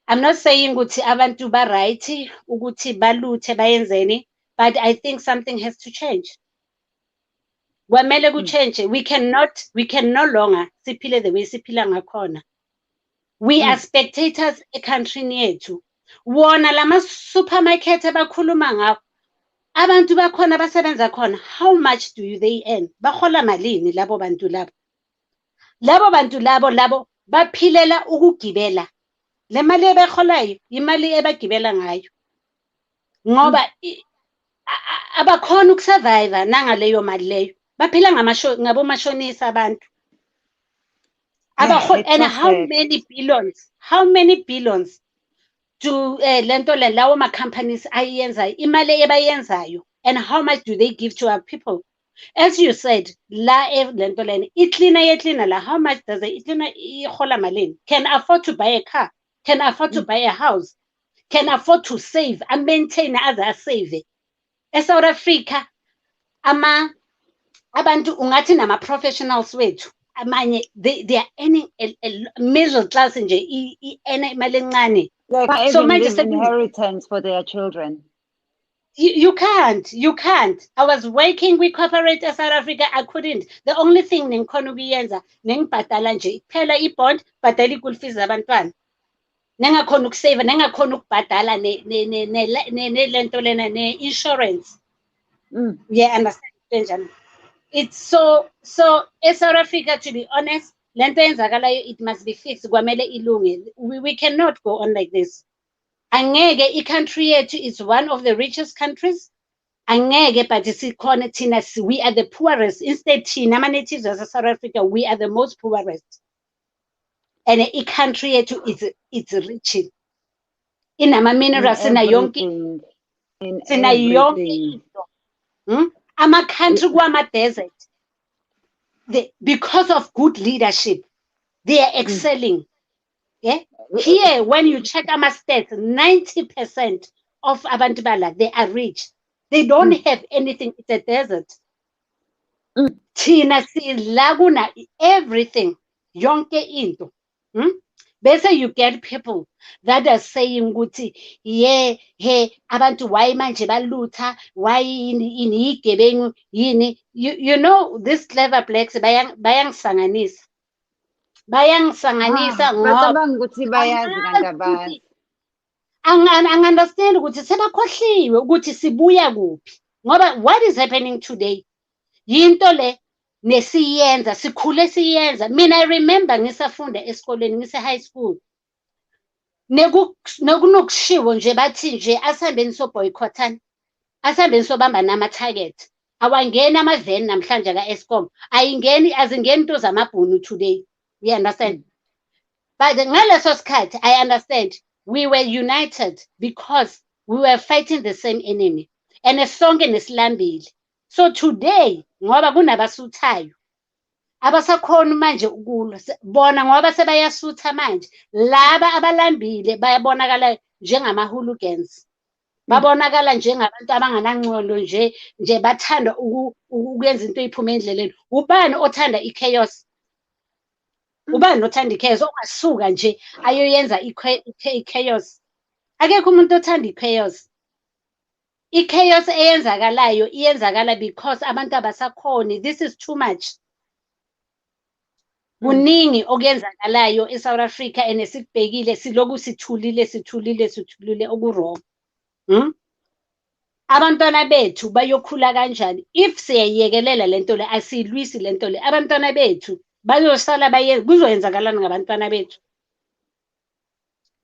I'm not saying ukuthi abantu ba right ukuthi baluthe bayenzeni, but I think something has to change. Kwamele kuchange. We can no longer siphile the way siphila ngakhona. We are spectators ekhantrini yethu. Wona lama supermarket abakhuluma ngawo, abantu bakhona basebenza khona, how much do they earn? Bahola malini labo bantu labo? Labo bantu labo baphilela ukugibela. Le mali ebeholayo imali ebagibela ngayo. Ngoba abakhona ukusurvive nangaleyo mali leyo. Baphila ngabomashonisa abantu. And how many billions do lento lawo ma companies ayenza imali ebayenzayo, and how much do they give to our people? As you said, la lento lena iCleaner la, how much does the iCleaner ihola malini? Can afford to buy a car, can afford to buy a house, can afford to save and maintain as a save. eSouth Africa abantu ungathi nama professionals wethu amanye they are earning a middle class nje imali encane. So manje inheritance for their children. You can't. I was working with corporate South Africa, I couldn't. The only thing nengikhona ukuyenza nengibhadala nje kuphela ibond, bhadala i-school fees zabantwana. Nengakhona ukusave, nengakhona ukubhadala lento lena ne-insurance. Yeah, understand. It's so eSouth Africa, to be honest, lento yenzakalayo, it must be fixed. Kwamele ilunge. We cannot go on like this. Angeke i-country yethu is one of the richest countries. Angeke, but sikhona thina, we are the poorest. Instead thina ama-natives of South Africa, we are the most poorest. And i-country yethu it's rich. Inama-minerals, sina yonke into. Ama-country kwama-desert, because of good leadership, they are excelling. Yeah. Here, when you check our stats, 90% of abantu bala, they are rich. They don't have anything. It's a desert. Thina sidla kuna everything. Yonke into. Bese you get people that are saying ukuthi yeah, hey, abantu why manje balutha, why ini igebengu yini. You know this clever blacks bayangisanganisa. Bayangisanganisa ngoba Bacabanga ukuthi bayazi kanti abazi. Angi-understand ukuthi sebakhohliwe ukuthi sibuya kuphi ngoba what is happening today yinto le nesiyenza sikhule siyenza. Mina I remember ngisafunda esikoleni ngise high school nekunokushiwo nje bathi nje asihambeni soboycottana, asihambeni sobamba nama target. Awangeni amaveni namhlanje ka-Eskom, azingeni into zamabhunu today. You understand? But ngaleso sikhathi I understand we were united because we were fighting the same enemy and sonke nesilambile. So today ngoba kunabasuthayo abasakhona manje ukulwa bona ngoba sebayasutha manje, laba abalambile bayabonakala njengama-hooligans, babonakala njengabantu abanganangcono nje bathanda ukwenza into iphuma endleleni. Ubani othanda i-chaos? Ubani othanda i-chaos ongasuka nje ayoyenza i-chaos? Akekho umuntu othanda i-chaos. I-chaos eyenzakalayo iyenzakala because abantu abasakhoni. This is too much. Kuningi okuyenzakalayo eSouth Africa and esikubhekile siloku sithulile oku-wrong. Abantwana bethu bayokhula kanjani if siyayekelela lento le, asiyilwisi lento le? Abantwana bethu bazosala kuzoyenzakalani ngabantwana bethu?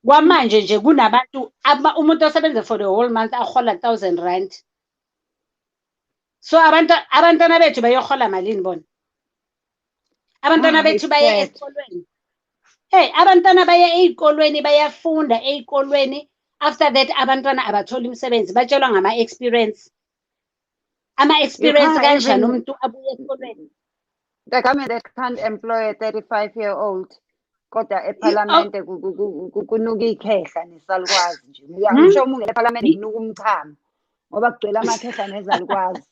Kwamanje nje kunabantu umuntu osebenza for the whole month ahola 1,000 rand. So abantwana bethu bayohola malini bona? Abantwana bethu baya esikolweni. Hey, abantwana baya ezikolweni bayafunda ezikolweni. After that abantwana abathola imisebenzi batshelwa ngama-experience. Ama-experience kanjani umuntu abuye esikolweni? The government that can't employ a 35-year-old kodwa eParliamente kunuka ikhehla nesalukwazi nje. Ngisho uma ungena eParliamente kunuka umchamo ngoba kugcwele amakhehla nezalukwazi.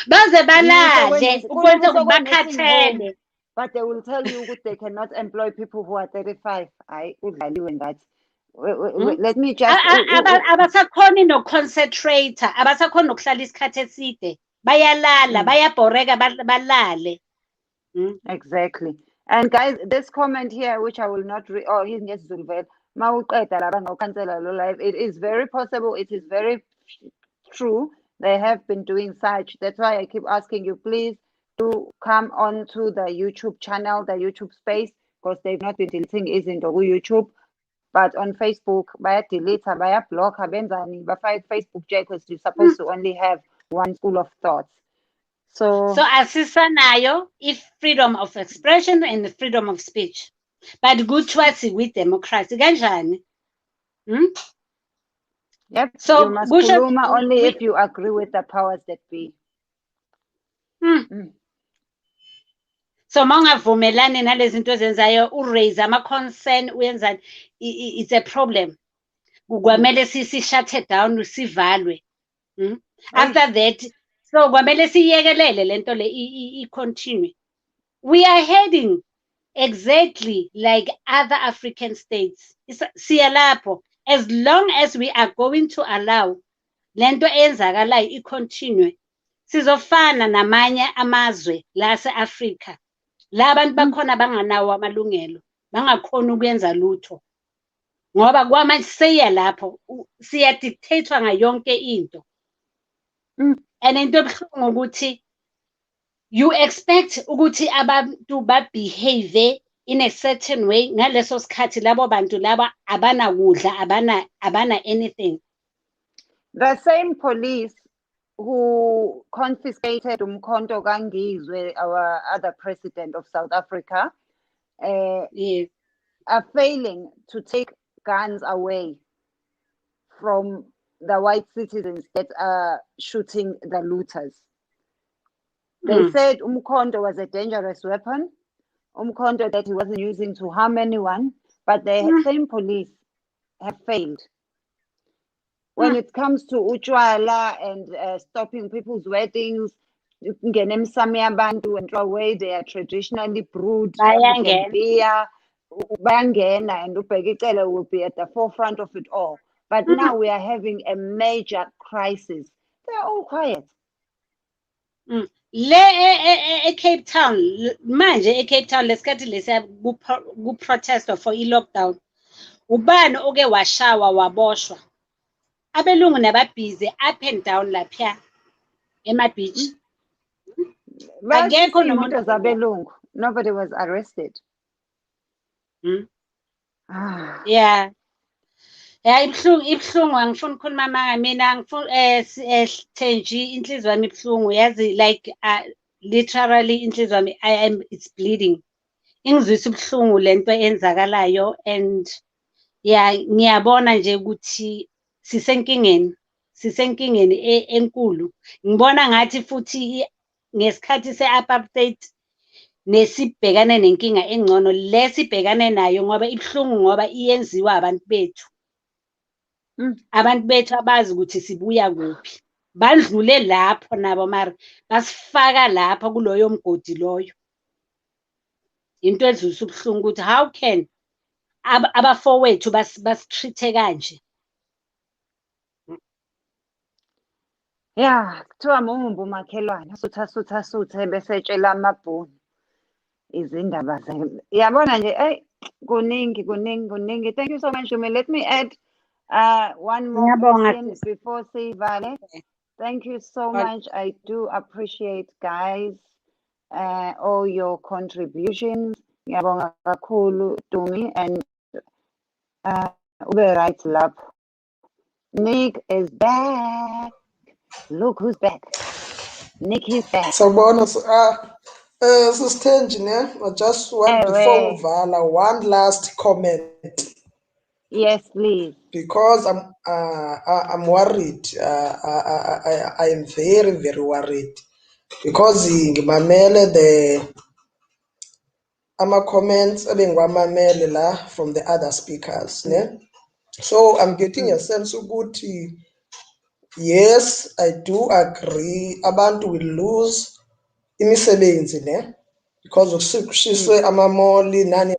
Baze balale ukwenza ukubakhathele. But they will tell you that they cannot employ people who are 35. I udlaliwe ngathi. Let me just abasakhoni no-concentrator, abasakhoni nokuhlala isikhathi eside, bayalala, bayabhoreka balale. Exactly. And guys, this comment here, which I will not read, he's just Zulvel. It is very possible, it is very true. They have been doing such. That's why I keep asking you, please do come on to the YouTube channel, the YouTube space, because they've not been deleting isn't on YouTube. But on Facebook, by delete, by block, by Facebook, because you're supposed to only have one school of thoughts. So asisanayo if freedom of expression and freedom of speech. But good choice with democracy. Kanjani? Yep. So you must kuluma only if you agree with the powers that be. So mangavumelani nalezi zinto zenzayo uraise ama-concern uyenza it's a problem. Kwamele si-shut down sivalwe. After that, so kwamele siyekelele lento le i-continue. We are heading exactly like other African states. Siya lapho, as long as we are going to allow lento eyenzakalayo i-continue, sizofana namanye amazwe lase-Africa. La abantu bakhona banganawo amalungelo, bangakhona ukuyenza lutho. Ngoba kwamanje siya lapho, siyadictatewa ngayonke into. And into ebuhlungu ukuthi you expect ukuthi abantu babehave in a certain way ngaleso sikhathi labo bantu laba abanakudla abana anything. The same police who confiscated Umkhonto Kangizwe, our other president of South Africa, are failing to take guns away from the white citizens that are shooting the looters. They said Umkhonto was a dangerous weapon, Umkhonto that he wasn't using to harm anyone, but the same police have failed. when it comes to utshwala and stopping people's weddings, ungena emsamo yabantu and throw away their traditionally brewed African Bayangena. beer, bayangena, and ubheka icele will be at the forefront of it all. But now we are having a major crisis. They're all quiet. Le eCape Town manje eCape Town lesikhathi lesiya kuprotestwa for i-lockdown. Ubani oke washawa waboshwa? Abelungu nababhizi up and down lapha ema-beach. Akekho Bayashiya nomuntu imoto zabelungu. Nobody was arrested. Yeah. Yeah, ibhlungu angifuni ukukhuluma manga mina ngifuna Thenji inhliziyo yami ibhlungu yazi like literally inhliziyo yami it's bleeding. Ingizwisa ubhlungu lento enzakalayo and yeah ngiyabona nje ukuthi sisenkingeni enkulu. Ngibona ngathi futhi ngesikhathi se-apartheid nesibhekane nenkinga engcono lesibhekane nayo ngoba ibhlungu ngoba iyenziwa abantu bethu. Abantu bethu abazi ukuthi sibuya kuphi. Bandlule lapho nabo mara basifaka lapha kuloyo mgodi loyo. Into edlulisa ubhlungu ukuthi how can abafowethu basitreat kanje. Yeah, kuthiwa mumbu umakhelwane asutha bese etshela amabhunu izindaba yabona nje kuningi. Thank you so much, Shumi. Let me add one more question before sivale. Thank you so much. I do appreciate, guys, all your contributions. Ngiyabonga kakhulu Tumi and ube right lapho. Nick is back. Look who's back. Nick is back. Sabona Sister ne, I just want before Vala one last comment. Yes, please. Because I'm worried. I am very, very worried. Because ngimamele comments ebengwamamele la from the other speakers, ne? So I'm getting a sense ukuthi yes, I do agree abantu will lose imisebenzi, ne? Because ukushiswe amamoli nani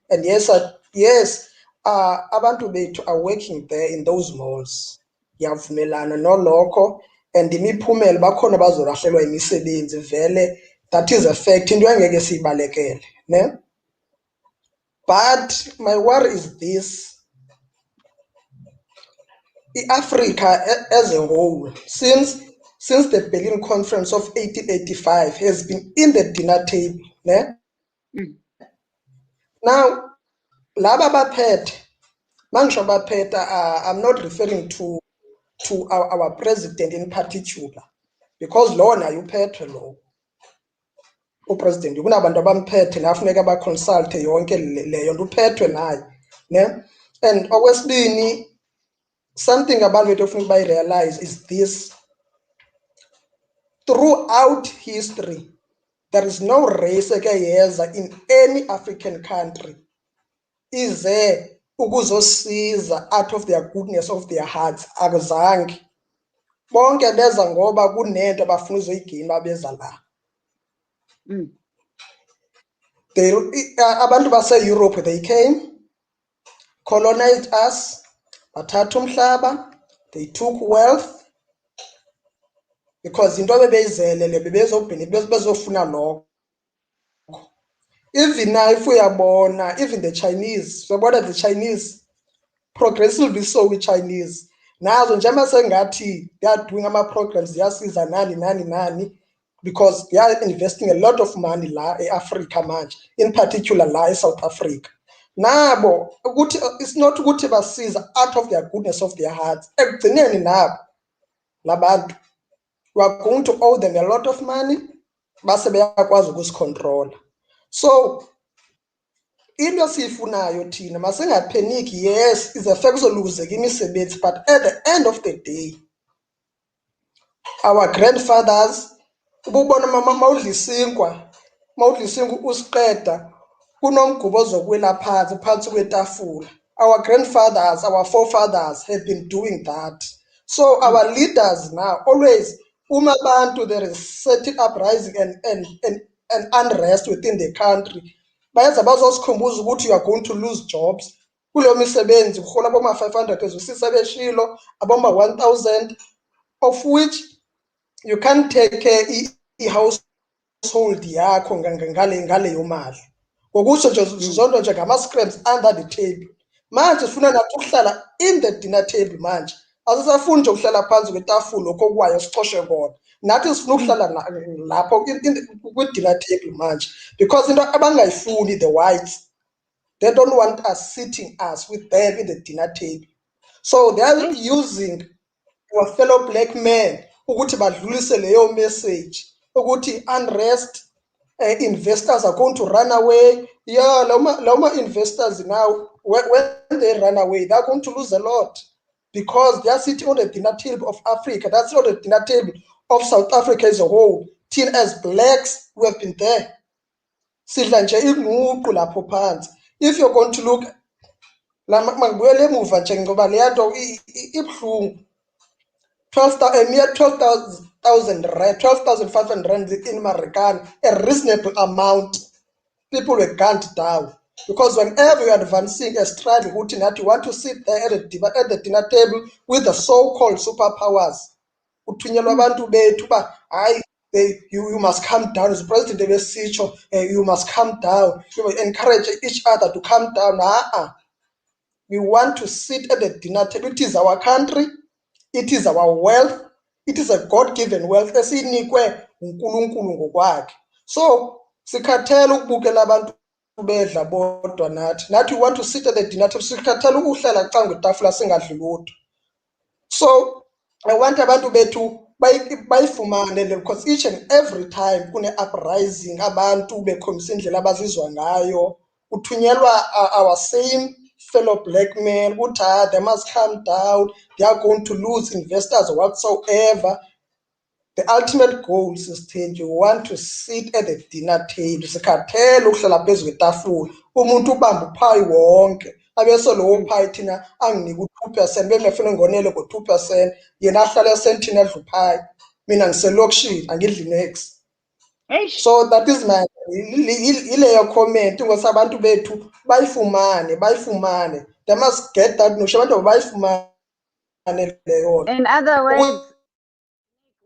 and yes abantu bethu are working there in those malls. Yavumelana nolokho and imiphumela bakhona bazolahlelwa imisebenzi vele. That is a fact into engeke sibalekele, ne? But my worry is this: Africa as a whole, since the Berlin Conference of 1885, has been in the dinner table, ne? Now, laba baphethe, mangisho baphethe, I'm not referring to our president in particular, because lona uphethe lo upresident kunabantu abamphethe nafuneka baconsulte yonke leyo nto uphethwe naye, ne? And okwesibini, something about it often by realize is this: throughout history, there is no race ekeyeza in any African country ize ukuzosiza out of their goodness of their hearts. Akuzange bonke beza ngoba kunento abafuna uzoyigcina beza la. Abantu base-Europe, they came, colonized us, bathatha umhlaba, they took wealth, because into bebeyizelele bezofuna lokho. Even now, if we are born, even the Chinese, so what are the Chinese? Progressively so with Chinese. Now, njengoba sengathi they are doing ama-programs, ziyasiza nani, because they are investing a lot of money la e-Africa manje, in particular la e-South Africa. Nabo, it's not ukuthi basiza out of their goodness of their hearts. Ekugcineni nabo labantu, we are going to owe them a lot of money, base beyakwazi ukusicontrola. So, into siyifunayo thina masingapheniki. Yes, it's a fact uzoluzeka imisebenzi, but at the end of the day, our grandfathers, ububona mawudlisinkwa usiqeda kunomgubo ozokwela phansi kwetafula Our grandfathers, our forefathers have been doing that. So our leaders now always, umabantu, there is certain uprising and unrest within the country. Bayenza bazosikhumbuza ukuthi you are going to lose jobs. Kulo misebenzi uhola aboma 500 ezusisa beshilo aboma 1000, of which you can't take care i-household yakho ngaleyo mali. Ngokusho nje zonke nje ngama-scraps under the table. Manje sifuna nathi ukuhlala in the dinner table manje. Asisafuni nje ukuhlala phansi kwetafula okokwayo sicoshwe kona. Nathi sifuna ukuhlala lapho kwi-dinner table manje, because into abangayifuni the whites, they don't want us sitting us with them in the dinner table. So they are using our fellow black men ukuthi badlulise leyo message ukuthi unrest, investors are going to run away. Yeah, Loma investors now, when they run away, they're going to lose a lot, because they are sitting on the dinner table of Africa. That's not the dinner table of South Africa as a whole. Teen as blacks, we have been there. Sidla nje inguqu lapho phansi. If you're going to look, makubuyele emuva nje ngoba leyanto ibhlungu. 12,000 rand, 12,500 rand in Marikana, a reasonable amount. People were gunned down, because whenever you're advancing a stride, you want to sit there at the dinner table with the so-called superpowers. Uthunyelwa abantu bethu ba hayi, you must calm down. As President Ebesitsho, you must calm down. You will encourage each other to calm down. We want to sit at the dinner table. It is our country. It is our wealth. It is a God-given wealth esinikwe uNkulunkulu ngokwakhe. So sikhathela ukubukela abantu bedla bodwa nathi we want to sit at the dinner table. Sikhathela ukuhlala xa kwetafula singadli lutho. So I want abantu bethu bayifumane le, because each and every time kune uprising abantu bekhombisa indlela abazizwa ngayo, uthunyelwa our same fellow black men, they must calm down, they are going to lose investors whatsoever. The ultimate goal is you want to sit at the dinner table. Sikhathele ukuhlala phezu kwetafula, umuntu ubamba uphayi wonke, abeso lowo phayi thina anginike u2%, bengafuna ngonele ngo2%, yena ahlala esentini adla uphayi, mina ngiselokishini angidli next. So that is my ileyo comment, ngoba abantu bethu bayifumane. They must get that notion, abantu bayifumane leyo. In other words,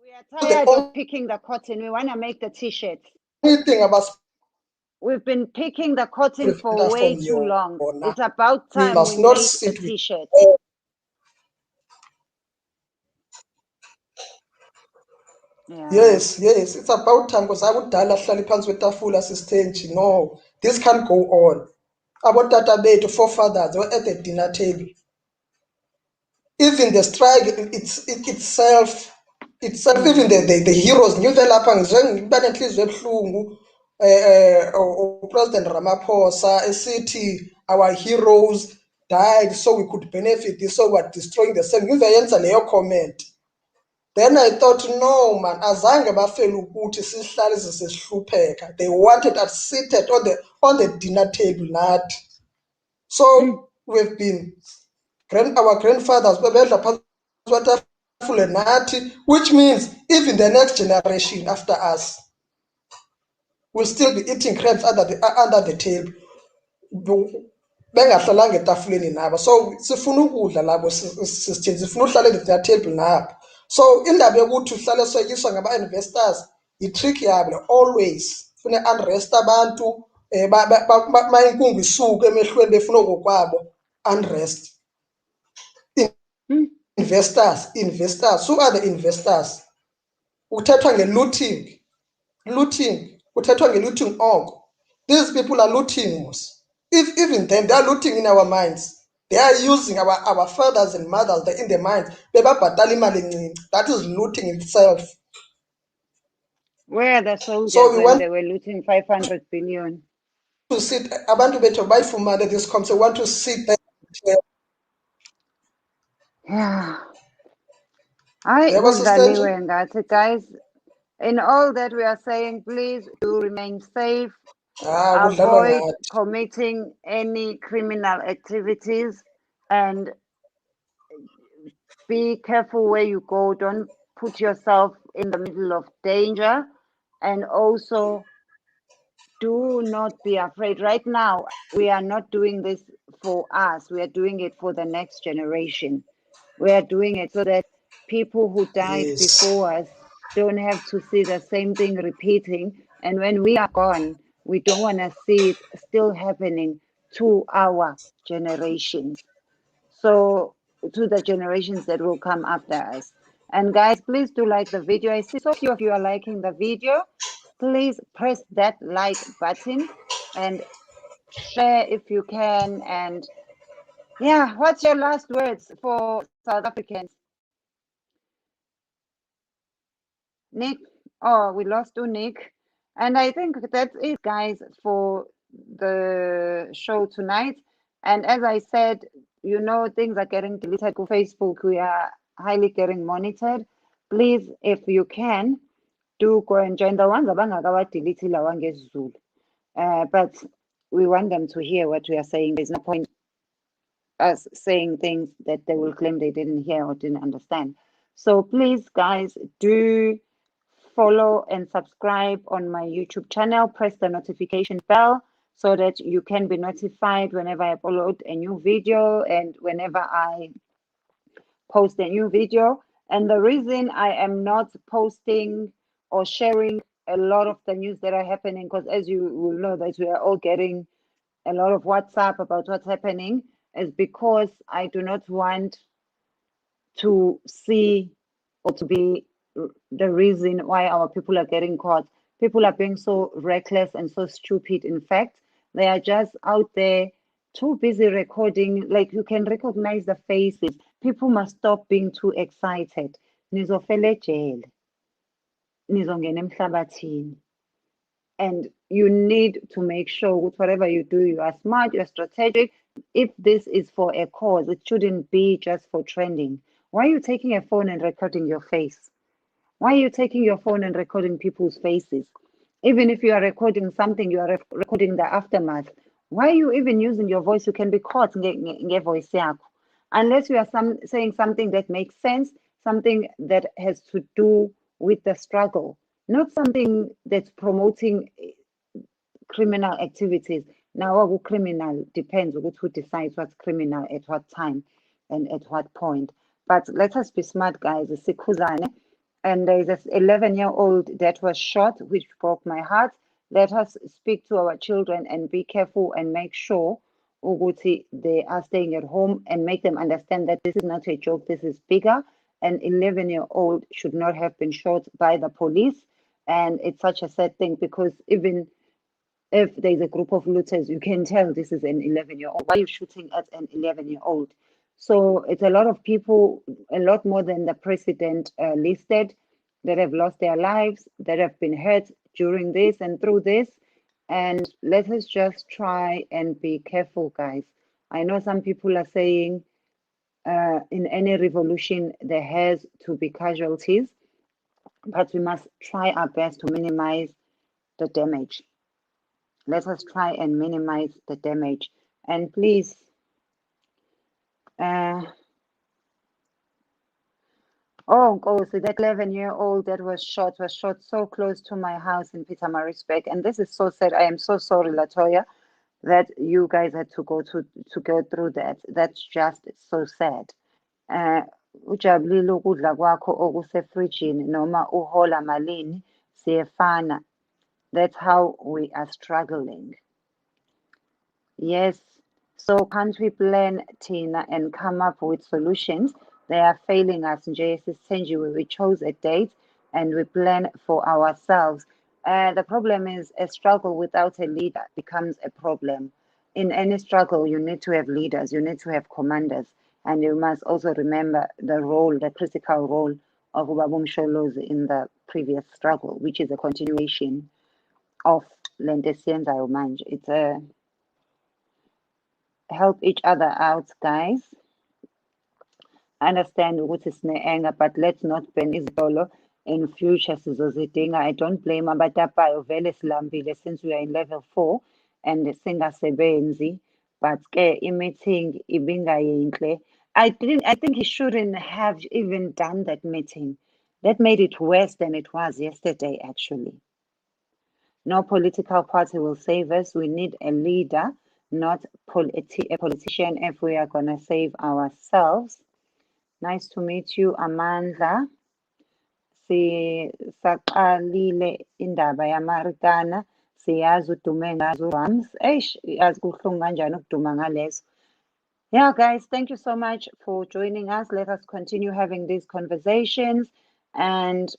we are tired of picking the cotton. We want to make the t-shirts. Anything about We've been picking the cotton for way too long. It's about we time must we not made sit the with t-shirt. Yeah. Yes, it's about time, because akudala hlala phansi kwetafula sisithenji. No, this can't go on. Abotata bethu, forefathers, they were at the dinner table. Even the strike itself, even the heroes, ngive lapha ngiba nenhliziyo ebuhlungu, President Ramaphosa esithi our heroes died so we could benefit this, so we're destroying the same. Ngive yenza leyo comment. Then I thought, no man, azange bafela ukuthi sihlale sesihlupheka. They wanted us seated on the dinner table nathi. So we've been our grandfathers bebedla phansi kwetafula nathi, which means even the next generation after us will still be eating crabs under the table. Bengahlalanga etafuleni nabo. So sifuna ukudla labo sisithini, sifuna uhlala at the table nabo. So indaba yokuthi uhlale soyiswa ngaba-investors i-trick yabo always. Fune unrest abantu, inkungu isuke emehlweni befuna okokwabo, unrest. Investors. Who are the investors? Kuthethwa nge-looting, kuthethwa nge-looting oko. These people are looting. If even them, they are looting in our minds. They are using our fathers and mothers in the minds. That is looting itself. Where are the soldiers So when they were looting 500 billion? To sit, abantu bethu bayifumane this concept, want to sit there. Yeah. Guys, in all that we are saying, please do remain safe. kudlalwa avoid ngathi. committing any criminal activities, and be careful where you go. Don't put yourself in the middle of danger, and also do not be afraid. Right now, we are not doing this for us. We are doing it for the next generation. We are doing it so that people who died Yes. before us don't have to see the same thing repeating. And when we are gone, we don't want to see it still happening to our generations. So, to the generations that will come after us. And guys, please do like the video. I see so few of you are liking the video. Please press that like button and share if you can. And yeah, what's your last words for South Africans? Nick? Oh, we lost to Nick. And I think that's it, guys, for the show tonight. And as I said, you know, things are getting deleted on Facebook. We are highly getting monitored. Please, if you can, do go and join the ones abangakawadelete ngesiZulu. But we want them to hear what we are saying. There's no point us saying things that they will claim they didn't hear or didn't understand. So please, guys, do follow and subscribe on my YouTube channel. Press the notification bell so that you can be notified whenever I upload a new video and whenever I post a new video. And the reason I am not posting or sharing a lot of the news that are happening, because as you will know that we are all getting a lot of WhatsApp about what's happening, is because I do not want to see or to be the reason why our people are getting caught. People are being so reckless and so stupid. In fact, they are just out there too busy recording. Like, you can recognize the faces. People must stop being too excited. Nizofela ejele. Nizongena emhlabathini. And you need to make sure with whatever you do, you are smart, you're strategic. If this is for a cause, it shouldn't be just for trending. Why are you taking a phone and recording your face? Why are you taking your phone and recording people's faces? Even if you are recording something, you are recording the aftermath. Why are you even using your voice? You can be caught nge voice yakho. Unless you are saying something that makes sense, something that has to do with the struggle, not something that's promoting criminal activities. Now, criminal depends on who decides what's criminal at what time and at what point. But let us be smart, guys. And there is an 11-year-old that was shot, which broke my heart. Let us speak to our children and be careful and make sure they are staying at home and make them understand that this is not a joke, this is bigger. An 11-year-old should not have been shot by the police. And it's such a sad thing, because even if there's a group of looters, you can tell this is an 11-year-old. Why are you shooting at an 11-year-old? So it's a lot of people, a lot more than the president listed, that have lost their lives, that have been hurt during this and through this. And let us just try and be careful, guys. I know some people are saying in any revolution, there has to be casualties, but we must try our best to minimize the damage. Let us try and minimize the damage. And please, oh, Nkosi, that 11-year-old that was shot so close to my house in Pietermaritzburg. And this is so sad. I am so sorry, Latoya, that you guys had to go through that. That's just so sad. Ujabulile ukudla kwakho okusefrijini noma uhola malini siyefana. That's how we are struggling. Yes. So can't we plan, Tina, and come up with solutions? They are failing us. We chose a date and we plan for ourselves. The problem is a struggle without a leader becomes a problem. In any struggle, you need to have leaders, you need to have commanders, and you must also remember the critical role of Ubaba Msholozi in the previous struggle, which is a continuation of lento esiyenzayo manje. It's a help each other out, guys. Understand ukuthi sine anger, but let's not burn izitolo. in future sizozidinga. I don't blame abatapayo vele silambile since we are in level 4 and singasebenzi, but ke i-meeting ibingayinhle. I think he shouldn't have even done that meeting. That made it worse than it was yesterday, actually. No political party will save us. We need a leader, not a politician, if we are going to save ourselves. Nice to meet you, Amandla. Saqalile indaba yamaritana, siyazi udume ngazo Rams. Eish, yazi kuhlungu kanjani ukuduma ngalezo. Yeah, guys, thank you so much for joining us. Let us continue having these conversations, and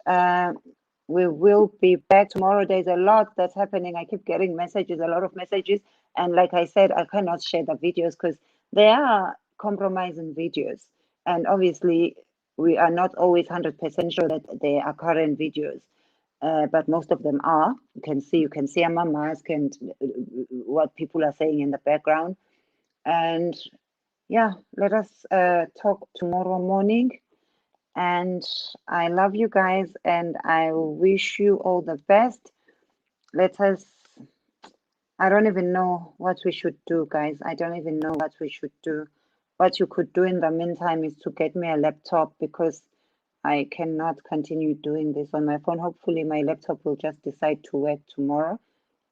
we will be back tomorrow. There's a lot that's happening. I keep getting messages, a lot of messages, and like I said, I cannot share the videos because they are compromising videos, and obviously we are not always 100% sure that they are current videos. But most of them are. You can see my mask and what people are saying in the background. And yeah, let us talk tomorrow morning. And I love you guys, and I wish you all the best. Let us, I don't even know what we should do, guys. I don't even know what we should do. What you could do in the meantime is to get me a laptop, because I cannot continue doing this on my phone. Hopefully my laptop will just decide to work tomorrow.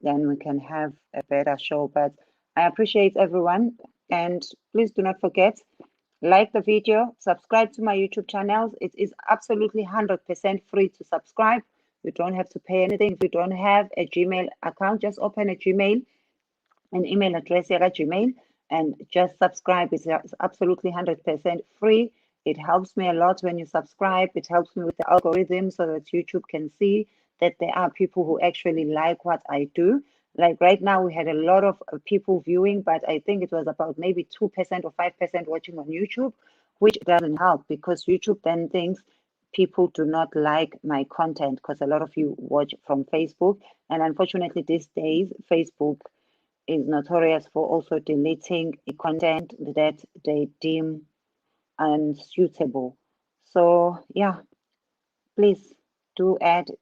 Then we can have a better show. But I appreciate everyone. And please do not forget, like the video, subscribe to my YouTube channel. It is absolutely 100% free to subscribe. You don't have to pay anything. If you don't have a Gmail account, just open a Gmail, an email address here at Gmail, and just subscribe. It's absolutely 100% free. It helps me a lot when you subscribe. It helps me with the algorithm so that YouTube can see that there are people who actually like what I do. Like right now, we had a lot of people viewing, but I think it was about maybe 2% or 5% watching on YouTube, which doesn't help, because YouTube then thinks people do not like my content, because a lot of you watch from Facebook. And unfortunately, these days, Facebook is notorious for also deleting the content that they deem unsuitable. So yeah, please do add.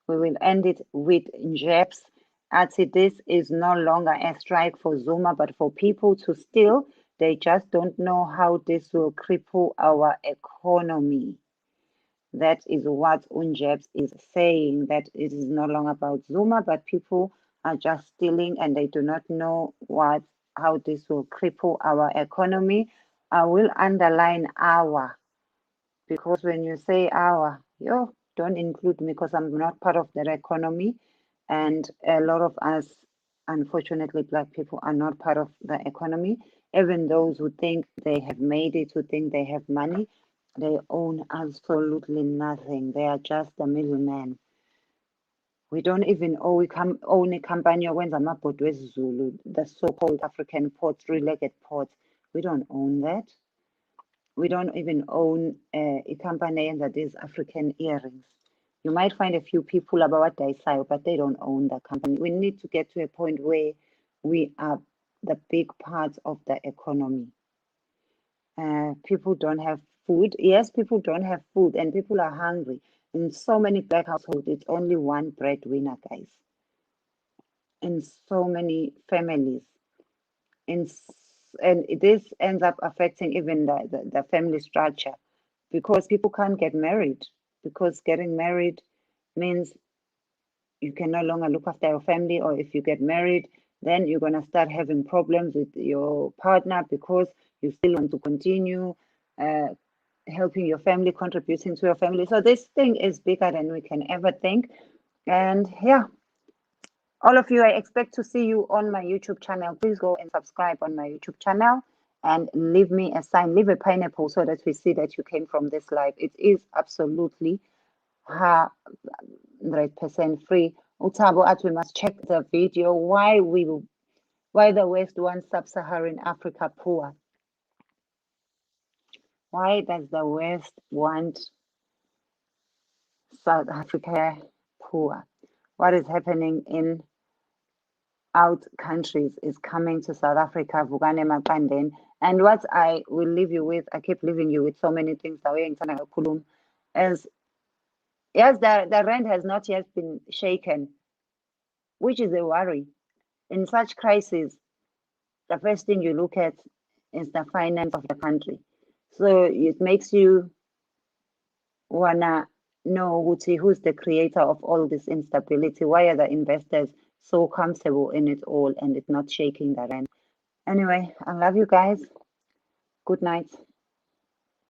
We will end it with Jeps. Actually, this is no longer a strike for Zuma, but for people to steal. They just don't know how this will cripple our economy. That is what Unjeps is saying, that it is no longer about Zuma, but people are just stealing and they do not know how this will cripple our economy. I will underline our, because when you say our, don't include me, because I'm not part of that economy. And a lot of us, unfortunately, Black people are not part of the economy. Even those who think they have made it, who think they have money, they own absolutely nothing. They are just a middleman. We don't even own a company when Zulu, the so-called African port, three-legged port. We don't own that. We don't even own a company that is African earrings. You might find a few people about Daisai, but they don't own the company. We need to get to a point where we are the big part of the economy. People don't have food. Yes, people don't have food, and people are hungry. In so many Black households, it's only one breadwinner, guys. In so many families. And this ends up affecting even the family structure, because people can't get married, because getting married means you can no longer look after your family, or if you get married, then you're going to start having problems with your partner because you still want to continue helping your family, contributing to your family. So this thing is bigger than we can ever think. And yeah, all of you, I expect to see you on my YouTube channel. Please go and subscribe on my YouTube channel and leave me a sign, leave a pineapple, so that we see that you came from this live. It is absolutely 100% free. Utabo at we must check the video why the West wants sub-Saharan Africa poor. Why does the West want South Africa poor? What is happening in out countries is coming to South Africa, Vukane Mapanden. And what I will leave you with, I keep leaving you with so many things. as yes, the rand has not yet been shaken, which is a worry. In such crises, the first thing you look at is the finance of the country. So it makes you wanna know who's the creator of all this instability. Why are the investors so comfortable in it all and it's not shaking the rand? Anyway, I love you guys. Good night.